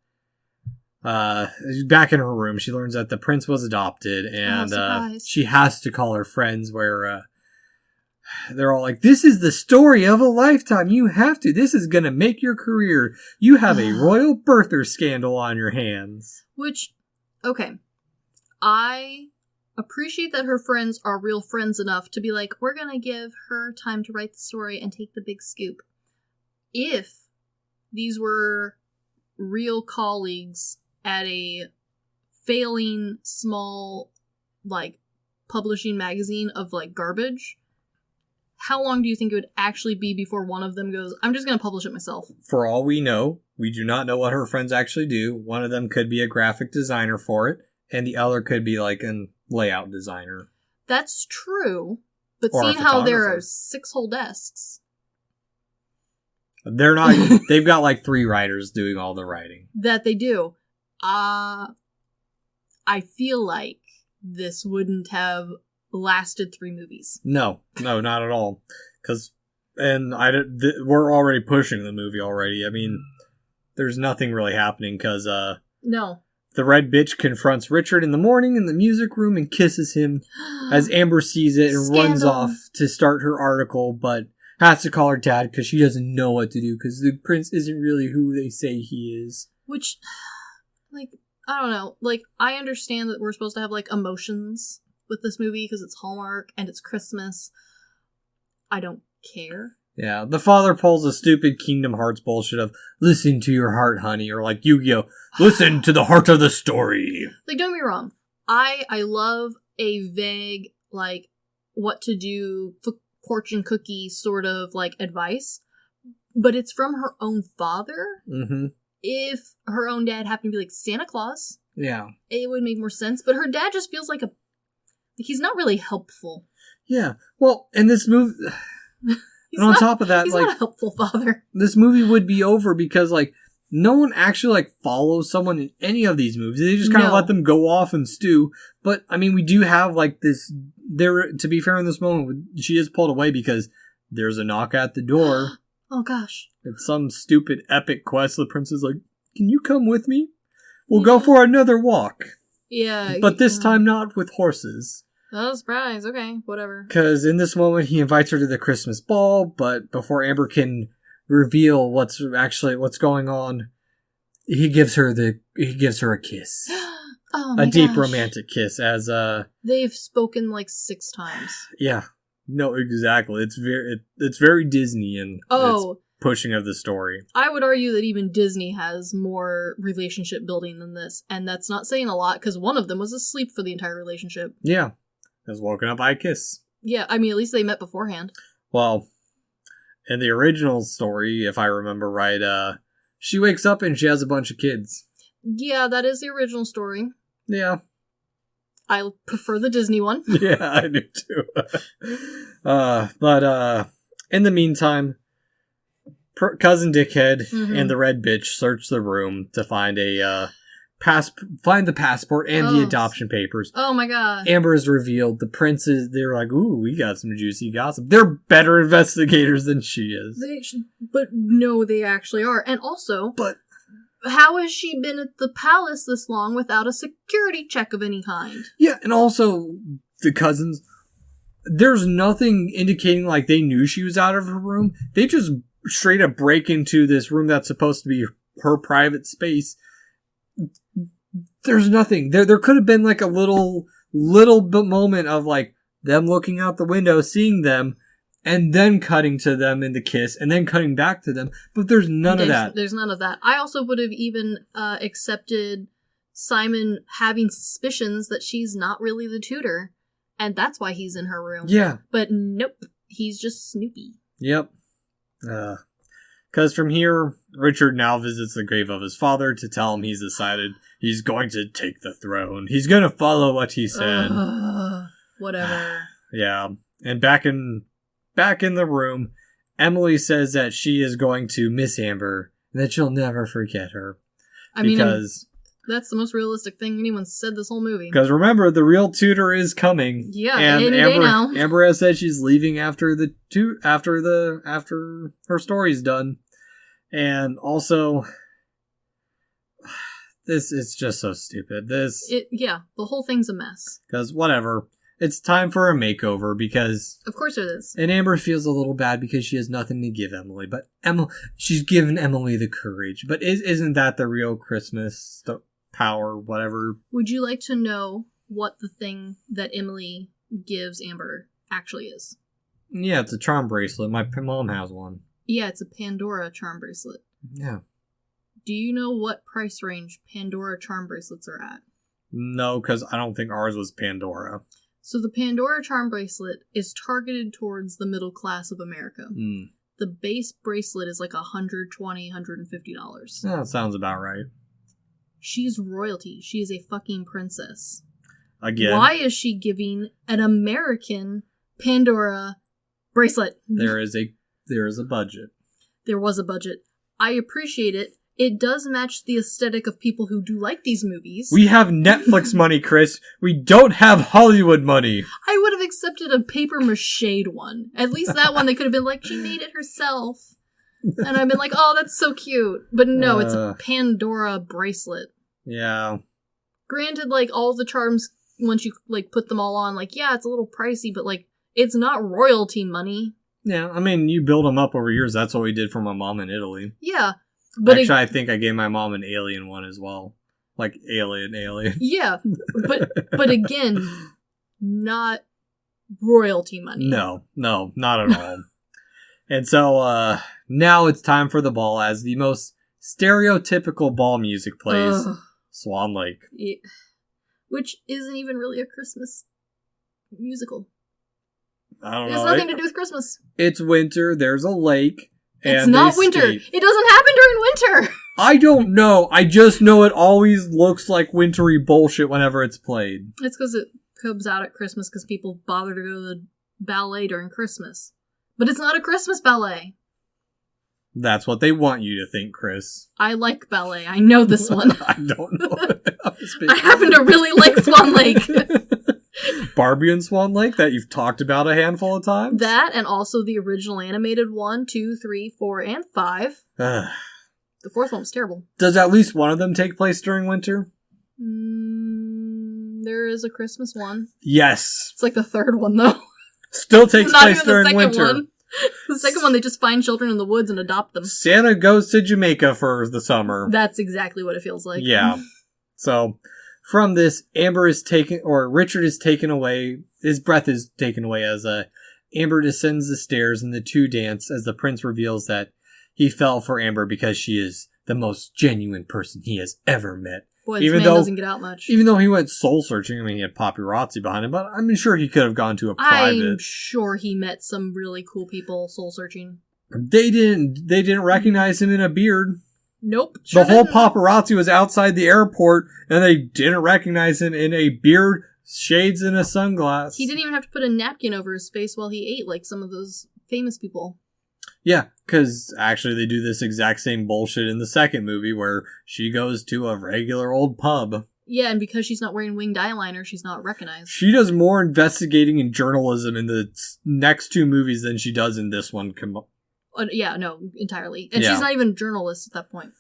back in her room, she learns that the prince was adopted, and she has to call her friends where, they're all like, this is the story of a lifetime. You have to. This is going to make your career. You have a royal birther scandal on your hands. Which, okay. I appreciate that her friends are real friends enough to be like, we're going to give her time to write the story and take the big scoop. If these were real colleagues at a failing small, like, publishing magazine of, like, garbage, how long do you think it would actually be before one of them goes, I'm just going to publish it myself? For all we know, we do not know what her friends actually do. One of them could be a graphic designer for it, and the other could be, like, an layout designer. That's true, but seeing how there are 6 whole desks. They're not, they've got like 3 writers doing all the writing. That they do. I feel like this wouldn't have lasted 3 movies. No, not at all. We're already pushing the movie already. I mean, there's nothing really happening because, no. The red bitch confronts Richard in the morning in the music room and kisses him as Amber sees it and runs off to start her article, but has to call her dad because she doesn't know what to do because the prince isn't really who they say he is. Which, like, I don't know. Like, I understand that we're supposed to have, like, emotions with this movie because it's Hallmark and it's Christmas. I don't care. Yeah, the father pulls a stupid Kingdom Hearts bullshit of, listen to your heart, honey, or like Yu-Gi-Oh, listen to the heart of the story. Like, don't get me wrong. I love a vague, like, what to do, fortune cookie sort of, like, advice, but it's from her own father. Mm-hmm. If her own dad happened to be, like, Santa Claus, yeah, it would make more sense, but her dad just feels like he's not really helpful. Yeah, well, in this movie... And on top of that, he's like, not a helpful father. This movie would be over because, like, no one actually like follows someone in any of these movies. They just kind of No. let them go off and stew. But I mean, we do have like this. There, to be fair, in this moment, she is pulled away because there's a knock at the door. Oh gosh. It's some stupid epic quest. The prince is like, "Can you come with me? We'll go for another walk, Yeah. but this time not with horses." Oh, surprise. Okay, whatever. Because in this moment, he invites her to the Christmas ball, but before Amber can reveal what's going on, he gives her a kiss. Oh my A deep gosh. romantic kiss as They've spoken like 6 times. yeah. No, exactly. It's very Disney and its pushing of the story. I would argue that even Disney has more relationship building than this, and that's not saying a lot because one of them was asleep for the entire relationship. Yeah. Was woken up by a kiss. Yeah, I mean, at least they met beforehand. Well, in the original story, if I remember right, she wakes up and she has a bunch of kids. Yeah, that is the original story. Yeah. I prefer the Disney one. Yeah, I do too. But in the meantime, Cousin Dickhead and the Red Bitch search the room to find the passport and the adoption papers. Oh my god. Amber is revealed. The princes, they're like, "Ooh, we got some juicy gossip." They're better investigators than she is. But no, they actually are. And also, But how has she been at the palace this long without a security check of any kind? yeah, and also the cousins, there's nothing indicating like they knew she was out of her room. They just straight up break into this room that's supposed to be her private space. There's nothing. There could have been like a little bit moment of like them looking out the window, seeing them, and then cutting to them in the kiss, and then cutting back to them. But there's none of that. There's none of that. I also would have even accepted Simon having suspicions that she's not really the tutor, and that's why he's in her room. Yeah. But nope, he's just Snoopy. Yep. Because from here, Richard now visits the grave of his father to tell him he's decided he's going to take the throne. He's going to follow what he said. Whatever. Yeah. And back in the room, Emily says that she is going to miss Amber and that she'll never forget her. I mean, that's the most realistic thing anyone's said this whole movie. Because remember, the real tutor is coming. Yeah, and any day now. Amber has said she's leaving after her story's done. And also, this is just so stupid. The whole thing's a mess. Because whatever. It's time for a makeover because... Of course it is. And Amber feels a little bad because she has nothing to give Emily. But she's given Emily the courage. But isn't that the real Christmas power, whatever? Would you like to know what the thing that Emily gives Amber actually is? Yeah, it's a charm bracelet. My mom has one. Yeah, it's a Pandora charm bracelet. Yeah. Do you know what price range Pandora charm bracelets are at? No, because I don't think ours was Pandora. So the Pandora charm bracelet is targeted towards the middle class of America. Mm. The base bracelet is like $120, $150. Yeah, that sounds about right. She's royalty. She is a fucking princess. Again. Why is she giving an American Pandora bracelet? There is a budget. There was a budget. I appreciate it. It does match the aesthetic of people who do like these movies. We have Netflix money, Chris. We don't have Hollywood money. I would have accepted a paper mache one. At least that one, they could have been like, she made it herself. And I've been like, oh, that's so cute. But no, it's a Pandora bracelet. Yeah. Granted, like, all the charms, once you, like, put them all on, like, yeah, it's a little pricey, but, like, it's not royalty money. Yeah, I mean, you build them up over years. That's what we did for my mom in Italy. Yeah. But actually, I think I gave my mom an alien one as well. Like, alien. Yeah, but again, not royalty money. No, not at all. And so, now it's time for the ball as the most stereotypical ball music plays. Swan Lake. Yeah. Which isn't even really a Christmas musical. I don't It know. has nothing to do with Christmas. It's winter, there's a lake. It's not winter. Skate. It doesn't happen during winter. I don't know. I just know it always looks like wintry bullshit whenever it's played. It's because it comes out at Christmas because people bother to go to the ballet during Christmas. But it's not a Christmas ballet. That's what they want you to think, Chris. I like ballet. I know this one. I don't know. I happen to really like Swan Lake. Barbie and Swan Lake that you've talked about a handful of times? That, and also the original animated 1, 2, 3, 4, and 5. The fourth one was terrible. Does at least one of them take place during winter? There is a Christmas one. Yes. It's like the third one, though. Still takes place during winter. One. The second one, they just find children in the woods and adopt them. Santa goes to Jamaica for the summer. That's exactly what it feels like. Yeah. So, from this, Richard is taken away. His breath is taken away as Amber descends the stairs and the two dance as the prince reveals that he fell for Amber because she is the most genuine person he has ever met. Boy, this man doesn't get out much. Even though he went soul searching, I mean, he had paparazzi behind him, but I'm sure he could have gone to a private. I'm sure he met some really cool people soul searching. They didn't recognize him in a beard. Nope. The whole paparazzi was outside the airport, and they didn't recognize him in a beard, shades, and a sunglass. He didn't even have to put a napkin over his face while he ate, like some of those famous people. Yeah, because actually they do this exact same bullshit in the second movie where she goes to a regular old pub. Yeah, and because she's not wearing winged eyeliner, she's not recognized. She does more investigating and journalism in the next two movies than she does in this one. Yeah, no, entirely. And she's not even a journalist at that point.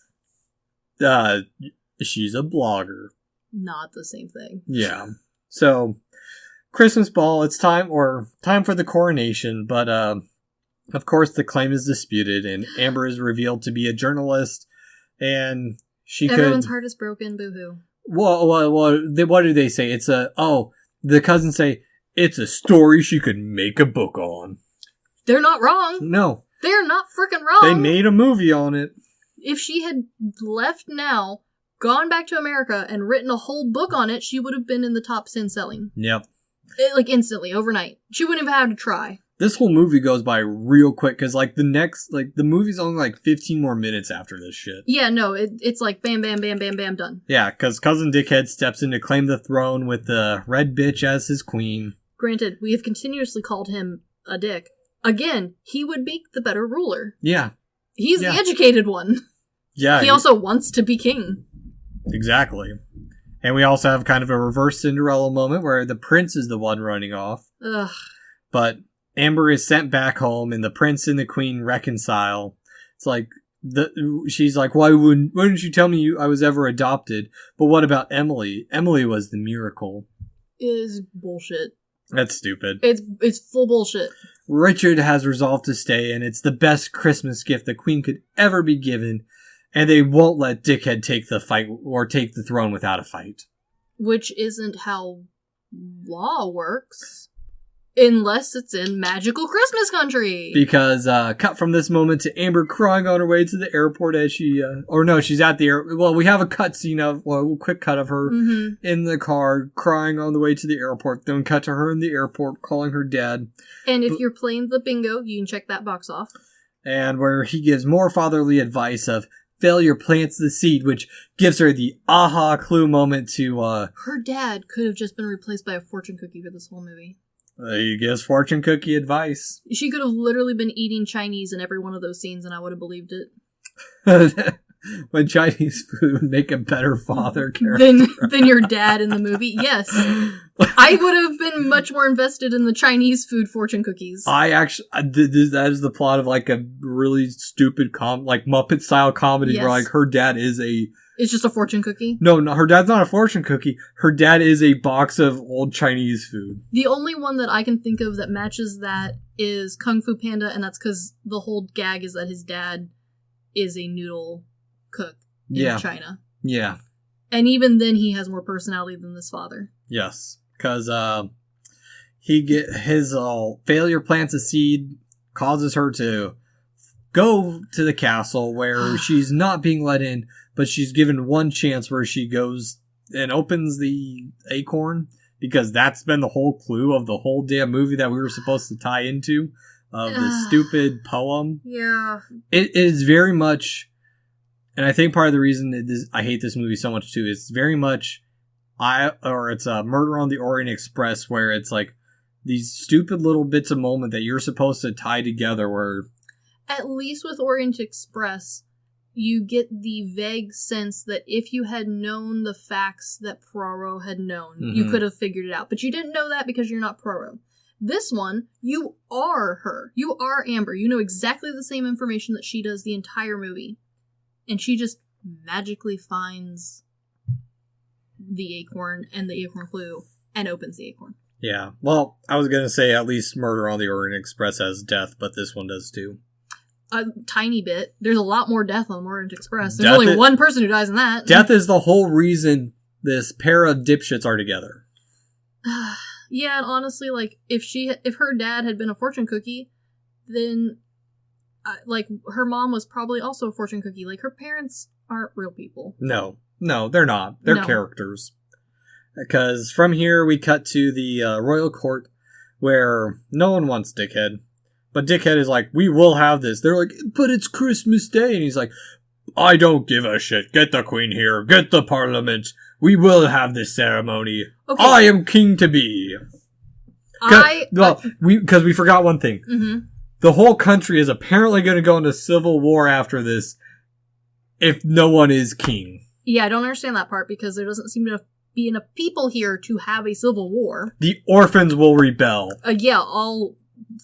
She's a blogger. Not the same thing. Yeah. So, Christmas ball, it's time for the coronation, but of course the claim is disputed, and Amber is revealed to be a journalist, and everyone's heart is broken, boo-hoo. Well, what do they say? The cousins say, it's a story she could make a book on. They're not wrong. No. They're not freaking wrong. They made a movie on it. If she had left now, gone back to America, and written a whole book on it, she would have been in the top 10 selling. Yep. Like, instantly, overnight. She wouldn't have had to try. This whole movie goes by real quick, because, the movie's only, 15 more minutes after this shit. Yeah, no, it's like bam, bam, bam, bam, bam, done. Yeah, because Cousin Dickhead steps in to claim the throne with the red bitch as his queen. Granted, we have continuously called him a dick. Again, he would be the better ruler. Yeah. He's the educated one. Yeah. He also wants to be king. Exactly. And we also have kind of a reverse Cinderella moment where the prince is the one running off. Ugh. But Amber is sent back home, and the prince and the queen reconcile. It's like, she's like, why didn't you tell me I was ever adopted? But what about Emily? Emily was the miracle. Is bullshit. That's stupid. It's full bullshit. Richard has resolved to stay, and it's the best Christmas gift the queen could ever be given, and they won't let Dickhead take the fight or take the throne without a fight. Which isn't how law works. Unless it's in magical Christmas country. Because, cut from this moment to Amber crying on her way to the airport as she's at the well, we have a quick cut of her in the car crying on the way to the airport. Then cut to her in the airport calling her dad. And if you're playing the bingo, you can check that box off. And where he gives more fatherly advice of failure plants the seed, which gives her the aha clue moment to, her dad could have just been replaced by a fortune cookie for this whole movie. He gives fortune cookie advice. She could have literally been eating Chinese in every one of those scenes, and I would have believed it. When Chinese food would make a better father character. than your dad in the movie. Yes. I would have been much more invested in the Chinese food fortune cookies. That is the plot of a really stupid Muppet style comedy where her dad is it's just a fortune cookie? No, her dad's not a fortune cookie. Her dad is a box of old Chinese food. The only one that I can think of that matches that is Kung Fu Panda, and that's because the whole gag is that his dad is a noodle cook in China. Yeah. And even then, he has more personality than this father. Yes. Because his failure plants a seed, causes her to go to the castle where she's not being let in, but she's given one chance where she goes and opens the acorn, because that's been the whole clue of the whole damn movie that we were supposed to tie into, of the stupid poem. Yeah. It is very much, and I think part of the reason I hate this movie so much too, it's very much, it's a Murder on the Orient Express, where it's these stupid little bits of moment that you're supposed to tie together where... at least with Orient Express, you get the vague sense that if you had known the facts that Poirot had known, you could have figured it out. But you didn't know that because you're not Poirot. This one, you are her. You are Amber. You know exactly the same information that she does the entire movie. And she just magically finds the acorn and the acorn clue and opens the acorn. Yeah. Well, I was going to say at least Murder on the Orient Express has death, but this one does too. A tiny bit. There's a lot more death on Orient Express. There's only one person who dies in that. Death is the whole reason this pair of dipshits are together. Yeah, and honestly, like, if her dad had been a fortune cookie, then, like, her mom was probably also a fortune cookie. Like, her parents aren't real people. No, they're not. They're characters. Because from here, we cut to the royal court, where no one wants Dickhead. But Dickhead is like, we will have this. They're like, but it's Christmas Day. And he's like, I don't give a shit. Get the queen here. Get the parliament. We will have this ceremony. Okay. I am king to be. Because we forgot one thing. Mm-hmm. The whole country is apparently going to go into civil war after this if no one is king. Yeah, I don't understand that part because there doesn't seem to be enough people here to have a civil war. The orphans will rebel. Yeah, all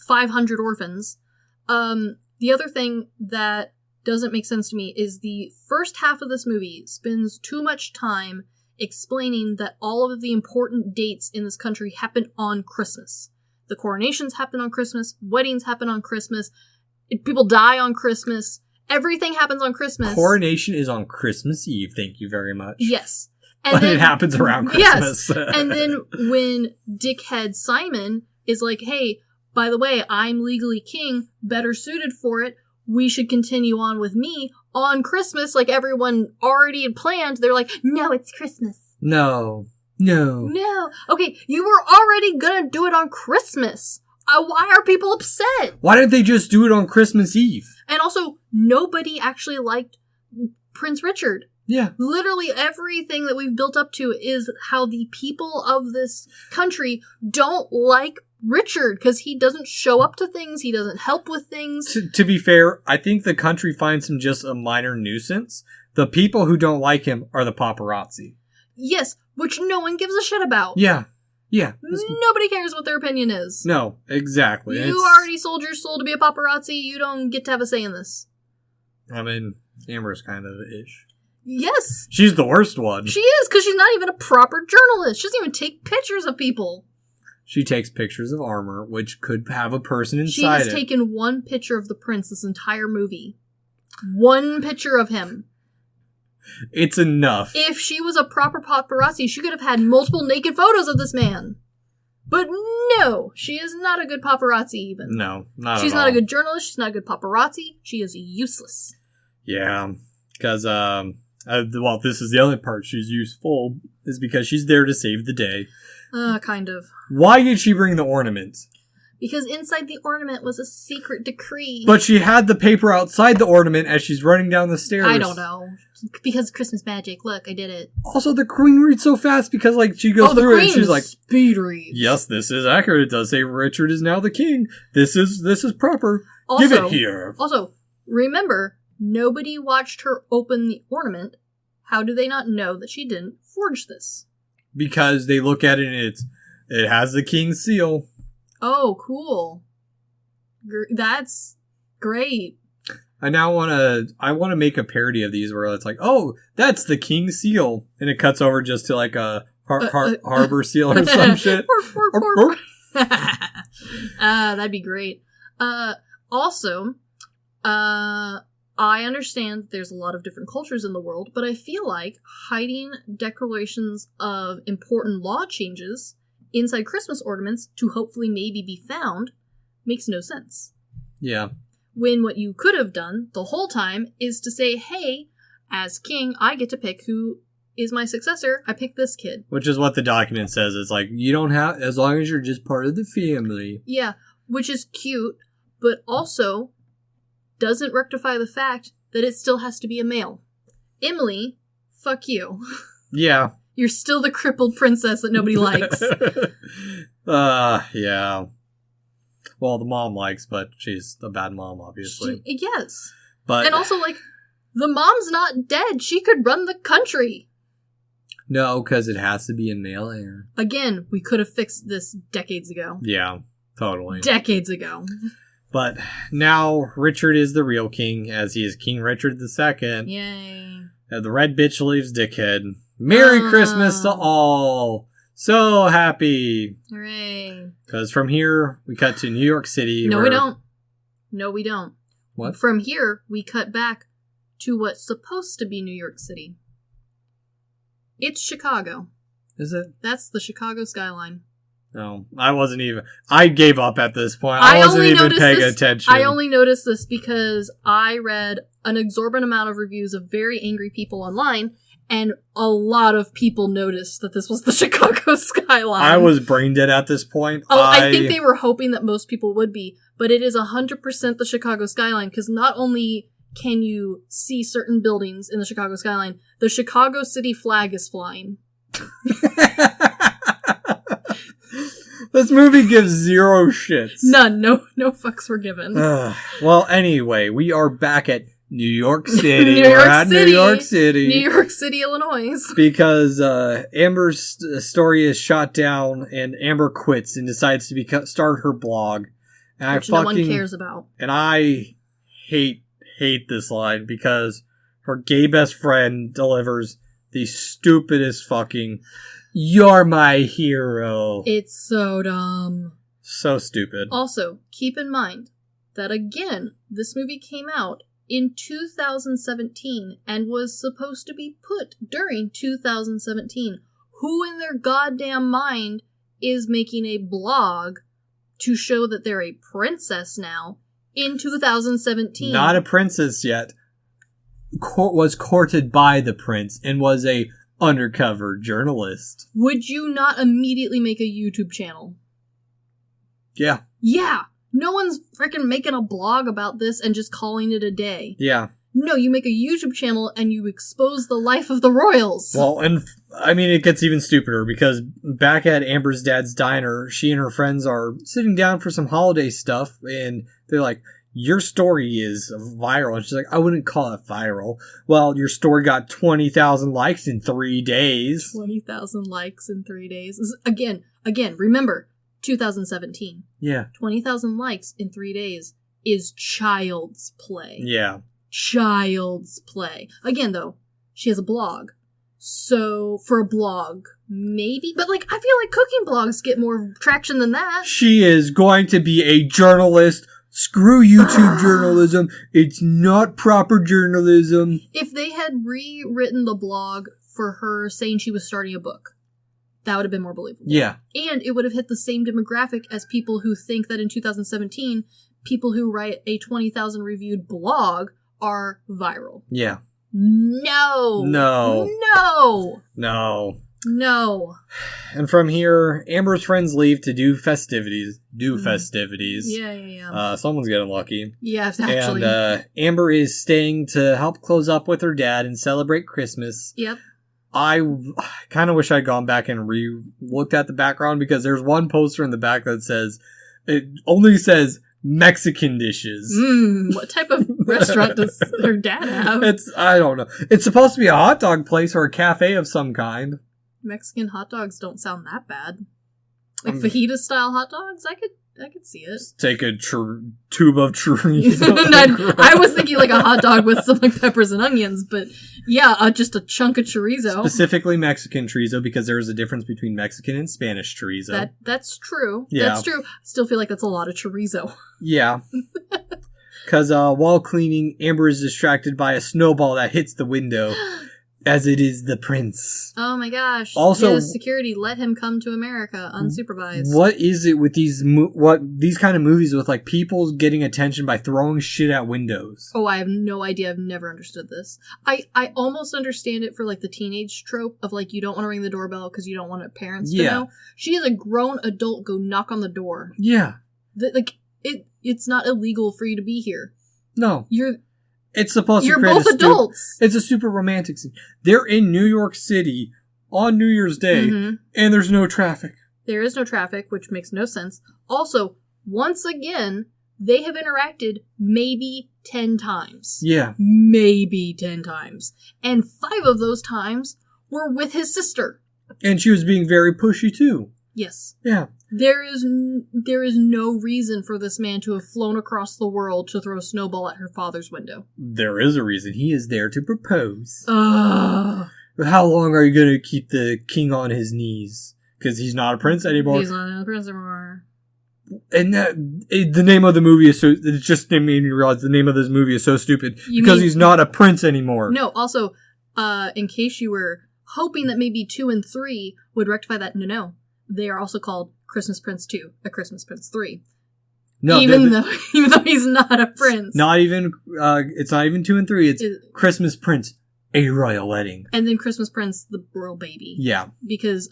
500 orphans. The other thing that doesn't make sense to me is the first half of this movie spends too much time explaining that all of the important dates in this country happen on Christmas. The coronations happen on Christmas, weddings happen on Christmas, people die on Christmas, everything happens on Christmas. Coronation is on Christmas Eve, thank you very much. Yes. And but then, it happens around Christmas. Yes. And then when Dickhead Simon is like, hey, by the way, I'm legally king, better suited for it, we should continue on with me on Christmas, like everyone already had planned. They're like, no, it's Christmas. No. Okay, you were already gonna do it on Christmas. Why are people upset? Why didn't they just do it on Christmas Eve? And also, nobody actually liked Prince Richard. Yeah. Literally everything that we've built up to is how the people of this country don't like Richard because he doesn't show up to things, he doesn't help with things. To be fair, I think the country finds him just a minor nuisance. The people who don't like him are the paparazzi. Yes, which no one gives a shit about. Yeah. Nobody cares what their opinion is. No, exactly. You already sold your soul to be a paparazzi, you don't get to have a say in this. I mean, Amber's kind of ish. Yes. She's the worst one. She is, because she's not even a proper journalist. She doesn't even take pictures of people. She takes pictures of armor, which could have a person inside it. She has taken one picture of the prince this entire movie. One picture of him. It's enough. If she was a proper paparazzi, she could have had multiple naked photos of this man. But no, she is not a good paparazzi even. No, not at all. She's not a good journalist, she's not a good paparazzi, she is useless. Yeah, because, well, this is the other part she's useful, is because she's there to save the day. Kind of. Why did she bring the ornament? Because inside the ornament was a secret decree. But she had the paper outside the ornament as she's running down the stairs. I don't know. Because Christmas magic. Look, I did it. Also, the queen reads so fast because, like, she goes through it and she's like, speed reads. Yes, this is accurate. It does say Richard is now the king. This is proper. Also, give it here. Also, remember, nobody watched her open the ornament. How do they not know that she didn't forge this? Because they look at it and it has the king's seal. Oh, cool. That's great. I want to make a parody of these where it's like, oh, that's the king's seal. And it cuts over just to like a harbor seal or some shit. That'd be great. Also, I understand there's a lot of different cultures in the world, but I feel like hiding declarations of important law changes inside Christmas ornaments to hopefully maybe be found makes no sense. Yeah. When what you could have done the whole time is to say, hey, as king, I get to pick who is my successor. I pick this kid. Which is what the document says. It's like, you don't have, as long as you're just part of the family. Yeah, which is cute, but also doesn't rectify the fact that it still has to be a male. Emily, fuck you. Yeah. You're still the crippled princess that nobody likes. Yeah. Well, the mom likes, but she's a bad mom, obviously. Yes. But And also, like, the mom's not dead. She could run the country. no, because it has to be a male heir. Again, we could have fixed this decades ago. Yeah, totally. Decades ago. But now Richard is the real king, as he is King Richard II. Yay. The red bitch leaves dickhead. Merry Christmas to all. So happy. Hooray. Because from here, we cut to New York City. No, we don't. No, we don't. What? From here, we cut back to what's supposed to be New York City. It's Chicago. Is it? That's the Chicago skyline. No, I gave up at this point. I wasn't even paying attention. I only noticed this because I read an exorbitant amount of reviews of very angry people online, and a lot of people noticed that this was the Chicago skyline. I was brain dead at this point. Oh, I think they were hoping that most people would be, but it is 100% the Chicago skyline, because not only can you see certain buildings in the Chicago skyline, the Chicago city flag is flying. This movie gives zero shits. None. No fucks were given. Well, anyway, we are back at New York City. New York City, Illinois. Because Amber's story is shot down, and Amber quits and decides to start her blog. And Which no one cares about. And I hate this line because her gay best friend delivers the stupidest fucking "You're my hero." It's so dumb. So stupid. Also, keep in mind that, again, this movie came out in 2017 and was supposed to be put during 2017. Who in their goddamn mind is making a blog to show that they're a princess now in 2017? Not a princess yet. Was courted by the prince and was a undercover journalist. Would you not immediately make a YouTube channel? Yeah. Yeah. No one's freaking making a blog about this and just calling it a day. Yeah. No, you make a YouTube channel and you expose the life of the royals. Well, and I mean, it gets even stupider because back at Amber's dad's diner, she and her friends are sitting down for some holiday stuff, and they're like, "Your story is viral." And she's like, "I wouldn't call it viral." "Well, your story got 20,000 likes in 3 days. 20,000 likes in 3 days. Again, remember, 2017. Yeah. 20,000 likes in 3 days is child's play. Yeah. Child's play. Again, though, she has a blog. So, for a blog, maybe. But, like, I feel like cooking blogs get more traction than that. She is going to be a journalist. Screw YouTube journalism. It's not proper journalism. If they had rewritten the blog for her saying she was starting a book, that would have been more believable. Yeah. And it would have hit the same demographic as people who think that in 2017, people who write a 20,000 reviewed blog are viral. Yeah. No. And from here, Amber's friends leave to do festivities. Yeah. Someone's getting lucky. Yes, actually. And Amber is staying to help close up with her dad and celebrate Christmas. Yep. I kind of wish I'd gone back and looked at the background, because there's one poster in the back that says, it only says Mexican dishes. What type of restaurant does her dad have? I don't know. It's supposed to be a hot dog place or a cafe of some kind. Mexican hot dogs don't sound that bad. Like fajita style hot dogs, I could see it. Just take a tube of chorizo. I was thinking like a hot dog with some like peppers and onions, but yeah, just a chunk of chorizo. Specifically Mexican chorizo, because there is a difference between Mexican and Spanish chorizo. That's true. Yeah. That's true. Still feel like that's a lot of chorizo. Yeah. Because while cleaning, Amber is distracted by a snowball that hits the window, as it is the prince. Oh my gosh. Also, security let him come to America unsupervised. What is it with these kind of movies with like people getting attention by throwing shit at windows? Oh, I have no idea. I've never understood this. I almost understand it for like the teenage trope of like you don't want to ring the doorbell because you don't want parents to know. She is a grown adult. Go knock on the door. Yeah. It's not illegal for you to be here. No. It's supposed You're to create both adults. It's a super romantic scene. They're in New York City on New Year's Day, and there's no traffic. There is no traffic, which makes no sense. Also, once again, they have interacted maybe 10 times. Yeah. Maybe 10 times. And 5 of those times were with his sister. And she was being very pushy, too. Yes. Yeah. There is no reason for this man to have flown across the world to throw a snowball at her father's window. There is a reason. He is there to propose. Ugh. How long are you going to keep the king on his knees? Because he's not a prince anymore. He's not a prince anymore. And the name of the movie is so... It just made me realize the name of this movie is so stupid. Because he's not a prince anymore. No, also, in case you were hoping that maybe 2 and 3 would rectify that, no. They are also called Christmas Prince 2, A Christmas Prince 3. No, even though he's not a prince. Not even, it's not even 2 and 3. It's Christmas Prince, A Royal Wedding. And then Christmas Prince, the royal baby. Yeah. Because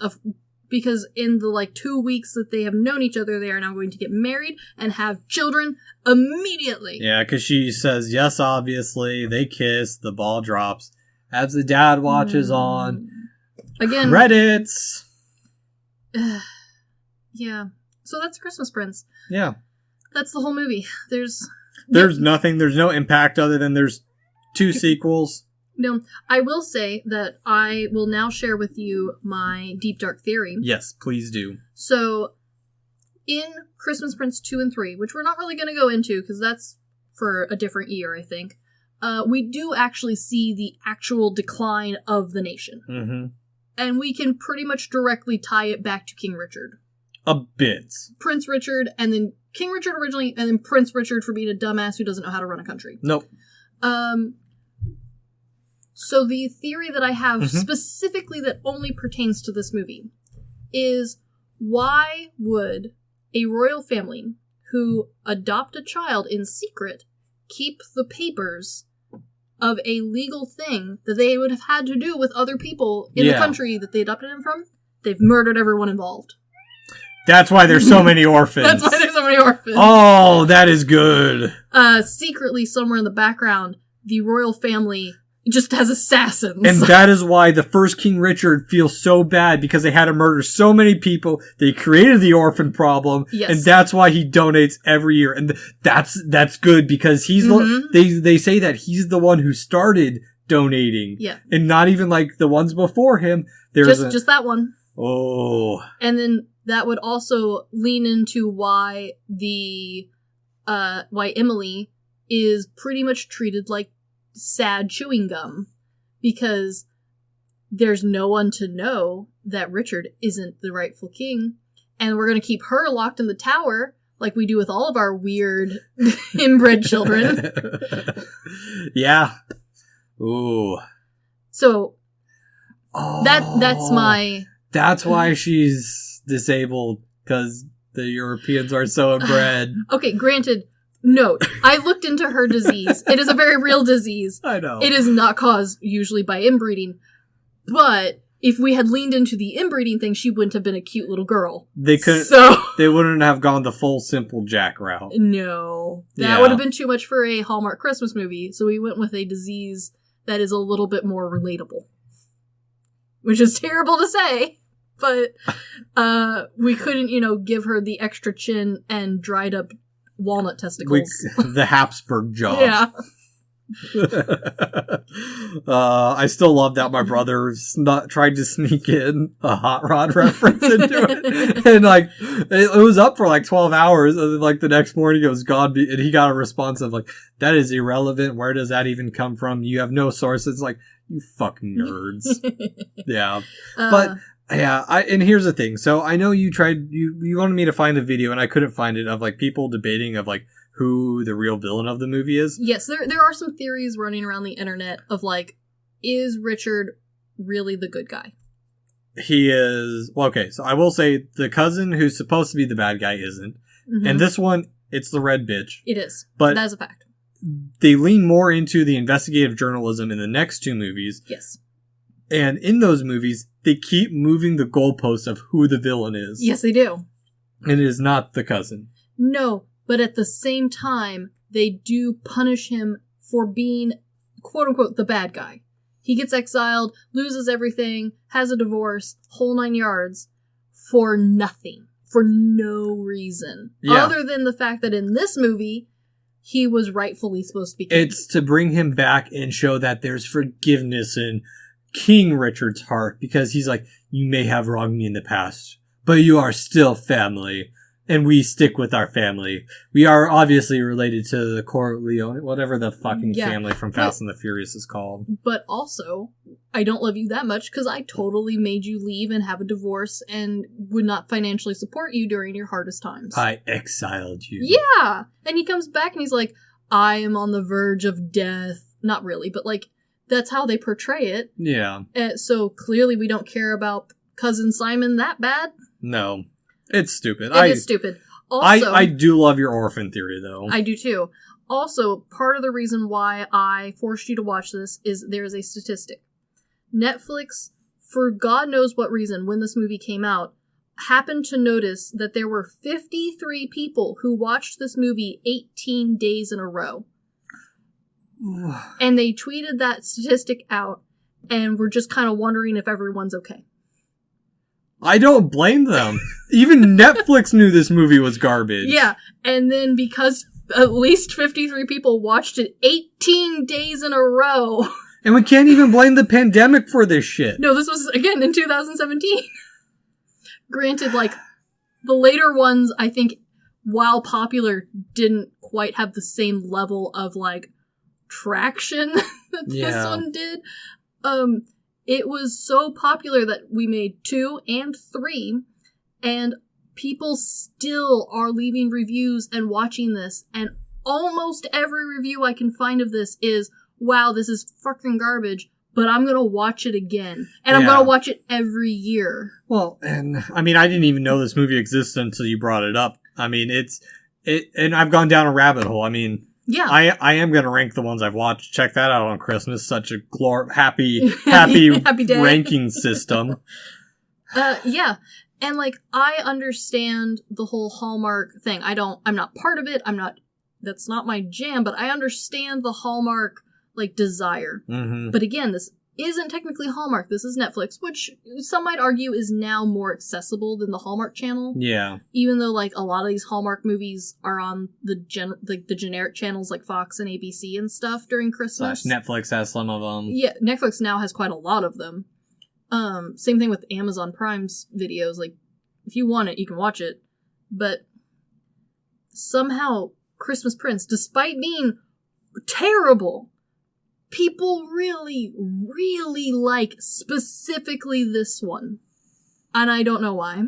in the 2 weeks that they have known each other, they are now going to get married and have children immediately. Yeah, because she says yes, obviously. They kiss, the ball drops. As the dad watches on. Again. Credits! Yeah. So that's Christmas Prince. Yeah. That's the whole movie. There's nothing. There's no impact other than there's 2 sequels. No, I will say that I will now share with you my deep dark theory. Yes, please do. So, in Christmas Prince 2 and 3, which we're not really going to go into because that's for a different year, I think, we do actually see the actual decline of the nation. Mm-hmm. And we can pretty much directly tie it back to King Richard. A bit. Prince Richard, and then King Richard originally, and then Prince Richard for being a dumbass who doesn't know how to run a country. Nope. So the theory that I have specifically that only pertains to this movie is why would a royal family who adopt a child in secret keep the papers of a legal thing that they would have had to do with other people in the country that they adopted him from? They've murdered everyone involved. That's why there's so many orphans. That's why there's so many orphans. Oh, that is good. Secretly, somewhere in the background, the royal family just has assassins. And that is why the first King Richard feels so bad, because they had to murder so many people. They created the orphan problem. Yes. And that's why he donates every year. And that's good, because he's they say that he's the one who started donating. Yeah. And not even like the ones before him. Just that one. Oh. And then that would also lean into why why Emily is pretty much treated like sad chewing gum, because there's no one to know that Richard isn't the rightful king, and we're going to keep her locked in the tower like we do with all of our weird inbred children. Yeah. Ooh. So that's why she's disabled, because the Europeans are so inbred. Okay, granted, note, I looked into her disease. It is a very real disease. I know. It is not caused usually by inbreeding, but if we had leaned into the inbreeding thing, she wouldn't have been a cute little girl. They couldn't. So they wouldn't have gone the full Simple Jack route. No, that would have been too much for a Hallmark Christmas movie. So we went with a disease that is a little bit more relatable, which is terrible to say. But we couldn't, give her the extra chin and dried up walnut testicles. The Habsburg jaw. Yeah. I still love that my brother tried to sneak in a Hot Rod reference into it. And it was up for 12 hours. And then the next morning it was gone. And he got a response of that is irrelevant. Where does that even come from? You have no sources. You fucking nerds. Yeah. But yeah, and here's the thing. So I know you wanted me to find a video, and I couldn't find it, of people debating of who the real villain of the movie is. Yes, there are some theories running around the internet of is Richard really the good guy? He is. Well, okay, so I will say the cousin who's supposed to be the bad guy isn't. Mm-hmm. And this one, it's the red bitch. It is. But that is a fact. They lean more into the investigative journalism in the next 2 movies. Yes. And in those movies, they keep moving the goalposts of who the villain is. Yes, they do. And it is not the cousin. No, but at the same time, they do punish him for being, quote-unquote, the bad guy. He gets exiled, loses everything, has a divorce, whole 9 yards, for nothing. for no reason. Yeah. Other than the fact that in this movie, he was rightfully supposed to be king. It's to bring him back and show that there's forgiveness in King Richard's heart, because he's like, you may have wronged me in the past, but you are still family, and we stick with our family. We are obviously related to the Corleone, whatever the fucking family from Fast and the Furious is called. But also, I don't love you that much because I totally made you leave and have a divorce and would not financially support you during your hardest times. I exiled you. Yeah! And he comes back and he's like, I am on the verge of death. Not really, but like, that's how they portray it. Yeah. So clearly we don't care about Cousin Simon that bad. No. It's stupid. It is stupid. Also, I do love your orphan theory, though. I do too. Also, part of the reason why I forced you to watch this is there is a statistic. Netflix, for God knows what reason, when this movie came out, happened to notice that there were 53 people who watched this movie 18 days in a row. And they tweeted that statistic out, and were just kind of wondering if everyone's okay. I don't blame them. Even Netflix knew this movie was garbage. Yeah, and then because at least 53 people watched it 18 days in a row. And we can't even blame the pandemic for this shit. No, this was, again, in 2017. Granted, like, the later ones, I think, while popular, didn't quite have the same level of, like, traction that this one did. It was so popular that we made 2 and 3, and people still are leaving reviews and watching this, and almost every review I can find of this is, wow, this is fucking garbage, but I'm gonna watch it again. And I'm gonna watch it every year. Well, and I mean, I didn't even know this movie existed until you brought it up. I mean, and I've gone down a rabbit hole. I mean, yeah, I am gonna rank the ones I've watched. Check that out on Christmas. Such a happy ranking system. Yeah. And like, I understand the whole Hallmark thing. I'm not part of it. That's not my jam, but I understand the Hallmark, like, desire. Mm-hmm. But again, this isn't technically Hallmark. This is Netflix, which some might argue is now more accessible than the Hallmark channel. Yeah. Even though, like, a lot of these Hallmark movies are on the generic channels like Fox and ABC and stuff during Christmas. Netflix has some of them. Yeah, Netflix now has quite a lot of them. Same thing with Amazon Prime's videos. Like, if you want it, you can watch it. But somehow, Christmas Prince, despite being terrible, people really, really like specifically this one. And I don't know why.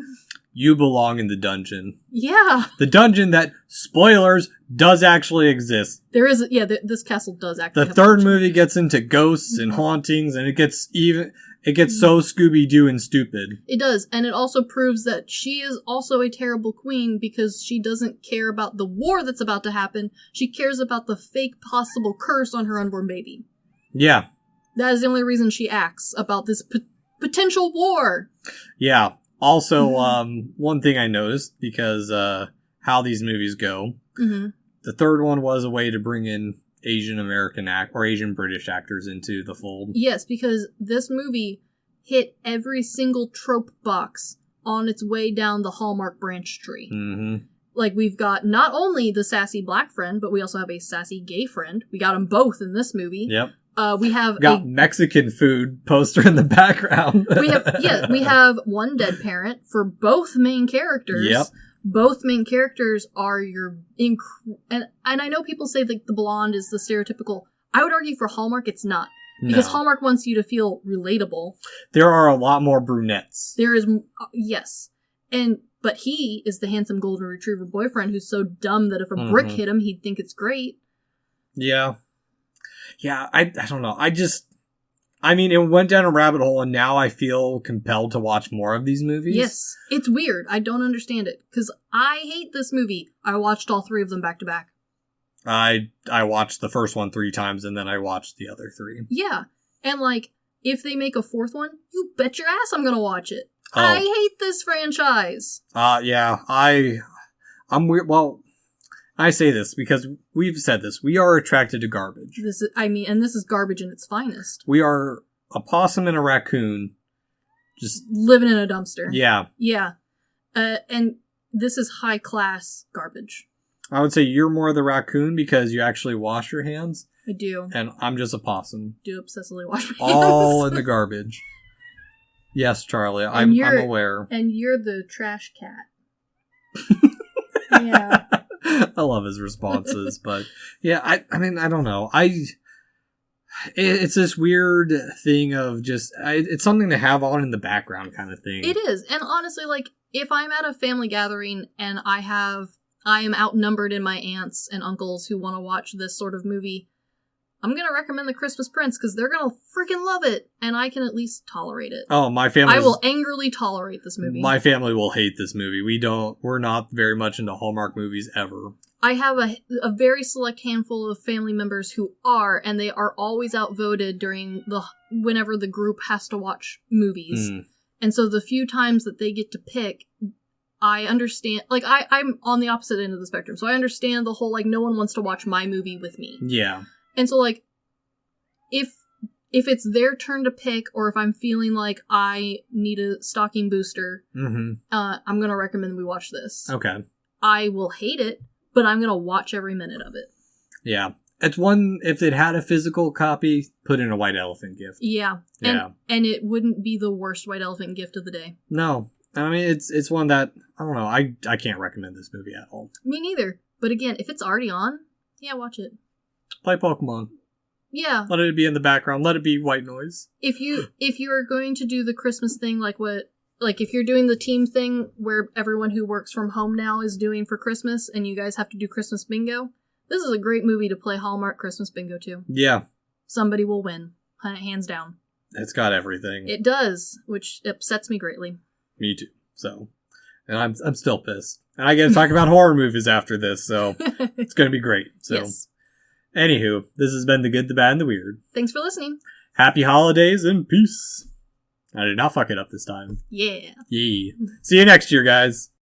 You belong in the dungeon. Yeah. The dungeon that, spoilers, does actually exist. There is, this castle does actually The third movie gets into ghosts and hauntings, and it gets so Scooby-Doo and stupid. It does, and it also proves that she is also a terrible queen because she doesn't care about the war that's about to happen. She cares about the fake possible curse on her unborn baby. Yeah. That is the only reason she acts about this potential war. Yeah. Also, one thing I noticed, because how these movies go, the third one was a way to bring in Asian American or Asian British actors into the fold. Yes, because this movie hit every single trope box on its way down the Hallmark branch tree. Mm-hmm. Like, we've got not only the sassy black friend, but we also have a sassy gay friend. We got them both in this movie. Yep. We have got Mexican food poster in the background. we have one dead parent for both main characters. Yep. Both main characters are your and I know people say like the blonde is the stereotypical. I would argue for Hallmark it's not, because Hallmark wants you to feel relatable. There are a lot more brunettes. There is yes, but he is the handsome golden retriever boyfriend who's so dumb that if a brick hit him, he'd think it's great. Yeah. Yeah, I don't know. I mean, it went down a rabbit hole, and now I feel compelled to watch more of these movies. Yes. It's weird. I don't understand it. Because I hate this movie. I watched all 3 of them back to back. I watched the first one 3 times, and then I watched the other 3. Yeah. And, like, if they make a 4th one, you bet your ass I'm gonna watch it. Oh. I hate this franchise. Yeah. I'm weird. Well, I say this because we've said this. We are attracted to garbage. This is garbage in its finest. We are a possum and a raccoon, just living in a dumpster. Yeah. Yeah. And this is high class garbage. I would say you're more the raccoon because you actually wash your hands. I do. And I'm just a possum. Do obsessively wash my All hands. in the garbage. Yes, Charlie, I'm aware. And you're the trash cat. Yeah. I love his responses, but yeah, I mean, I don't know. It's this weird thing of just, it's something to have on in the background kind of thing. It is. And honestly, like, if I'm at a family gathering and I am outnumbered in my aunts and uncles who want to watch this sort of movie, I'm going to recommend The Christmas Prince because they're going to freaking love it, and I can at least tolerate it. Oh, my family. I will angrily tolerate this movie. My family will hate this movie. We're not very much into Hallmark movies ever. I have a very select handful of family members who are, and they are always outvoted whenever the group has to watch movies. And so the few times that they get to pick, I understand, like, I'm on the opposite end of the spectrum, so I understand the whole, like, no one wants to watch my movie with me. Yeah. And so, like, if it's their turn to pick, or if I'm feeling like I need a stocking booster, I'm going to recommend we watch this. Okay. I will hate it, but I'm going to watch every minute of it. Yeah. It's one, if it had a physical copy, put in a white elephant gift. Yeah. Yeah. And it wouldn't be the worst white elephant gift of the day. No. I mean, it's one that, I don't know, I can't recommend this movie at all. Me neither. But again, if it's already on, yeah, watch it. Play Pokemon. Yeah. Let it be in the background. Let it be white noise. If you're going to do the Christmas thing, like if you're doing the team thing where everyone who works from home now is doing for Christmas and you guys have to do Christmas bingo, this is a great movie to play Hallmark Christmas bingo to. Yeah. Somebody will win. Hands down. It's got everything. It does, which upsets me greatly. Me too. So, and I'm still pissed. And I get to talk about horror movies after this, so it's going to be great. So, yes. Anywho, this has been The Good, the Bad, and the Weird. Thanks for listening. Happy holidays and peace. I did not fuck it up this time. Yeah. Yee. See you next year, guys.